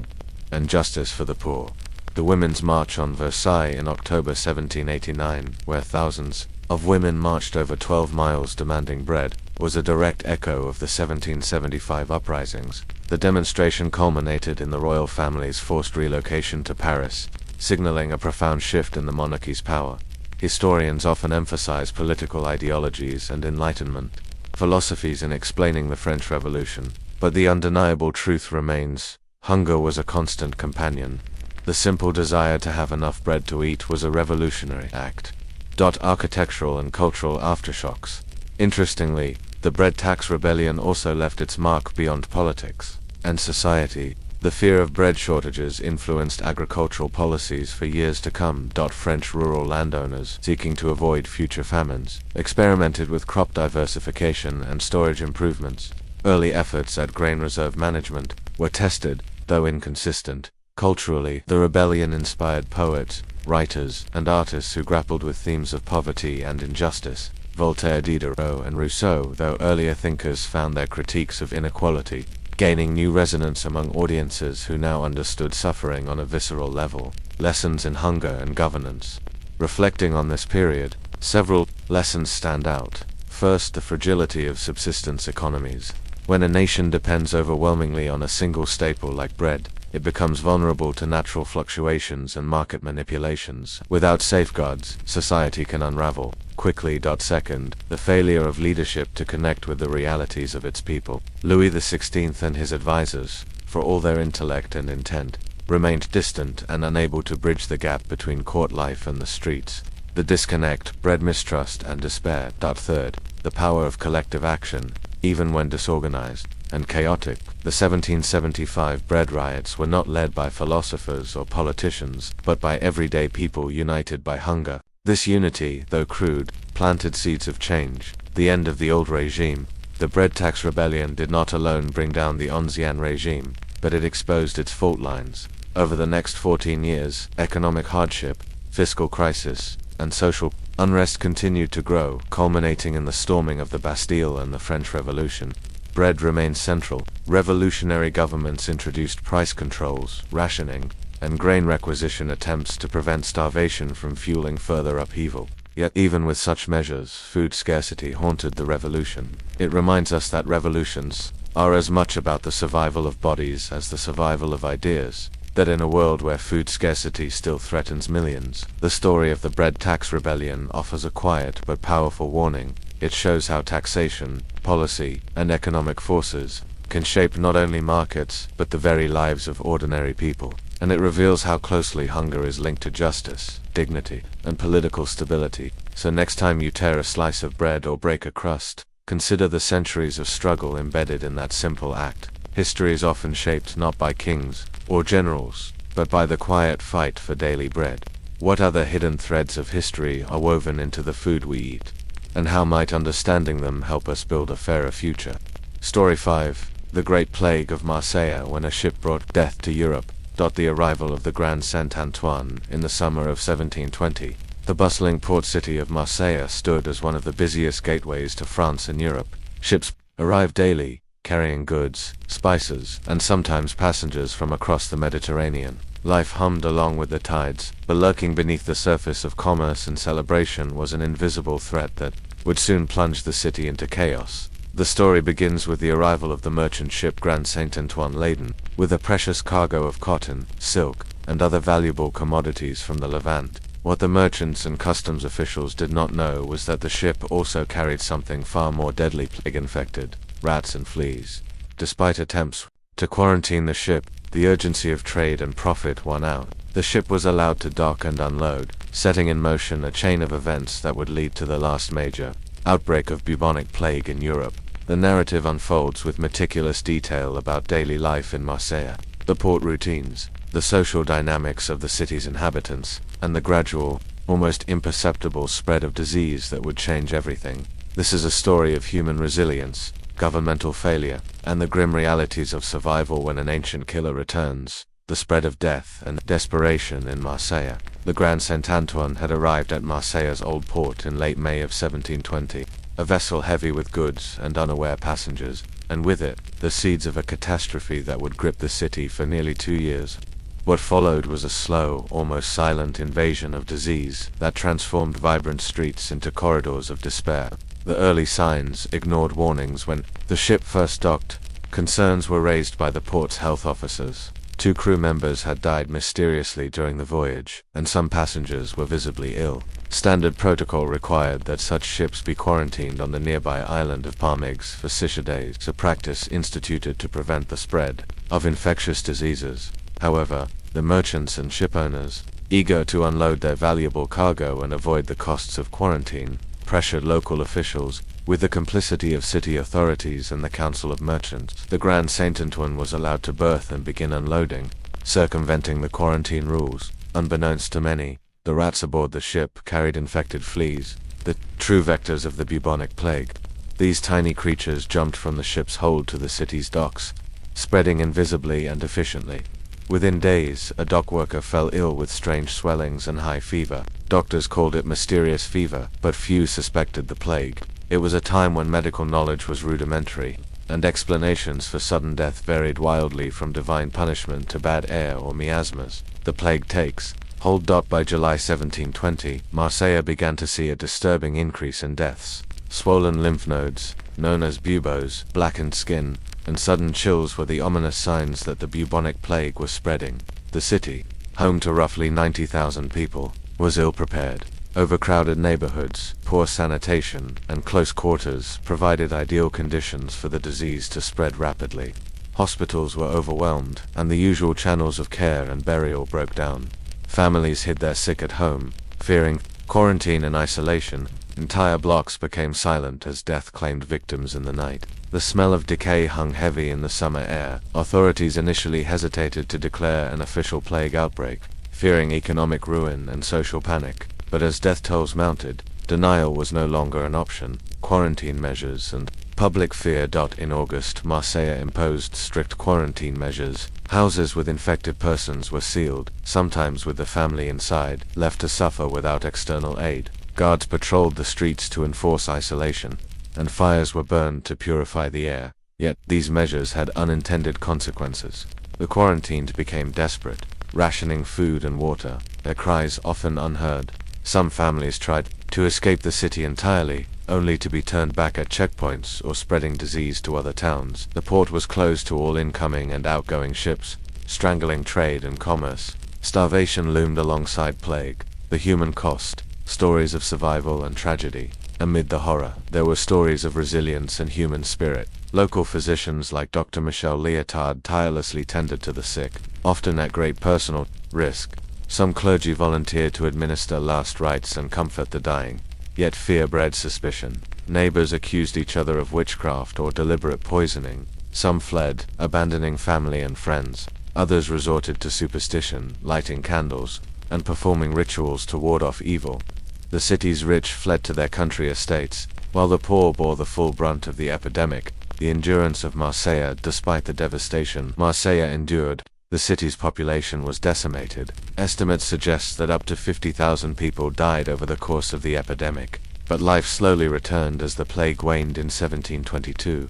and justice for the poor. The Women's March on Versailles in October 1789, where thousands of women marched over 12 miles demanding bread, was a direct echo of the 1775 uprisings. The demonstration culminated in the royal family's forced relocation to Paris, signaling a profound shift in the monarchy's power. Historians often emphasize political ideologies and Enlightenment philosophies in explaining the French Revolution, but the undeniable truth remains: hunger was a constant companion. The simple desire to have enough bread to eat was a revolutionary act. Architectural and cultural aftershocks. Interestingly, The bread tax rebellion also left its mark beyond politics and society. The fear of bread shortages influenced agricultural policies for years to come. French rural landowners, seeking to avoid future famines, experimented with crop diversification and storage improvements. Early efforts at grain reserve management were tested, though inconsistent. Culturally, the rebellion inspired poets, writers, and artists who grappled with themes of poverty and injustice. Voltaire, Diderot, and Rousseau, though earlier thinkers, found their critiques of inequality gaining new resonance among audiences who now understood suffering on a visceral level. Lessons in hunger and governance. Reflecting on this period, several lessons stand out. First, the fragility of subsistence economies. When a nation depends overwhelmingly on a single staple like bread, it becomes vulnerable to natural fluctuations and market manipulations. Without safeguards, society can unravel quickly. Second, the failure of leadership to connect with the realities of its people. Louis XVI and his advisors, for all their intellect and intent, remained distant and unable to bridge the gap between court life and the streets. The disconnect bred mistrust and despair. Third, the power of collective action, even when disorganized and chaotic. The 1775 bread riots were not led by philosophers or politicians, but by everyday people united by hunger. This unity, though crude, planted seeds of change. The end of the old regime. The bread tax rebellion did not alone bring down the Ancien regime, but it exposed its fault lines. Over the next 14 years, economic hardship, fiscal crisis, and social unrest continued to grow, culminating in the storming of the Bastille and the French Revolution. Bread remained central. Revolutionary governments introduced price controls, rationing, and grain requisition attempts to prevent starvation from fueling further upheaval. Yet even with such measures, food scarcity haunted the revolution. It reminds us that revolutions are as much about the survival of bodies as the survival of ideas. That in a world where food scarcity still threatens millions, the story of the bread tax rebellion offers a quiet but powerful warning. It shows how taxation, policy, and economic forces can shape not only markets, but the very lives of ordinary people. And it reveals how closely hunger is linked to justice, dignity, and political stability. So next time you tear a slice of bread or break a crust, consider the centuries of struggle embedded in that simple act. History is often shaped not by kings or generals, but by the quiet fight for daily bread. What other hidden threads of history are woven into the food we eat? And how might understanding them help us build a fairer future? Story 5. The Great Plague of Marseille, when a ship brought death to Europe. The arrival of the Grand Saint-Antoine in the summer of 1720. The bustling port city of Marseille stood as one of the busiest gateways to France and Europe. Ships arrived daily, carrying goods, spices, and sometimes passengers from across the Mediterranean. Life hummed along with the tides, but lurking beneath the surface of commerce and celebration was an invisible threat that would soon plunge the city into chaos. The story begins with the arrival of the merchant ship Grand Saint-Antoine laden with a precious cargo of cotton, silk, and other valuable commodities from the Levant. What the merchants and customs officials did not know was that the ship also carried something far more deadly: plague-infected rats and fleas. Despite attempts to quarantine the ship, the urgency of trade and profit won out. The ship was allowed to dock and unload, setting in motion a chain of events that would lead to the last major outbreak of bubonic plague in Europe. The narrative unfolds with meticulous detail about daily life in Marseille, the port routines, the social dynamics of the city's inhabitants, and the gradual, almost imperceptible spread of disease that would change everything. This is a story of human resilience, governmental failure, and the grim realities of survival when an ancient killer returns. The spread of death and desperation in Marseille. The Grand Saint-Antoine had arrived at Marseille's old port in late May of 1720, a vessel heavy with goods and unaware passengers, and with it, the seeds of a catastrophe that would grip the city for nearly 2 years. What followed was a slow, almost silent invasion of disease that transformed vibrant streets into corridors of despair. The early signs ignored warnings. When the ship first docked, concerns were raised by the port's health officers. 2 crew members had died mysteriously during the voyage, and some passengers were visibly ill. Standard protocol required that such ships be quarantined on the nearby island of Palmix for 6 days, a practice instituted to prevent the spread of infectious diseases. However, the merchants and shipowners, eager to unload their valuable cargo and avoid the costs of quarantine, pressured local officials With the complicity of city authorities and the Council of Merchants, the Grand Saint Antoine was allowed to berth and begin unloading, circumventing the quarantine rules. Unbeknownst to many, the rats aboard the ship carried infected fleas, the true vectors of the bubonic plague. These tiny creatures jumped from the ship's hold to the city's docks, spreading invisibly and efficiently. Within days, a dock worker fell ill with strange swellings and high fever. Doctors called it mysterious fever, but few suspected the plague. It was a time when medical knowledge was rudimentary, and explanations for sudden death varied wildly from divine punishment to bad air or miasmas. The plague takes hold. By July 1720, Marseille began to see a disturbing increase in deaths. Swollen lymph nodes, known as buboes, blackened skin, and sudden chills were the ominous signs that the bubonic plague was spreading. The city, home to roughly 90,000 people, was ill-prepared. Overcrowded neighborhoods, poor sanitation, and close quarters provided ideal conditions for the disease to spread rapidly. Hospitals were overwhelmed, and the usual channels of care and burial broke down. Families hid their sick at home, fearing quarantine and isolation. Entire blocks became silent as death claimed victims in the night. The smell of decay hung heavy in the summer air. Authorities initially hesitated to declare an official plague outbreak, fearing economic ruin and social panic. But as death tolls mounted, denial was no longer an option. Quarantine measures and public fear. In August, Marseille imposed strict quarantine measures. Houses with infected persons were sealed, sometimes with the family inside, left to suffer without external aid. Guards patrolled the streets to enforce isolation, and fires were burned to purify the air. Yet, these measures had unintended consequences. The quarantined became desperate, rationing food and water, their cries often unheard. Some families tried to escape the city entirely, only to be turned back at checkpoints or spreading disease to other towns. The port was closed to all incoming and outgoing ships, strangling trade and commerce. Starvation loomed alongside plague. The human cost, stories of survival and tragedy. Amid the horror, there were stories of resilience and human spirit. Local physicians like Dr. Michel Liotard tirelessly tended to the sick, often at great personal risk. Some clergy volunteered to administer last rites and comfort the dying. Yet fear bred suspicion. Neighbors accused each other of witchcraft or deliberate poisoning. Some fled, abandoning family and friends. Others resorted to superstition, lighting candles, and performing rituals to ward off evil. The city's rich fled to their country estates, while the poor bore the full brunt of the epidemic. The endurance of Marseille. Despite the devastation Marseille endured, the city's population was decimated. Estimates suggest that up to 50,000 people died over the course of the epidemic. But life slowly returned as the plague waned in 1722.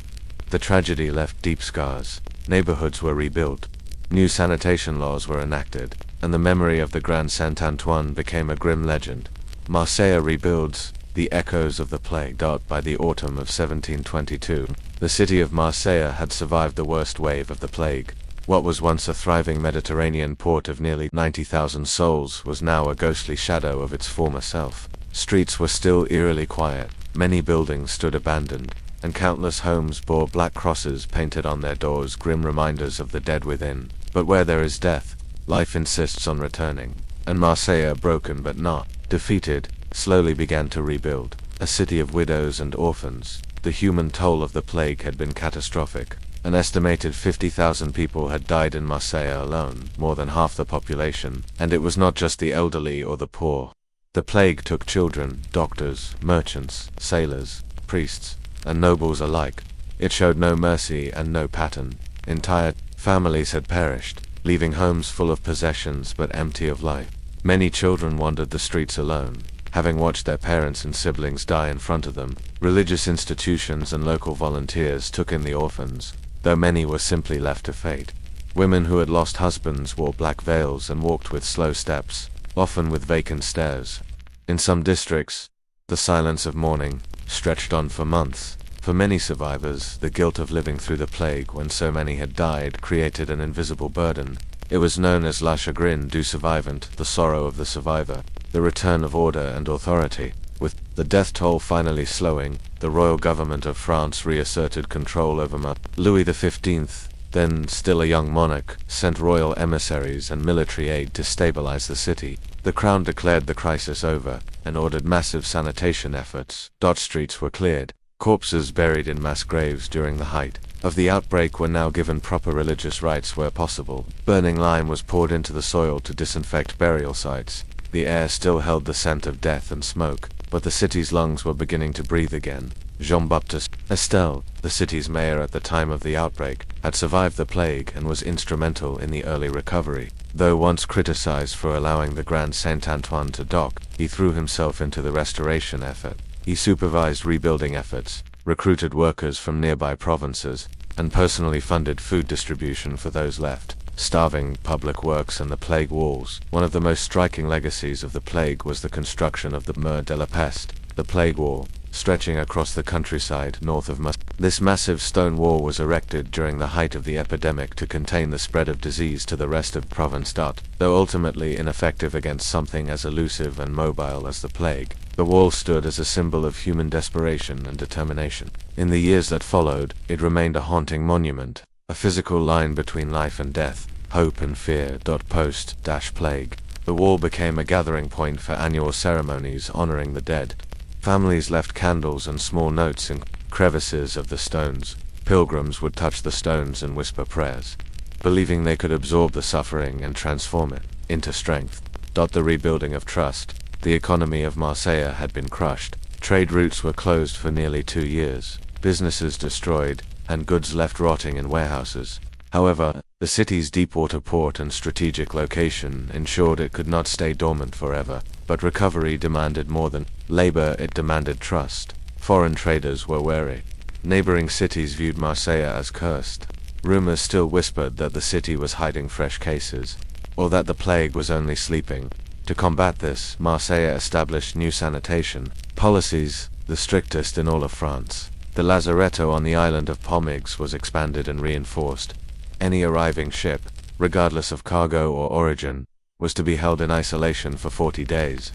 The tragedy left deep scars. Neighborhoods were rebuilt. New sanitation laws were enacted, and the memory of the Grand Saint Antoine became a grim legend. Marseille rebuilds, the echoes of the plague. By the autumn of 1722, the city of Marseille had survived the worst wave of the plague. What was once a thriving Mediterranean port of nearly 90,000 souls was now a ghostly shadow of its former self. Streets were still eerily quiet, many buildings stood abandoned, and countless homes bore black crosses painted on their doors, grim reminders of the dead within. But where there is death, life insists on returning, and Marseille, broken but not defeated, slowly began to rebuild. A city of widows and orphans. The human toll of the plague had been catastrophic. An estimated 50,000 people had died in Marseille alone, more than half the population, and it was not just the elderly or the poor. The plague took children, doctors, merchants, sailors, priests, and nobles alike. It showed no mercy and no pattern. Entire families had perished, leaving homes full of possessions but empty of life. Many children wandered the streets alone, having watched their parents and siblings die in front of them. Religious institutions and local volunteers took in the orphans, though many were simply left to fate. Women who had lost husbands wore black veils and walked with slow steps, often with vacant stares. In some districts, the silence of mourning stretched on for months. For many survivors, the guilt of living through the plague when so many had died created an invisible burden. It was known as la chagrin du survivant, the sorrow of the survivor, the return of order and authority. With the death toll finally slowing, the royal government of France reasserted control over Louis XV, then still a young monarch, sent royal emissaries and military aid to stabilize the city. The crown declared the crisis over, and ordered massive sanitation efforts. Streets were cleared, Corpses buried in mass graves during the height of the outbreak were now given proper religious rites where possible. Burning lime was poured into the soil to disinfect burial sites. The air still held the scent of death and smoke, but the city's lungs were beginning to breathe again. Jean-Baptiste Estelle, the city's mayor at the time of the outbreak, had survived the plague and was instrumental in the early recovery. Though once criticized for allowing the Grand Saint-Antoine to dock, he threw himself into the restoration effort. He supervised rebuilding efforts, recruited workers from nearby provinces, and personally funded food distribution for those left starving, public works, and the plague walls. One of the most striking legacies of the plague was the construction of the Mur de la Peste, the plague wall, stretching across the countryside north of Marseille. This massive stone wall was erected during the height of the epidemic to contain the spread of disease to the rest of Provence. Though ultimately ineffective against something as elusive and mobile as the plague, the wall stood as a symbol of human desperation and determination. In the years that followed, it remained a haunting monument, a physical line between life and death, hope and fear. Post-plague, the wall became a gathering point for annual ceremonies honoring the dead. Families left candles and small notes in crevices of the stones. Pilgrims would touch the stones and whisper prayers, believing they could absorb the suffering and transform it into strength. The rebuilding of trust. The economy of Marseille had been crushed. Trade routes were closed for nearly 2 years, businesses destroyed, and goods left rotting in warehouses. However, the city's deep-water port and strategic location ensured it could not stay dormant forever. But recovery demanded more than labor, it demanded trust. Foreign traders were wary. Neighboring cities viewed Marseille as cursed. Rumors still whispered that the city was hiding fresh cases, or that the plague was only sleeping. To combat this, Marseille established new sanitation policies, the strictest in all of France. The lazaretto on the island of Pommigs was expanded and reinforced. Any arriving ship, regardless of cargo or origin, was to be held in isolation for 40 days.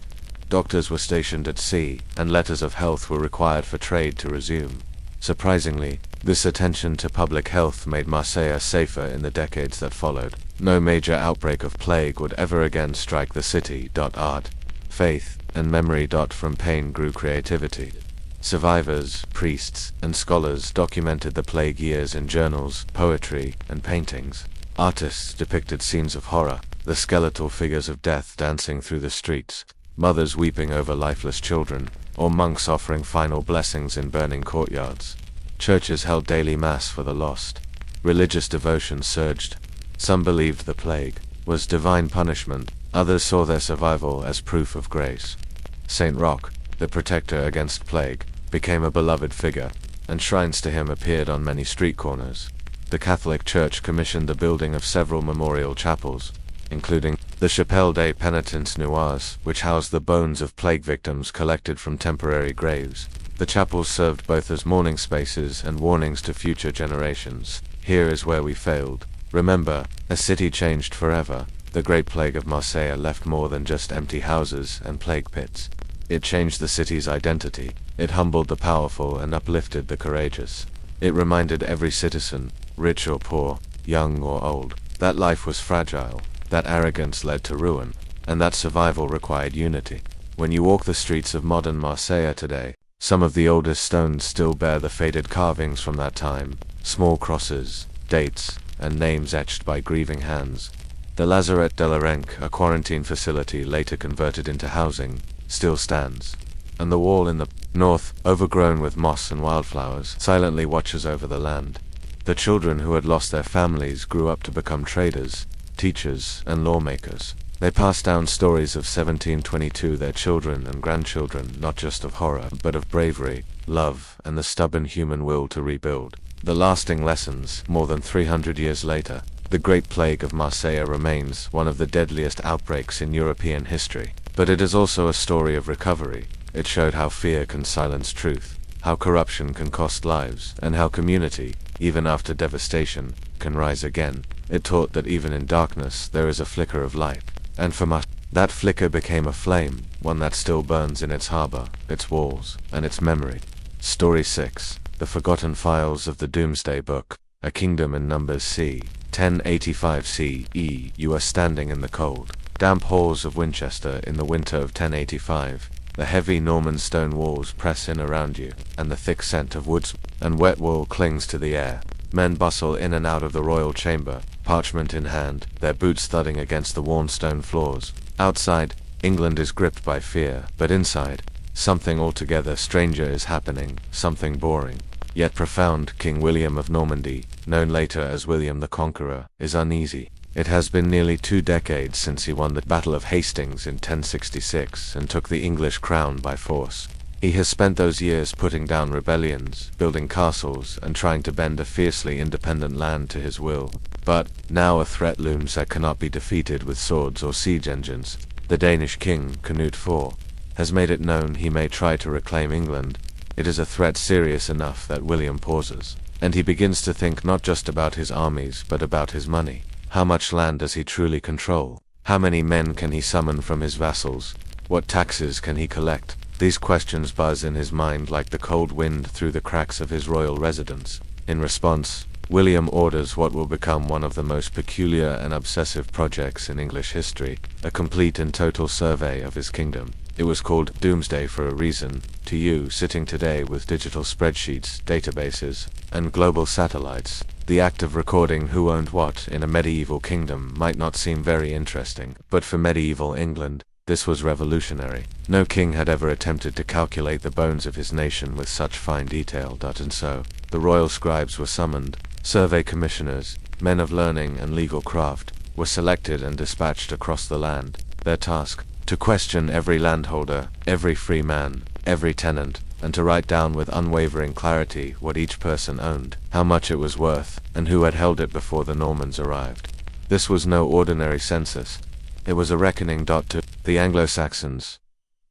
Doctors were stationed at sea, and letters of health were required for trade to resume. Surprisingly, this attention to public health made Marseille safer in the decades that followed. No major outbreak of plague would ever again strike the city. Art, faith, and memory. From pain grew creativity. Survivors, priests, and scholars documented the plague years in journals, poetry, and paintings. Artists depicted scenes of horror, the skeletal figures of death dancing through the streets, mothers weeping over lifeless children, or monks offering final blessings in burning courtyards. Churches held daily mass for the lost. Religious devotion surged. Some believed the plague was divine punishment, others saw their survival as proof of grace. Saint Roch, the protector against plague, became a beloved figure, and shrines to him appeared on many street corners. The Catholic Church commissioned the building of several memorial chapels, including the Chapelle des Pénitents Noirs, which housed the bones of plague victims collected from temporary graves. The chapels served both as mourning spaces and warnings to future generations. Here is where we failed. Remember, a city changed forever. The Great Plague of Marseille left more than just empty houses and plague pits. It changed the city's identity. It humbled the powerful and uplifted the courageous. It reminded every citizen, rich or poor, young or old, that life was fragile, that arrogance led to ruin, and that survival required unity. When you walk the streets of modern Marseille today, some of the oldest stones still bear the faded carvings from that time, small crosses, dates, and names etched by grieving hands. The Lazaret de la Renque, a quarantine facility later converted into housing, still stands, and the wall in the north, overgrown with moss and wildflowers, silently watches over the land. The children who had lost their families grew up to become traders, teachers, and lawmakers. They passed down stories of 1722 their children and grandchildren, not just of horror, but of bravery, love, and the stubborn human will to rebuild. The lasting lessons, more than 300 years later, the Great Plague of Marseille remains one of the deadliest outbreaks in European history. But it is also a story of recovery. It showed how fear can silence truth, how corruption can cost lives, and how community, even after devastation, can rise again. It taught that even in darkness there is a flicker of light. And for Marseille, that flicker became a flame, one that still burns in its harbor, its walls, and its memory. Story 6. The Forgotten Files of the Doomsday Book. A kingdom in Numbers c. 1085 CE. You are standing in the cold, damp halls of Winchester in the winter of 1085. The heavy Norman stone walls press in around you, and the thick scent of woods and wet wool clings to the air. Men bustle in and out of the royal chamber, parchment in hand, their boots thudding against the worn stone floors. Outside, England is gripped by fear, but inside, something altogether stranger is happening, something boring, yet profound. King William of Normandy, known later as William the Conqueror, is uneasy. It has been nearly 2 decades since he won the Battle of Hastings in 1066 and took the English crown by force. He has spent those years putting down rebellions, building castles, and trying to bend a fiercely independent land to his will. But now a threat looms that cannot be defeated with swords or siege engines. The Danish king, Canute IV, has made it known he may try to reclaim England. It is a threat serious enough that William pauses, and he begins to think not just about his armies but about his money. How much land does he truly control? How many men can he summon from his vassals? What taxes can he collect? These questions buzz in his mind like the cold wind through the cracks of his royal residence. In response, William orders what will become one of the most peculiar and obsessive projects in English history, a complete and total survey of his kingdom. It was called Doomsday for a reason. To you, sitting today with digital spreadsheets, databases, and global satellites, the act of recording who owned what in a medieval kingdom might not seem very interesting, but for medieval England, this was revolutionary. No king had ever attempted to calculate the bones of his nation with such fine detail. And so, the royal scribes were summoned. Survey commissioners, men of learning and legal craft, were selected and dispatched across the land. Their task, to question every landholder, every free man, every tenant, and to write down with unwavering clarity what each person owned, how much it was worth, and who had held it before the Normans arrived. This was no ordinary census. It was a reckoning. To the Anglo-Saxons,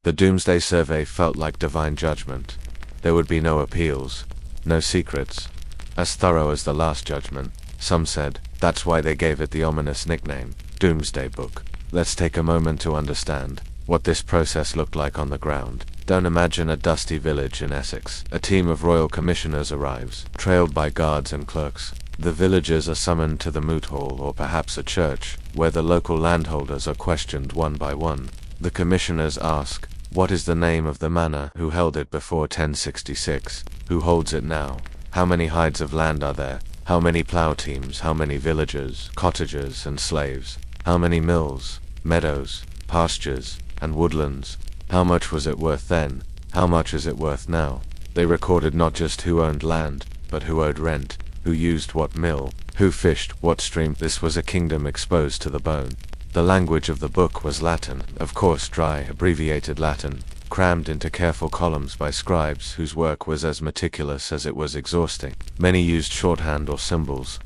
the Doomsday Survey felt like divine judgment. There would be no appeals, no secrets. As thorough as the Last Judgment, some said. That's why they gave it the ominous nickname, Doomsday Book. Let's take a moment to understand what this process looked like on the ground. Don't imagine a dusty village in Essex. A team of royal commissioners arrives, trailed by guards and clerks. The villagers are summoned to the moot hall or perhaps a church, where the local landholders are questioned one by one. The commissioners ask, what is the name of the manor? Who held it before 1066? Who holds it now? How many hides of land are there? How many plough teams? How many villagers, cottagers, and slaves? How many mills, meadows, pastures, and woodlands? How much was it worth then? How much is it worth now? They recorded not just who owned land, but who owed rent, who used what mill, who fished what stream. This was a kingdom exposed to the bone. The language of the book was Latin, of course dry, abbreviated Latin, crammed into careful columns by scribes whose work was as meticulous as it was exhausting. Many used shorthand or symbols.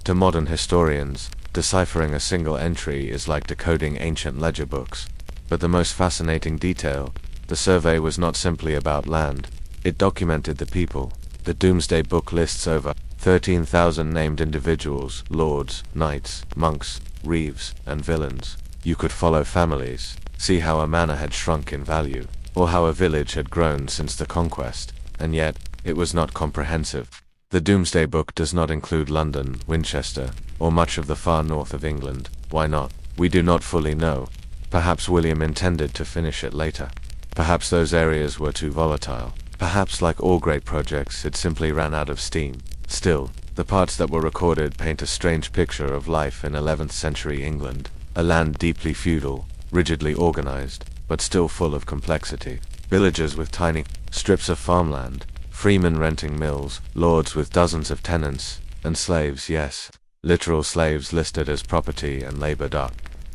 To modern historians, deciphering a single entry is like decoding ancient ledger books. But the most fascinating detail, the survey was not simply about land. It documented the people. The Doomsday Book lists over 13,000 named individuals, lords, knights, monks, reeves, and villains. You could follow families, see how a manor had shrunk in value, or how a village had grown since the conquest, and yet, it was not comprehensive. The Doomsday Book does not include London, Winchester, or much of the far north of England. Why not? We do not fully know. Perhaps William intended to finish it later. Perhaps those areas were too volatile. Perhaps, like all great projects, it simply ran out of steam. Still, the parts that were recorded paint a strange picture of life in 11th century England, a land deeply feudal, rigidly organized, but still full of complexity. Villages with tiny strips of farmland, freemen renting mills, lords with dozens of tenants, and slaves, yes, literal slaves listed as property and labor.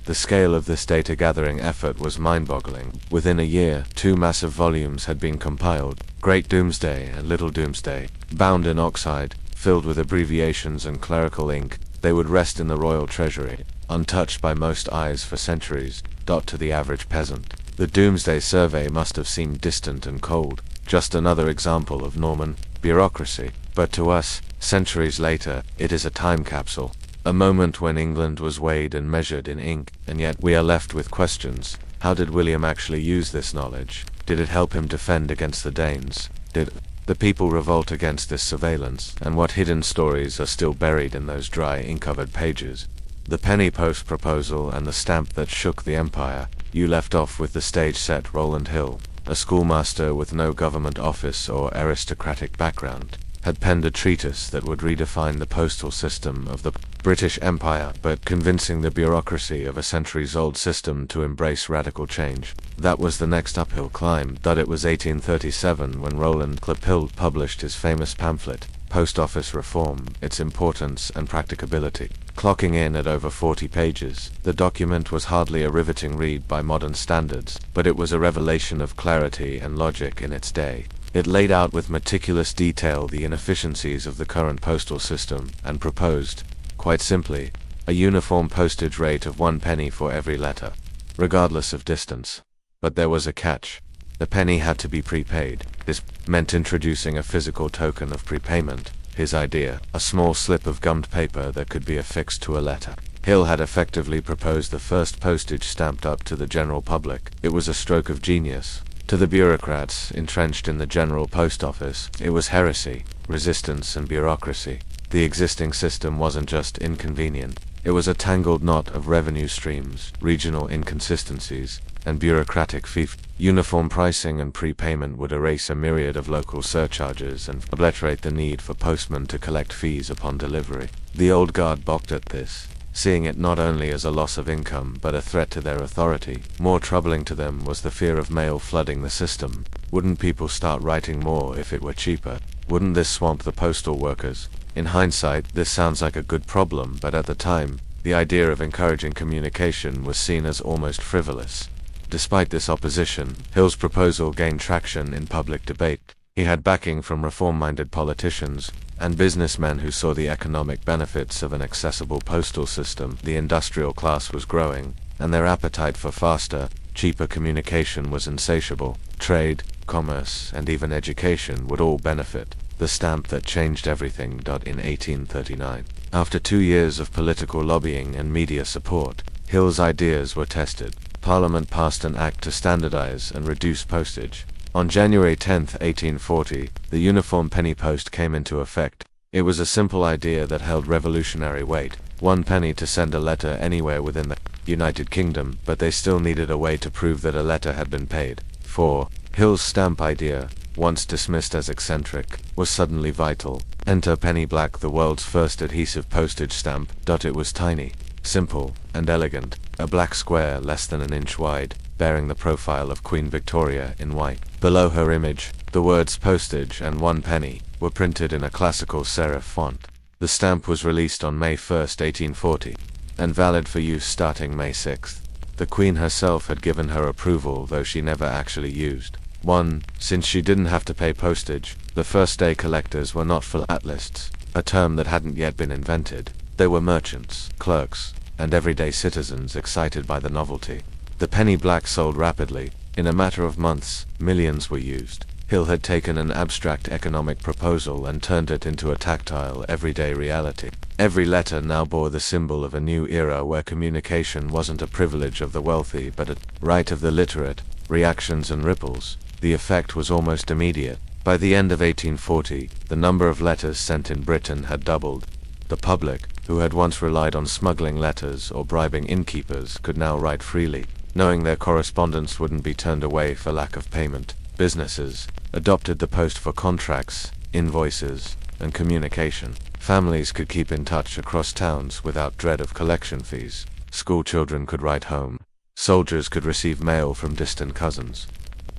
The scale of this data-gathering effort was mind-boggling. Within a year, 2 massive volumes had been compiled, Great Doomsday and Little Doomsday, bound in oxide, filled with abbreviations and clerical ink. They would rest in the royal treasury, untouched by most eyes for centuries. To the average peasant, the Doomsday Survey must have seemed distant and cold, just another example of Norman bureaucracy. But to us, centuries later, it is a time capsule. A moment when England was weighed and measured in ink, and yet we are left with questions. How did William actually use this knowledge? Did it help him defend against the Danes? Did the people revolt against this surveillance? And what hidden stories are still buried in those dry ink-covered pages? The penny post proposal and the stamp that shook the empire. You left off with the stage set Roland Hill. a schoolmaster with no government office or aristocratic background, had penned a treatise that would redefine the postal system of the British Empire, but convincing the bureaucracy of a centuries-old system to embrace radical change. That was the next uphill climb. It was 1837 when Roland Clepil published his famous pamphlet, Post Office Reform, Its Importance and Practicability. Clocking in at over 40 pages, the document was hardly a riveting read by modern standards, but it was a revelation of clarity and logic in its day. It laid out with meticulous detail the inefficiencies of the current postal system and proposed, quite simply, a uniform postage rate of 1 penny for every letter, regardless of distance. But there was a catch. The penny had to be prepaid. This meant introducing a physical token of prepayment. His idea, a small slip of gummed paper that could be affixed to a letter. Hill had effectively proposed the first postage stamped up to the general public. It was a stroke of genius. To the bureaucrats entrenched in the General Post Office, it was heresy, resistance and bureaucracy. The existing system wasn't just inconvenient, it was a tangled knot of revenue streams, regional inconsistencies, and bureaucratic fief. Uniform pricing and prepayment would erase a myriad of local surcharges and obliterate the need for postmen to collect fees upon delivery. The old guard balked at this, seeing it not only as a loss of income but a threat to their authority. More troubling to them was the fear of mail flooding the system. Wouldn't people start writing more if it were cheaper? Wouldn't this swamp the postal workers? In hindsight, this sounds like a good problem, but at the time, the idea of encouraging communication was seen as almost frivolous. Despite this opposition, Hill's proposal gained traction in public debate. He had backing from reform-minded politicians and businessmen who saw the economic benefits of an accessible postal system. The industrial class was growing, and their appetite for faster, cheaper communication was insatiable. Trade, commerce, and even education would all benefit. The stamp that changed everything. In 1839, after 2 years of political lobbying and media support, Hill's ideas were tested. Parliament passed an act to standardize and reduce postage. On January 10, 1840, the uniform penny post came into effect. It was a simple idea that held revolutionary weight. 1 penny to send a letter anywhere within the United Kingdom, but they still needed a way to prove that a letter had been paid. 4. Hill's stamp idea, once dismissed as eccentric, was suddenly vital. Enter penny black, the world's first adhesive postage stamp. It was tiny, simple, and elegant, a black square less than an inch wide, bearing the profile of Queen Victoria in white. Below her image, the words postage and 1 penny were printed in a classical serif font. The stamp was released on May 1, 1840, and valid for use starting May 6. The Queen herself had given her approval, though she never actually used 1. Since she didn't have to pay postage, the first-day collectors were not philatelists, a term that hadn't yet been invented. They were merchants, clerks, and everyday citizens excited by the novelty. The penny black sold rapidly. In a matter of months, millions were used. Hill had taken an abstract economic proposal and turned it into a tactile, everyday reality. Every letter now bore the symbol of a new era where communication wasn't a privilege of the wealthy but a right of the literate. Reactions and ripples. The effect was almost immediate. By the end of 1840, the number of letters sent in Britain had doubled. The public, who had once relied on smuggling letters or bribing innkeepers, could now write freely, knowing their correspondence wouldn't be turned away for lack of payment. Businesses adopted the post for contracts, invoices, and communication. Families could keep in touch across towns without dread of collection fees. School children could write home. Soldiers could receive mail from distant cousins.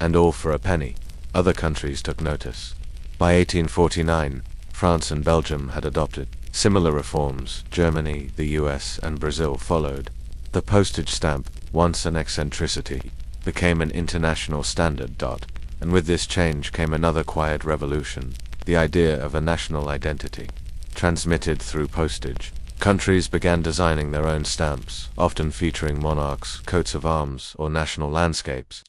And all for a penny. Other countries took notice. By 1849, France and Belgium had adopted similar reforms. Germany, the US, and Brazil followed. The postage stamp, once an eccentricity, became an international standard. And with this change came another quiet revolution, the idea of a national identity, transmitted through postage. Countries began designing their own stamps, often featuring monarchs, coats of arms, or national landscapes.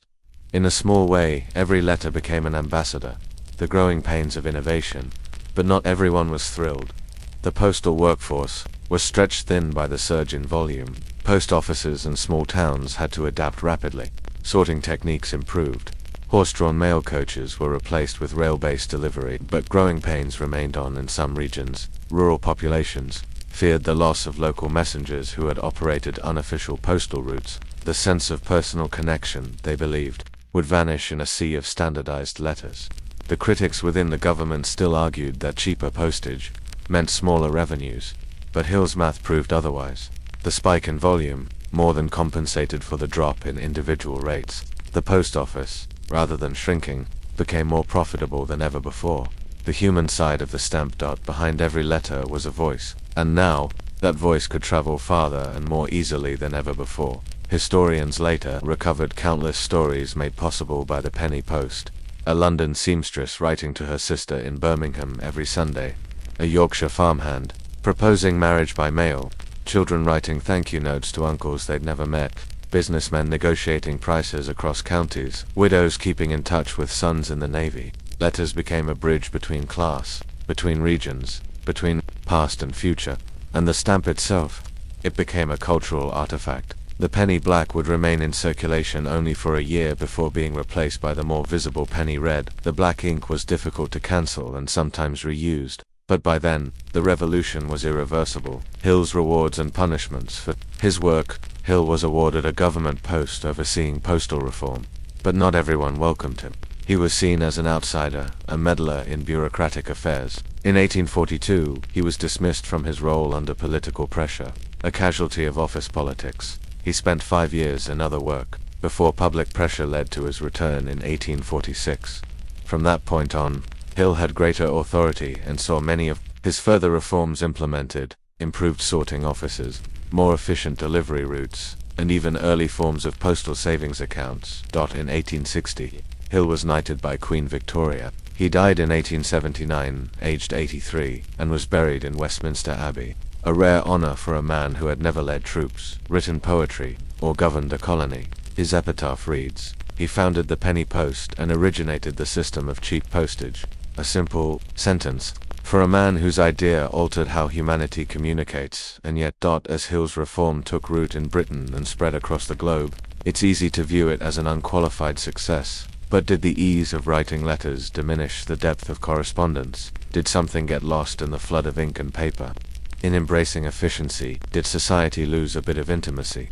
In a small way, every letter became an ambassador, the growing pains of innovation. But not everyone was thrilled. The postal workforce was stretched thin by the surge in volume. Post offices and small towns had to adapt rapidly. Sorting techniques improved. Horse-drawn mail coaches were replaced with rail-based delivery, but growing pains remained in some regions. Rural populations feared the loss of local messengers who had operated unofficial postal routes. The sense of personal connection, they believed, would vanish in a sea of standardized letters. The critics within the government still argued that cheaper postage meant smaller revenues, but Hill's math proved otherwise. The spike in volume more than compensated for the drop in individual rates. The post office, rather than shrinking, became more profitable than ever before. The human side of the stamp dot behind every letter was a voice, and now, that voice could travel farther and more easily than ever before. Historians later recovered countless stories made possible by the penny post. A London seamstress writing to her sister in Birmingham every Sunday, a Yorkshire farmhand proposing marriage by mail, children writing thank you notes to uncles they'd never met, businessmen negotiating prices across counties, widows keeping in touch with sons in the Navy. Letters became a bridge between class, between regions, between past and future, and the stamp itself. It became a cultural artifact. The penny black would remain in circulation only for a year before being replaced by the more visible penny red. The black ink was difficult to cancel and sometimes reused, but by then, the revolution was irreversible. Hill's rewards and punishments. For his work, Hill was awarded a government post overseeing postal reform, but not everyone welcomed him. He was seen as an outsider, a meddler in bureaucratic affairs. In 1842, he was dismissed from his role under political pressure, a casualty of office politics. He spent 5 years in other work, before public pressure led to his return in 1846. From that point on, Hill had greater authority and saw many of his further reforms implemented: improved sorting offices, more efficient delivery routes, and even early forms of postal savings accounts. In 1860, Hill was knighted by Queen Victoria. He died in 1879, aged 83, and was buried in Westminster Abbey. A rare honor for a man who had never led troops, written poetry, or governed a colony. His epitaph reads, "He founded the penny post and originated the system of cheap postage." A simple sentence for a man whose idea altered how humanity communicates, and yet, as Hill's reform took root in Britain and spread across the globe, it's easy to view it as an unqualified success. But did the ease of writing letters diminish the depth of correspondence? Did something get lost in the flood of ink and paper? In embracing efficiency, did society lose a bit of intimacy?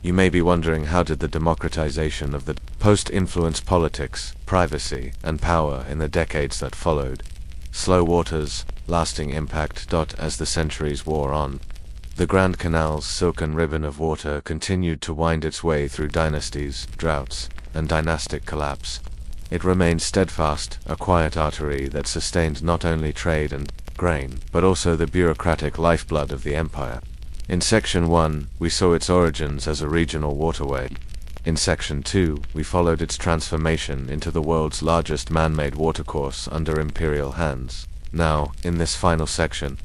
You may be wondering, how did the democratization of the post influence politics, privacy, and power in the decades that followed? Slow waters, lasting impact. As the centuries wore on, the Grand Canal's silken ribbon of water continued to wind its way through dynasties, droughts, and dynastic collapse. It remained steadfast, a quiet artery that sustained not only trade and grain, but also the bureaucratic lifeblood of the empire. In Section 1, we saw its origins as a regional waterway. In Section 2, we followed its transformation into the world's largest man-made watercourse under imperial hands. Now, in this final section,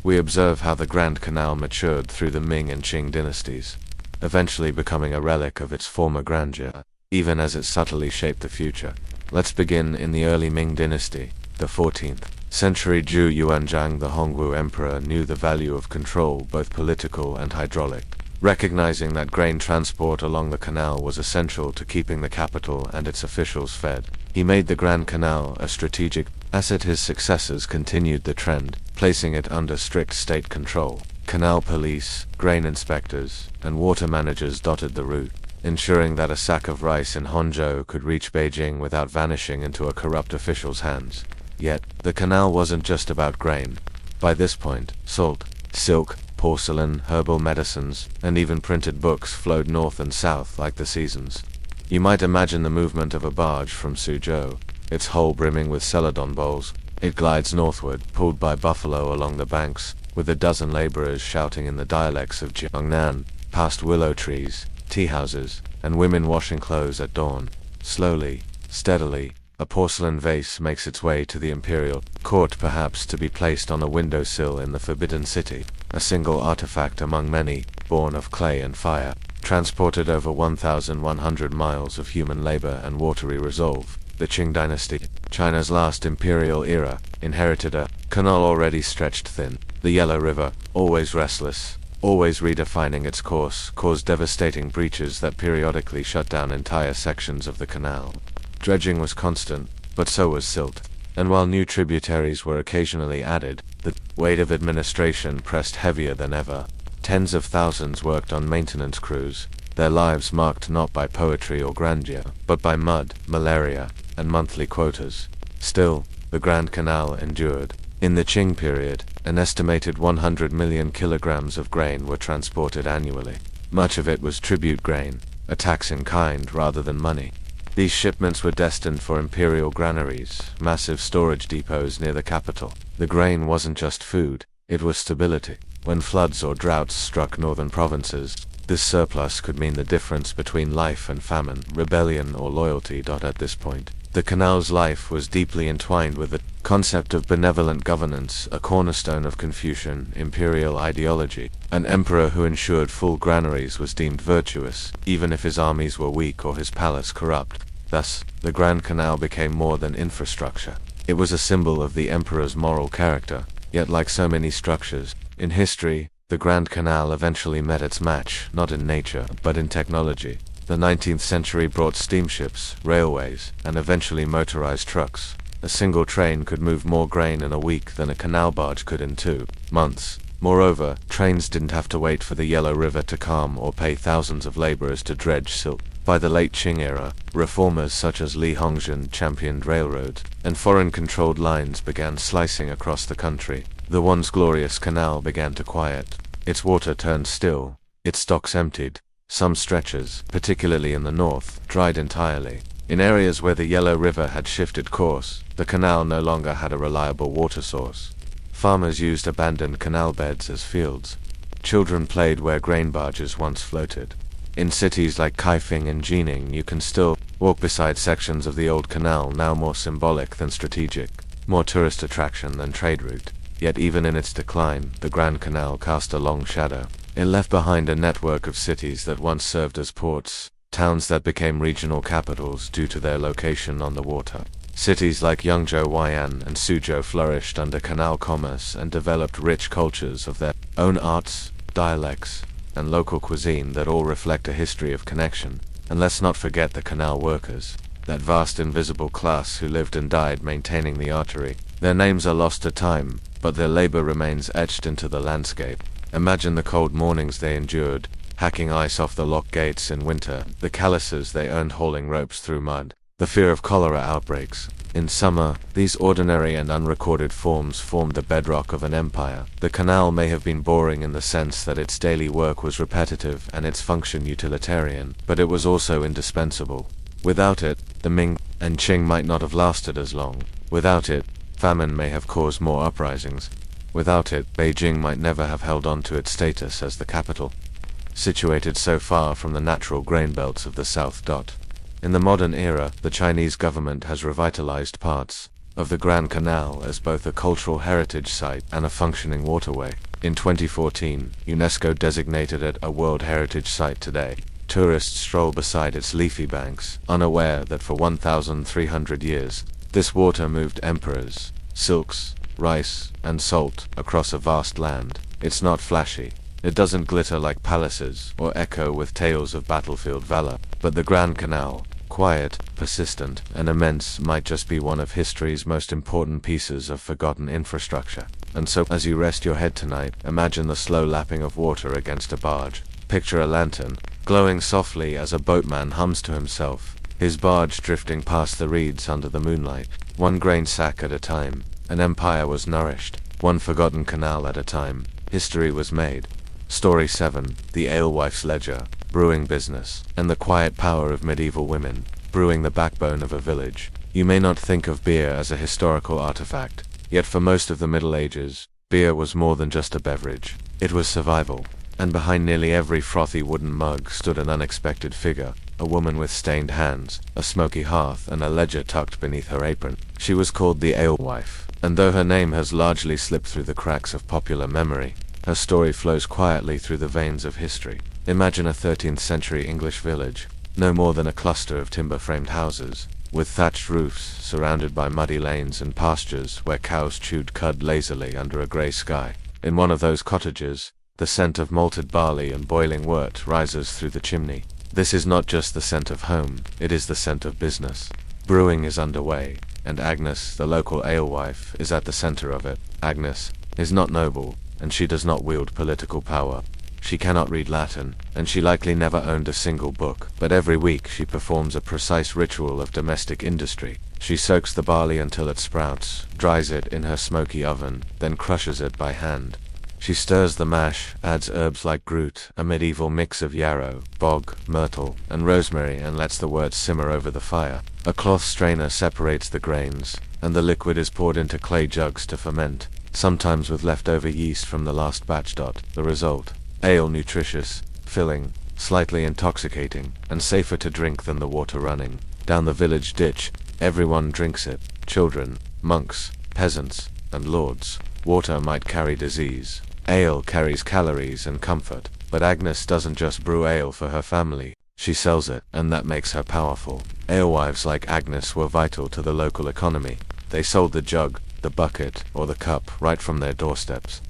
we observe how the Grand Canal matured through the Ming and Qing dynasties, eventually becoming a relic of its former grandeur, even as it subtly shaped the future. Let's begin in the early Ming dynasty, the 14th century. Zhu Yuanzhang, the Hongwu emperor, knew the value of control, both political and hydraulic. Recognizing that grain transport along the canal was essential to keeping the capital and its officials fed, he made the Grand Canal a strategic asset. His successors continued the trend, placing it under strict state control. Canal police, grain inspectors, and water managers dotted the route, ensuring that a sack of rice in Hangzhou could reach Beijing without vanishing into a corrupt official's hands. Yet, the canal wasn't just about grain. By this point, salt, silk, porcelain, herbal medicines, and even printed books flowed north and south like the seasons. You might imagine the movement of a barge from Suzhou, its hull brimming with celadon bowls. It glides northward, pulled by buffalo along the banks, with a dozen laborers shouting in the dialects of Jiangnan, past willow trees, tea houses, and women washing clothes at dawn. Slowly, steadily, a porcelain vase makes its way to the imperial court, perhaps to be placed on a windowsill in the Forbidden City, a single artifact among many, born of clay and fire, transported over 1,100 miles of human labor and watery resolve. The Qing dynasty, China's last imperial era, inherited a canal already stretched thin. The Yellow River, always restless, always redefining its course, caused devastating breaches that periodically shut down entire sections of the canal. Dredging was constant, but so was silt, and while new tributaries were occasionally added, the weight of administration pressed heavier than ever. Tens of thousands worked on maintenance crews, their lives marked not by poetry or grandeur, but by mud, malaria, and monthly quotas. Still, the Grand Canal endured. In the Qing period, an estimated 100 million kilograms of grain were transported annually. Much of it was tribute grain, a tax in kind rather than money. These shipments were destined for imperial granaries, massive storage depots near the capital. The grain wasn't just food, it was stability. When floods or droughts struck northern provinces, this surplus could mean the difference between life and famine, rebellion or loyalty. At this point, the canal's life was deeply entwined with the concept of benevolent governance, a cornerstone of Confucian imperial ideology. An emperor who ensured full granaries was deemed virtuous, even if his armies were weak or his palace corrupt. Thus, the Grand Canal became more than infrastructure. It was a symbol of the emperor's moral character. Yet like so many structures in history, the Grand Canal eventually met its match, not in nature, but in technology. The 19th century brought steamships, railways, and eventually motorized trucks. A single train could move more grain in a week than a canal barge could in 2 months. Moreover, trains didn't have to wait for the Yellow River to calm or pay thousands of laborers to dredge silt. By the late Qing era, reformers such as Li Hongzhen championed railroads, and foreign-controlled lines began slicing across the country. The once glorious canal began to quiet. Its water turned still, its stocks emptied. Some stretches, particularly in the north, dried entirely. In areas where the Yellow River had shifted course, the canal no longer had a reliable water source. Farmers used abandoned canal beds as fields. Children played where grain barges once floated. In cities like Kaifeng and Jining, you can still walk beside sections of the old canal, now more symbolic than strategic, more tourist attraction than trade route. Yet even in its decline, the Grand Canal cast a long shadow. It left behind a network of cities that once served as ports, towns that became regional capitals due to their location on the water. Cities like Yangzhou, Huai'an, and Suzhou flourished under canal commerce and developed rich cultures of their own arts, dialects, and local cuisine that all reflect a history of connection. And let's not forget the canal workers, that vast invisible class who lived and died maintaining the artery. Their names are lost to time, but their labor remains etched into the landscape. Imagine the cold mornings they endured, hacking ice off the lock gates in winter, the calluses they earned hauling ropes through mud, the fear of cholera outbreaks. In summer, these ordinary and unrecorded forms formed the bedrock of an empire. The canal may have been boring in the sense that its daily work was repetitive and its function utilitarian, but it was also indispensable. Without it, the Ming and Qing might not have lasted as long. Without it, famine may have caused more uprisings. Without it, Beijing might never have held on to its status as the capital, situated so far from the natural grain belts of the South. In the modern era, the Chinese government has revitalized parts of the Grand Canal as both a cultural heritage site and a functioning waterway. In 2014, UNESCO designated it a World Heritage Site. Today, tourists stroll beside its leafy banks, unaware that for 1,300 years, this water moved emperors, silks, rice, and salt across a vast land. It's not flashy. It doesn't glitter like palaces or echo with tales of battlefield valor. But the Grand Canal, quiet, persistent, and immense, might just be one of history's most important pieces of forgotten infrastructure. And so, as you rest your head tonight, imagine the slow lapping of water against a barge. Picture a lantern, glowing softly as a boatman hums to himself, his barge drifting past the reeds under the moonlight. One grain sack at a time, an empire was nourished. One forgotten canal at a time, history was made. Story 7, The Alewife's Ledger, Brewing Business, and the Quiet Power of Medieval Women, Brewing the Backbone of a Village. You may not think of beer as a historical artifact, yet for most of the Middle Ages, beer was more than just a beverage. It was survival. And behind nearly every frothy wooden mug stood an unexpected figure, a woman with stained hands, a smoky hearth, and a ledger tucked beneath her apron. She was called the Alewife, and though her name has largely slipped through the cracks of popular memory, her story flows quietly through the veins of history. Imagine a 13th century English village, no more than a cluster of timber-framed houses, with thatched roofs surrounded by muddy lanes and pastures where cows chewed cud lazily under a grey sky. In one of those cottages, the scent of malted barley and boiling wort rises through the chimney. This is not just the scent of home, it is the scent of business. Brewing is underway, and Agnes, the local alewife, is at the center of it. Agnes is not noble, and she does not wield political power. She cannot read Latin, and she likely never owned a single book, but every week she performs a precise ritual of domestic industry. She soaks the barley until it sprouts, dries it in her smoky oven, then crushes it by hand. She stirs the mash, adds herbs like groot, a medieval mix of yarrow, bog, myrtle, and rosemary, and lets the wort simmer over the fire. A cloth strainer separates the grains, and the liquid is poured into clay jugs to ferment, sometimes with leftover yeast from the last batch. The result: ale nutritious, filling, slightly intoxicating, and safer to drink than the water running down the village ditch. Everyone drinks it: children, monks, peasants, and lords. Water might carry disease. Ale carries calories and comfort. But Agnes doesn't just brew ale for her family. She sells it, and that makes her powerful. Alewives like Agnes were vital to the local economy. They sold the jug, the bucket, or the cup right from their doorsteps.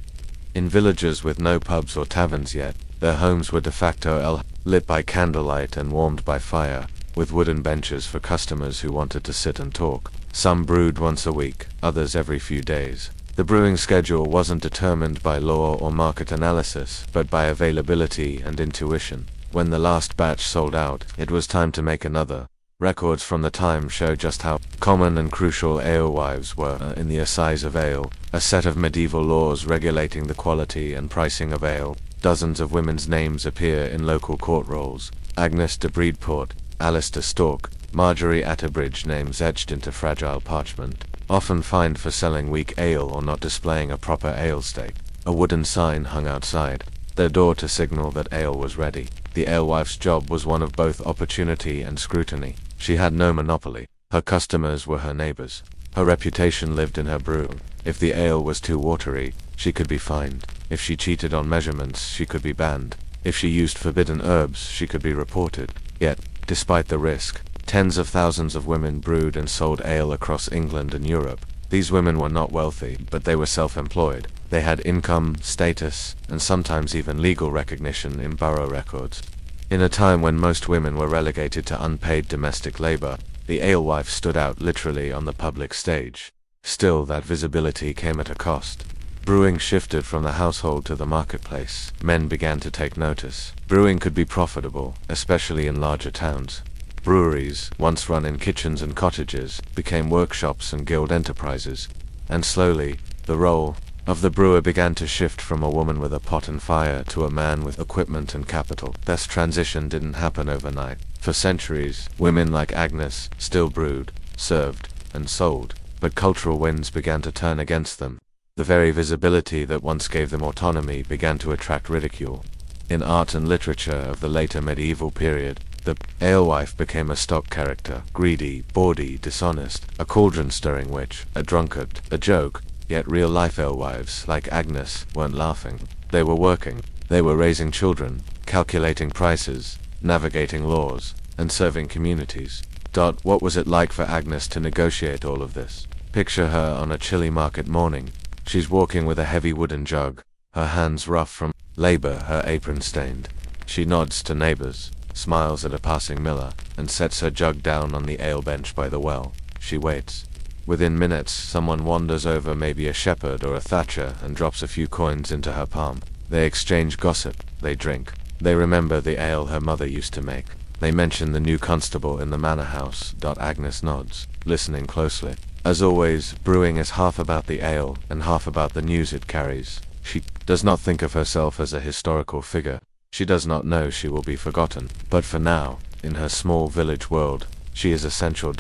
In villages with no pubs or taverns yet, their homes were de facto ale, lit by candlelight and warmed by fire, with wooden benches for customers who wanted to sit and talk. Some brewed once a week, others every few days. The brewing schedule wasn't determined by law or market analysis, but by availability and intuition. When the last batch sold out, it was time to make another. Records from the time show just how common and crucial alewives were in the assize of ale, a set of medieval laws regulating the quality and pricing of ale. Dozens of women's names appear in local court rolls: Agnes de Breedport, Alice de Stork, Marjorie Atterbridge, names etched into fragile parchment, often fined for selling weak ale or not displaying a proper ale stake. A wooden sign hung outside their door to signal that ale was ready. The alewife's job was one of both opportunity and scrutiny. She had no monopoly. Her customers were her neighbors. Her reputation lived in her brew. If the ale was too watery, she could be fined. If she cheated on measurements, she could be banned. If she used forbidden herbs, she could be reported. Yet, despite the risk, tens of thousands of women brewed and sold ale across England and Europe. These women were not wealthy, but they were self-employed. They had income, status, and sometimes even legal recognition in borough records. In a time when most women were relegated to unpaid domestic labor, the alewife stood out literally on the public stage. Still, that visibility came at a cost. Brewing shifted from the household to the marketplace. Men began to take notice. Brewing could be profitable, especially in larger towns. Breweries, once run in kitchens and cottages, became workshops and guild enterprises. And slowly, the role of the brewer began to shift from a woman with a pot and fire to a man with equipment and capital. This transition didn't happen overnight. For centuries, women like Agnes still brewed, served, and sold, but cultural winds began to turn against them. The very visibility that once gave them autonomy began to attract ridicule. In art and literature of the later medieval period, the alewife became a stock character: greedy, bawdy, dishonest, a cauldron-stirring witch, a drunkard, a joke. Yet real-life alewives, like Agnes, weren't laughing. They were working. They were raising children, calculating prices, navigating laws, and serving communities. What was it like for Agnes to negotiate all of this? Picture her on a chilly market morning. She's walking with a heavy wooden jug, her hands rough from labor, her apron stained. She nods to neighbors, smiles at a passing miller, and sets her jug down on the ale bench by the well. She waits. Within minutes, someone wanders over, maybe a shepherd or a thatcher, and drops a few coins into her palm. They exchange gossip. They drink. They remember the ale her mother used to make. They mention the new constable in the manor house. Agnes nods, listening closely. As always, brewing is half about the ale and half about the news it carries. She does not think of herself as a historical figure. She does not know she will be forgotten. But for now, in her small village world, she is essential.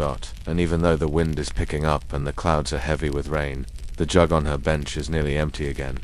And even though the wind is picking up and the clouds are heavy with rain, the jug on her bench is nearly empty again.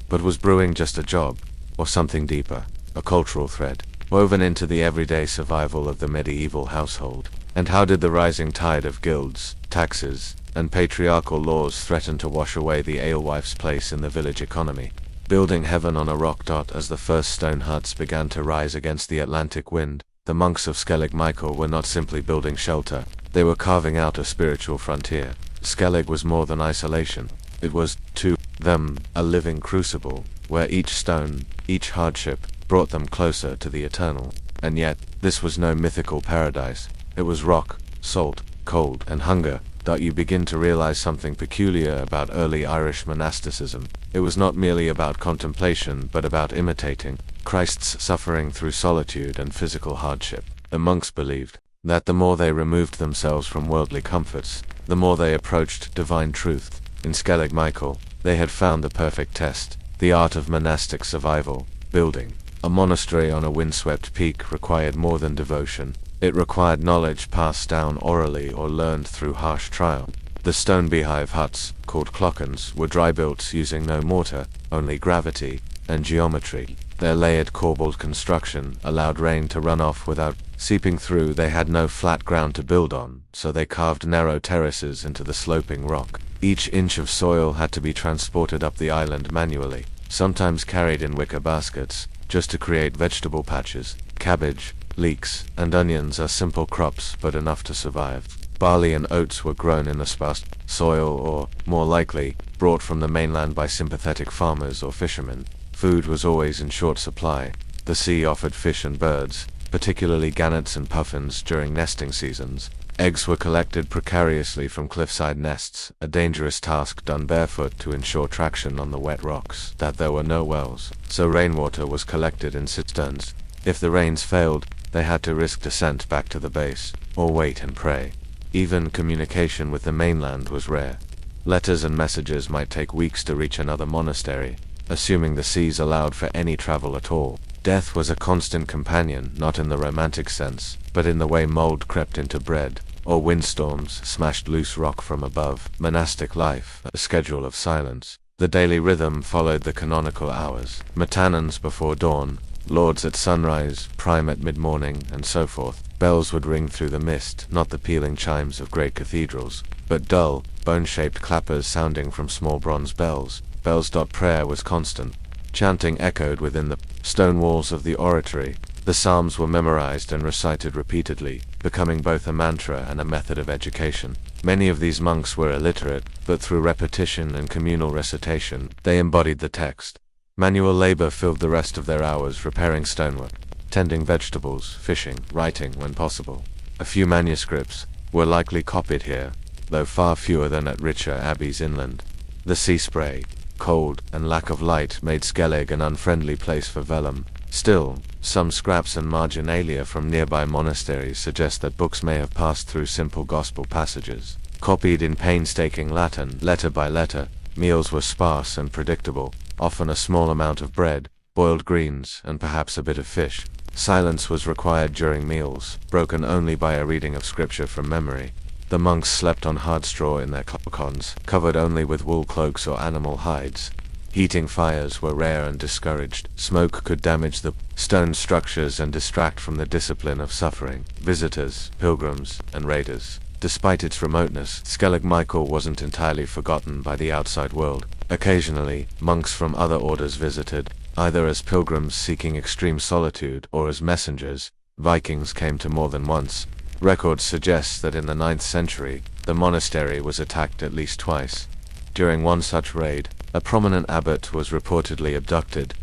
But was brewing just a job, or something deeper, a cultural thread, woven into the everyday survival of the medieval household? And how did the rising tide of guilds, taxes, and patriarchal laws threaten to wash away the alewife's place in the village economy? Building heaven on a rock. As the first stone huts began to rise against the Atlantic wind, the monks of Skellig Michael were not simply building shelter. They were carving out a spiritual frontier. Skellig was more than isolation. It was, to them, a living crucible, where each stone, each hardship, brought them closer to the eternal. And yet, this was no mythical paradise. It was rock, salt, cold, and hunger. You begin to realize something peculiar about early Irish monasticism. It was not merely about contemplation, but about imitating. Christ's suffering through solitude and physical hardship. The monks believed that the more they removed themselves from worldly comforts, the more they approached divine truth. In Skellig Michael, they had found the perfect test, the art of monastic survival. Building a monastery on a windswept peak required more than devotion. It required knowledge passed down orally or learned through harsh trial. The stone beehive huts, called clockens, were dry-built using no mortar, only gravity and geometry. Their layered corbelled construction allowed rain to run off without seeping through. They had no flat ground to build on, so they carved narrow terraces into the sloping rock. Each inch of soil had to be transported up the island manually, sometimes carried in wicker baskets, just to create vegetable patches. Cabbage, leeks, and onions are simple crops, but enough to survive. Barley and oats were grown in the sparse soil or, more likely, brought from the mainland by sympathetic farmers or fishermen. Food was always in short supply. The sea offered fish and birds, particularly gannets and puffins during nesting seasons. Eggs were collected precariously from cliffside nests, a dangerous task done barefoot to ensure traction on the wet rocks. That there were no wells, so rainwater was collected in cisterns. If the rains failed, they had to risk descent back to the base, or wait and pray. Even communication with the mainland was rare. Letters and messages might take weeks to reach another monastery, assuming the seas allowed for any travel at all. Death was a constant companion, not in the romantic sense, but in the way mold crept into bread, or windstorms smashed loose rock from above. Monastic life, a schedule of silence. The daily rhythm followed the canonical hours. Matanons before dawn, lauds at sunrise, prime at mid-morning, and so forth. Bells would ring through the mist, not the pealing chimes of great cathedrals, but dull, bone-shaped clappers sounding from small bronze bells. Bells. Prayer was constant. Chanting echoed within the stone walls of the oratory. The psalms were memorized and recited repeatedly, becoming both a mantra and a method of education. Many of these monks were illiterate, but through repetition and communal recitation, they embodied the text. Manual labor filled the rest of their hours repairing stonework, tending vegetables, fishing, writing when possible. A few manuscripts were likely copied here, though far fewer than at richer abbeys inland. The sea spray, cold, and lack of light made Skellig an unfriendly place for vellum. Still, some scraps and marginalia from nearby monasteries suggest that books may have passed through simple gospel passages, copied in painstaking Latin, letter by letter. Meals were sparse and predictable, often a small amount of bread, boiled greens, and perhaps a bit of fish. Silence was required during meals, broken only by a reading of scripture from memory. The monks slept on hard straw in their cloacons, covered only with wool cloaks or animal hides. Heating fires were rare and discouraged. Smoke could damage the stone structures and distract from the discipline of suffering. Visitors, pilgrims, and raiders. Despite its remoteness, Skellig Michael wasn't entirely forgotten by the outside world. Occasionally, monks from other orders visited, either as pilgrims seeking extreme solitude or as messengers. Vikings came to more than once. Records suggest that in the 9th century, the monastery was attacked at least twice. During one such raid, a prominent abbot was reportedly abducted.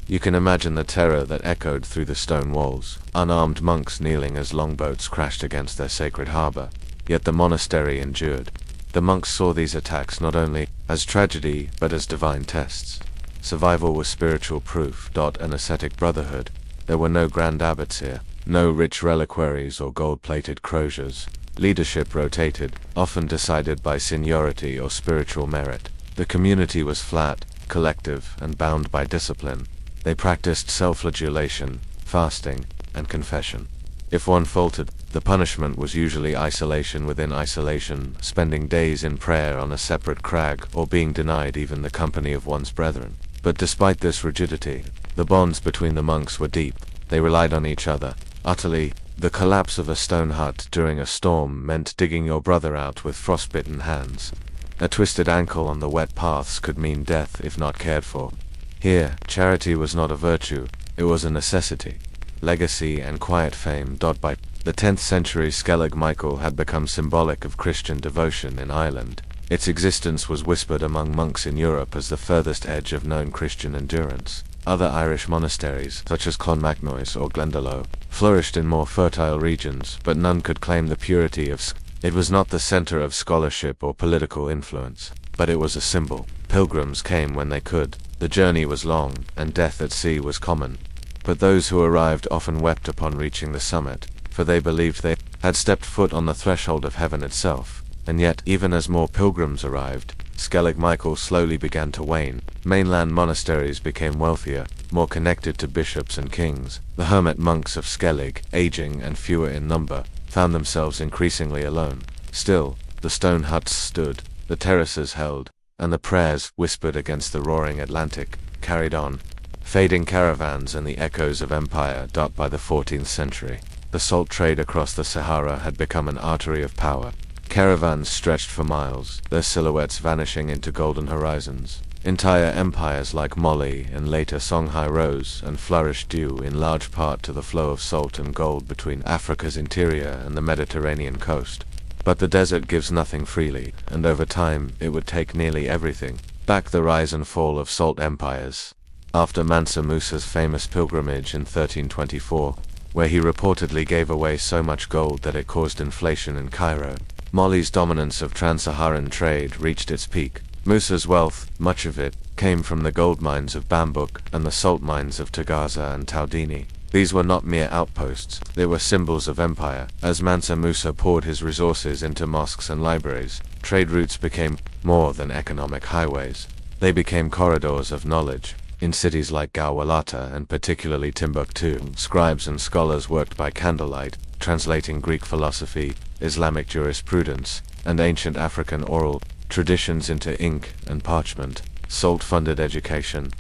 You can imagine the terror that echoed through the stone walls, unarmed monks kneeling as longboats crashed against their sacred harbor. Yet the monastery endured. The monks saw these attacks not only as tragedy, but as divine tests. Survival was spiritual proof. An ascetic brotherhood. There were no grand abbots here. No rich reliquaries or gold-plated croziers. Leadership rotated, often decided by seniority or spiritual merit. The community was flat, collective, and bound by discipline. They practiced self-flagellation, fasting, and confession. If one faltered, the punishment was usually isolation within isolation, spending days in prayer on a separate crag, or being denied even the company of one's brethren. But despite this rigidity, the bonds between the monks were deep. They relied on each other, utterly. The collapse of a stone hut during a storm meant digging your brother out with frostbitten hands. A twisted ankle on the wet paths could mean death if not cared for. Here, charity was not a virtue, it was a necessity. Legacy and quiet fame. By the 10th century, Skellig Michael had become symbolic of Christian devotion in Ireland. Its existence was whispered among monks in Europe as the furthest edge of known Christian endurance. Other Irish monasteries, such as Clonmacnoise or Glendalough, flourished in more fertile regions, but none could claim the purity of It was not the center of scholarship or political influence, but it was a symbol. Pilgrims came when they could. The journey was long, and death at sea was common. But those who arrived often wept upon reaching the summit, for they believed they had stepped foot on the threshold of heaven itself. And yet, even as more pilgrims arrived, Skellig Michael slowly began to wane. Mainland monasteries became wealthier, more connected to bishops and kings. The hermit monks of Skellig, aging and fewer in number, found themselves increasingly alone. Still, the stone huts stood, the terraces held, and the prayers, whispered against the roaring Atlantic, carried on. Fading caravans and the echoes of empire. By the 14th century, the salt trade across the Sahara had become an artery of power. Caravans stretched for miles, their silhouettes vanishing into golden horizons. Entire empires like Mali and later Songhai rose and flourished due in large part to the flow of salt and gold between Africa's interior and the Mediterranean coast. But the desert gives nothing freely, and over time it would take nearly everything. Back the rise and fall of salt empires. After Mansa Musa's famous pilgrimage in 1324, where he reportedly gave away so much gold that it caused inflation in Cairo, Mali's dominance of trans-Saharan trade reached its peak. Musa's wealth, much of it, came from the gold mines of Bambouk and the salt mines of Tagaza and Taudini. These were not mere outposts, they were symbols of empire. As Mansa Musa poured his resources into mosques and libraries, trade routes became more than economic highways. They became corridors of knowledge. In cities like Gawalata and particularly Timbuktu, scribes and scholars worked by candlelight, translating Greek philosophy, Islamic jurisprudence, and ancient African oral traditions into ink and parchment. Salt-funded education.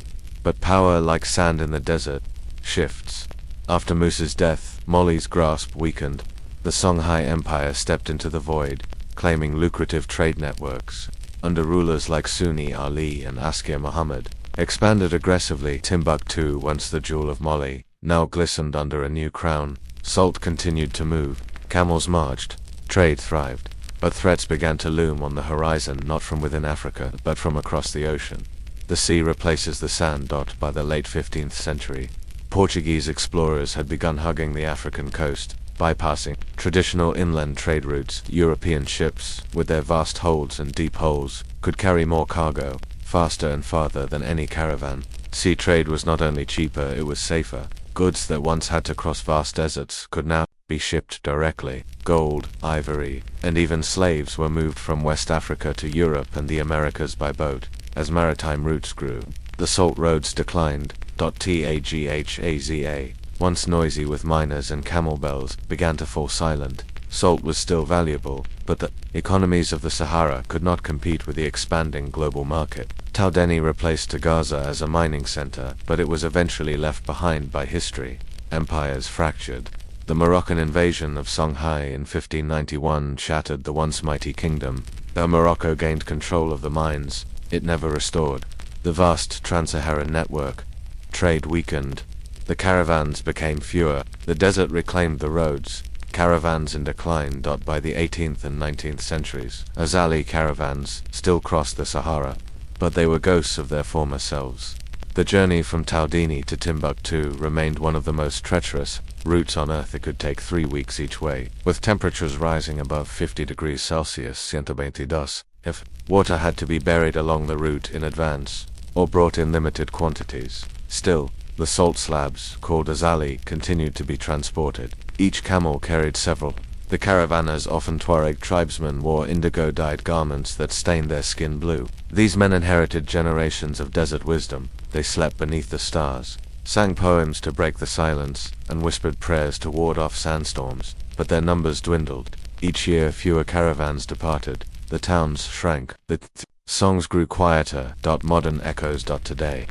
But power, like sand in the desert, shifts. After Musa's death, Mali's grasp weakened. The Songhai Empire stepped into the void, claiming lucrative trade networks. Under rulers like Sunni Ali and Askir Muhammad, expanded aggressively. Timbuktu, once the jewel of Mali, now glistened under a new crown. Salt continued to move, camels marched, trade thrived, but threats began to loom on the horizon, not from within Africa, but from across the ocean. The sea replaces the sand. By the late 15th century, Portuguese explorers had begun hugging the African coast, bypassing traditional inland trade routes. European ships, with their vast holds and deep holes, could carry more cargo, faster and farther than any caravan. Sea trade was not only cheaper, it was safer. Goods that once had to cross vast deserts could now be shipped directly. Gold, ivory, and even slaves were moved from West Africa to Europe and the Americas by boat. As maritime routes grew, the salt roads declined. Tagaza, once noisy with miners and camel bells, began to fall silent. Salt was still valuable, but the economies of the Sahara could not compete with the expanding global market. Taudeni replaced Tagaza as a mining center, but it was eventually left behind by history. Empires fractured. The Moroccan invasion of Songhai in 1591 shattered the once mighty kingdom. Though Morocco gained control of the mines, it never restored the vast trans-Saharan network. Trade weakened. The caravans became fewer. The desert reclaimed the roads. Caravans in decline. By the 18th and 19th centuries, Azali caravans still crossed the Sahara, but they were ghosts of their former selves. The journey from Taudini to Timbuktu remained one of the most treacherous routes on Earth. It could take 3 weeks each way, with temperatures rising above 50 degrees Celsius, 122, if water had to be buried along the route in advance, or brought in limited quantities. Still, the salt slabs, called azali, continued to be transported. Each camel carried several. The caravanners, often Tuareg tribesmen, wore indigo-dyed garments that stained their skin blue. These men inherited generations of desert wisdom. They slept beneath the stars, sang poems to break the silence, and whispered prayers to ward off sandstorms. But their numbers dwindled. Each year fewer caravans departed. The towns shrank. The songs grew quieter. Modern echoes. Today,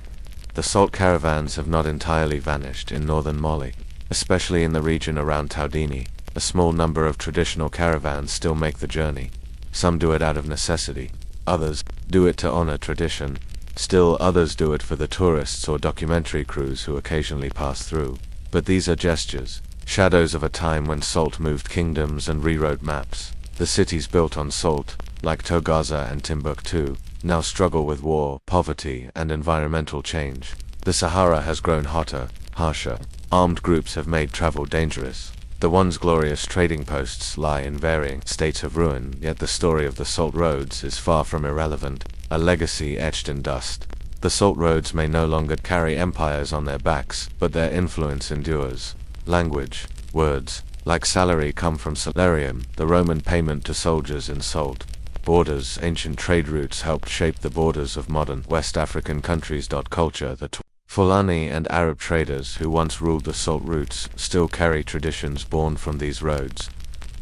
the salt caravans have not entirely vanished in northern Mali, especially in the region around Taudini. A small number of traditional caravans still make the journey. Some do it out of necessity. Others do it to honor tradition. Still others do it for the tourists or documentary crews who occasionally pass through. But these are gestures, shadows of a time when salt moved kingdoms and rewrote maps. The cities built on salt, like Togaza and Timbuktu, now struggle with war, poverty, and environmental change. The Sahara has grown hotter, harsher. Armed groups have made travel dangerous. The once glorious trading posts lie in varying states of ruin, yet the story of the salt roads is far from irrelevant, a legacy etched in dust. The salt roads may no longer carry empires on their backs, but their influence endures. Language. Words, like salary, come from salarium, the Roman payment to soldiers in salt. Borders. Ancient trade routes helped shape the borders of modern West African countries. Culture. The Fulani and Arab traders who once ruled the salt routes still carry traditions born from these roads.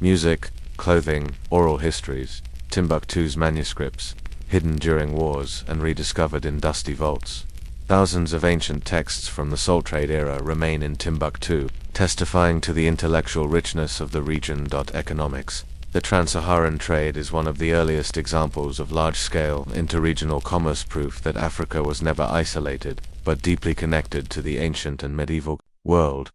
Music, clothing, oral histories. Timbuktu's manuscripts, hidden during wars and rediscovered in dusty vaults. Thousands of ancient texts from the salt trade era remain in Timbuktu, testifying to the intellectual richness of the region. Economics. The trans-Saharan trade is one of the earliest examples of large-scale, interregional commerce, proof that Africa was never isolated, but deeply connected to the ancient and medieval world.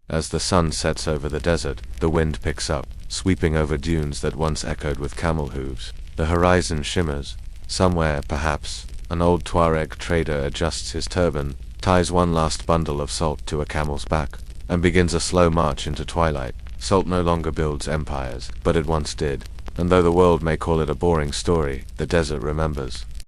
As the sun sets over the desert, the wind picks up, sweeping over dunes that once echoed with camel hooves. The horizon shimmers. Somewhere, perhaps, an old Tuareg trader adjusts his turban, ties one last bundle of salt to a camel's back, and begins a slow march into twilight. Salt no longer builds empires, but it once did, and though the world may call it a boring story, the desert remembers.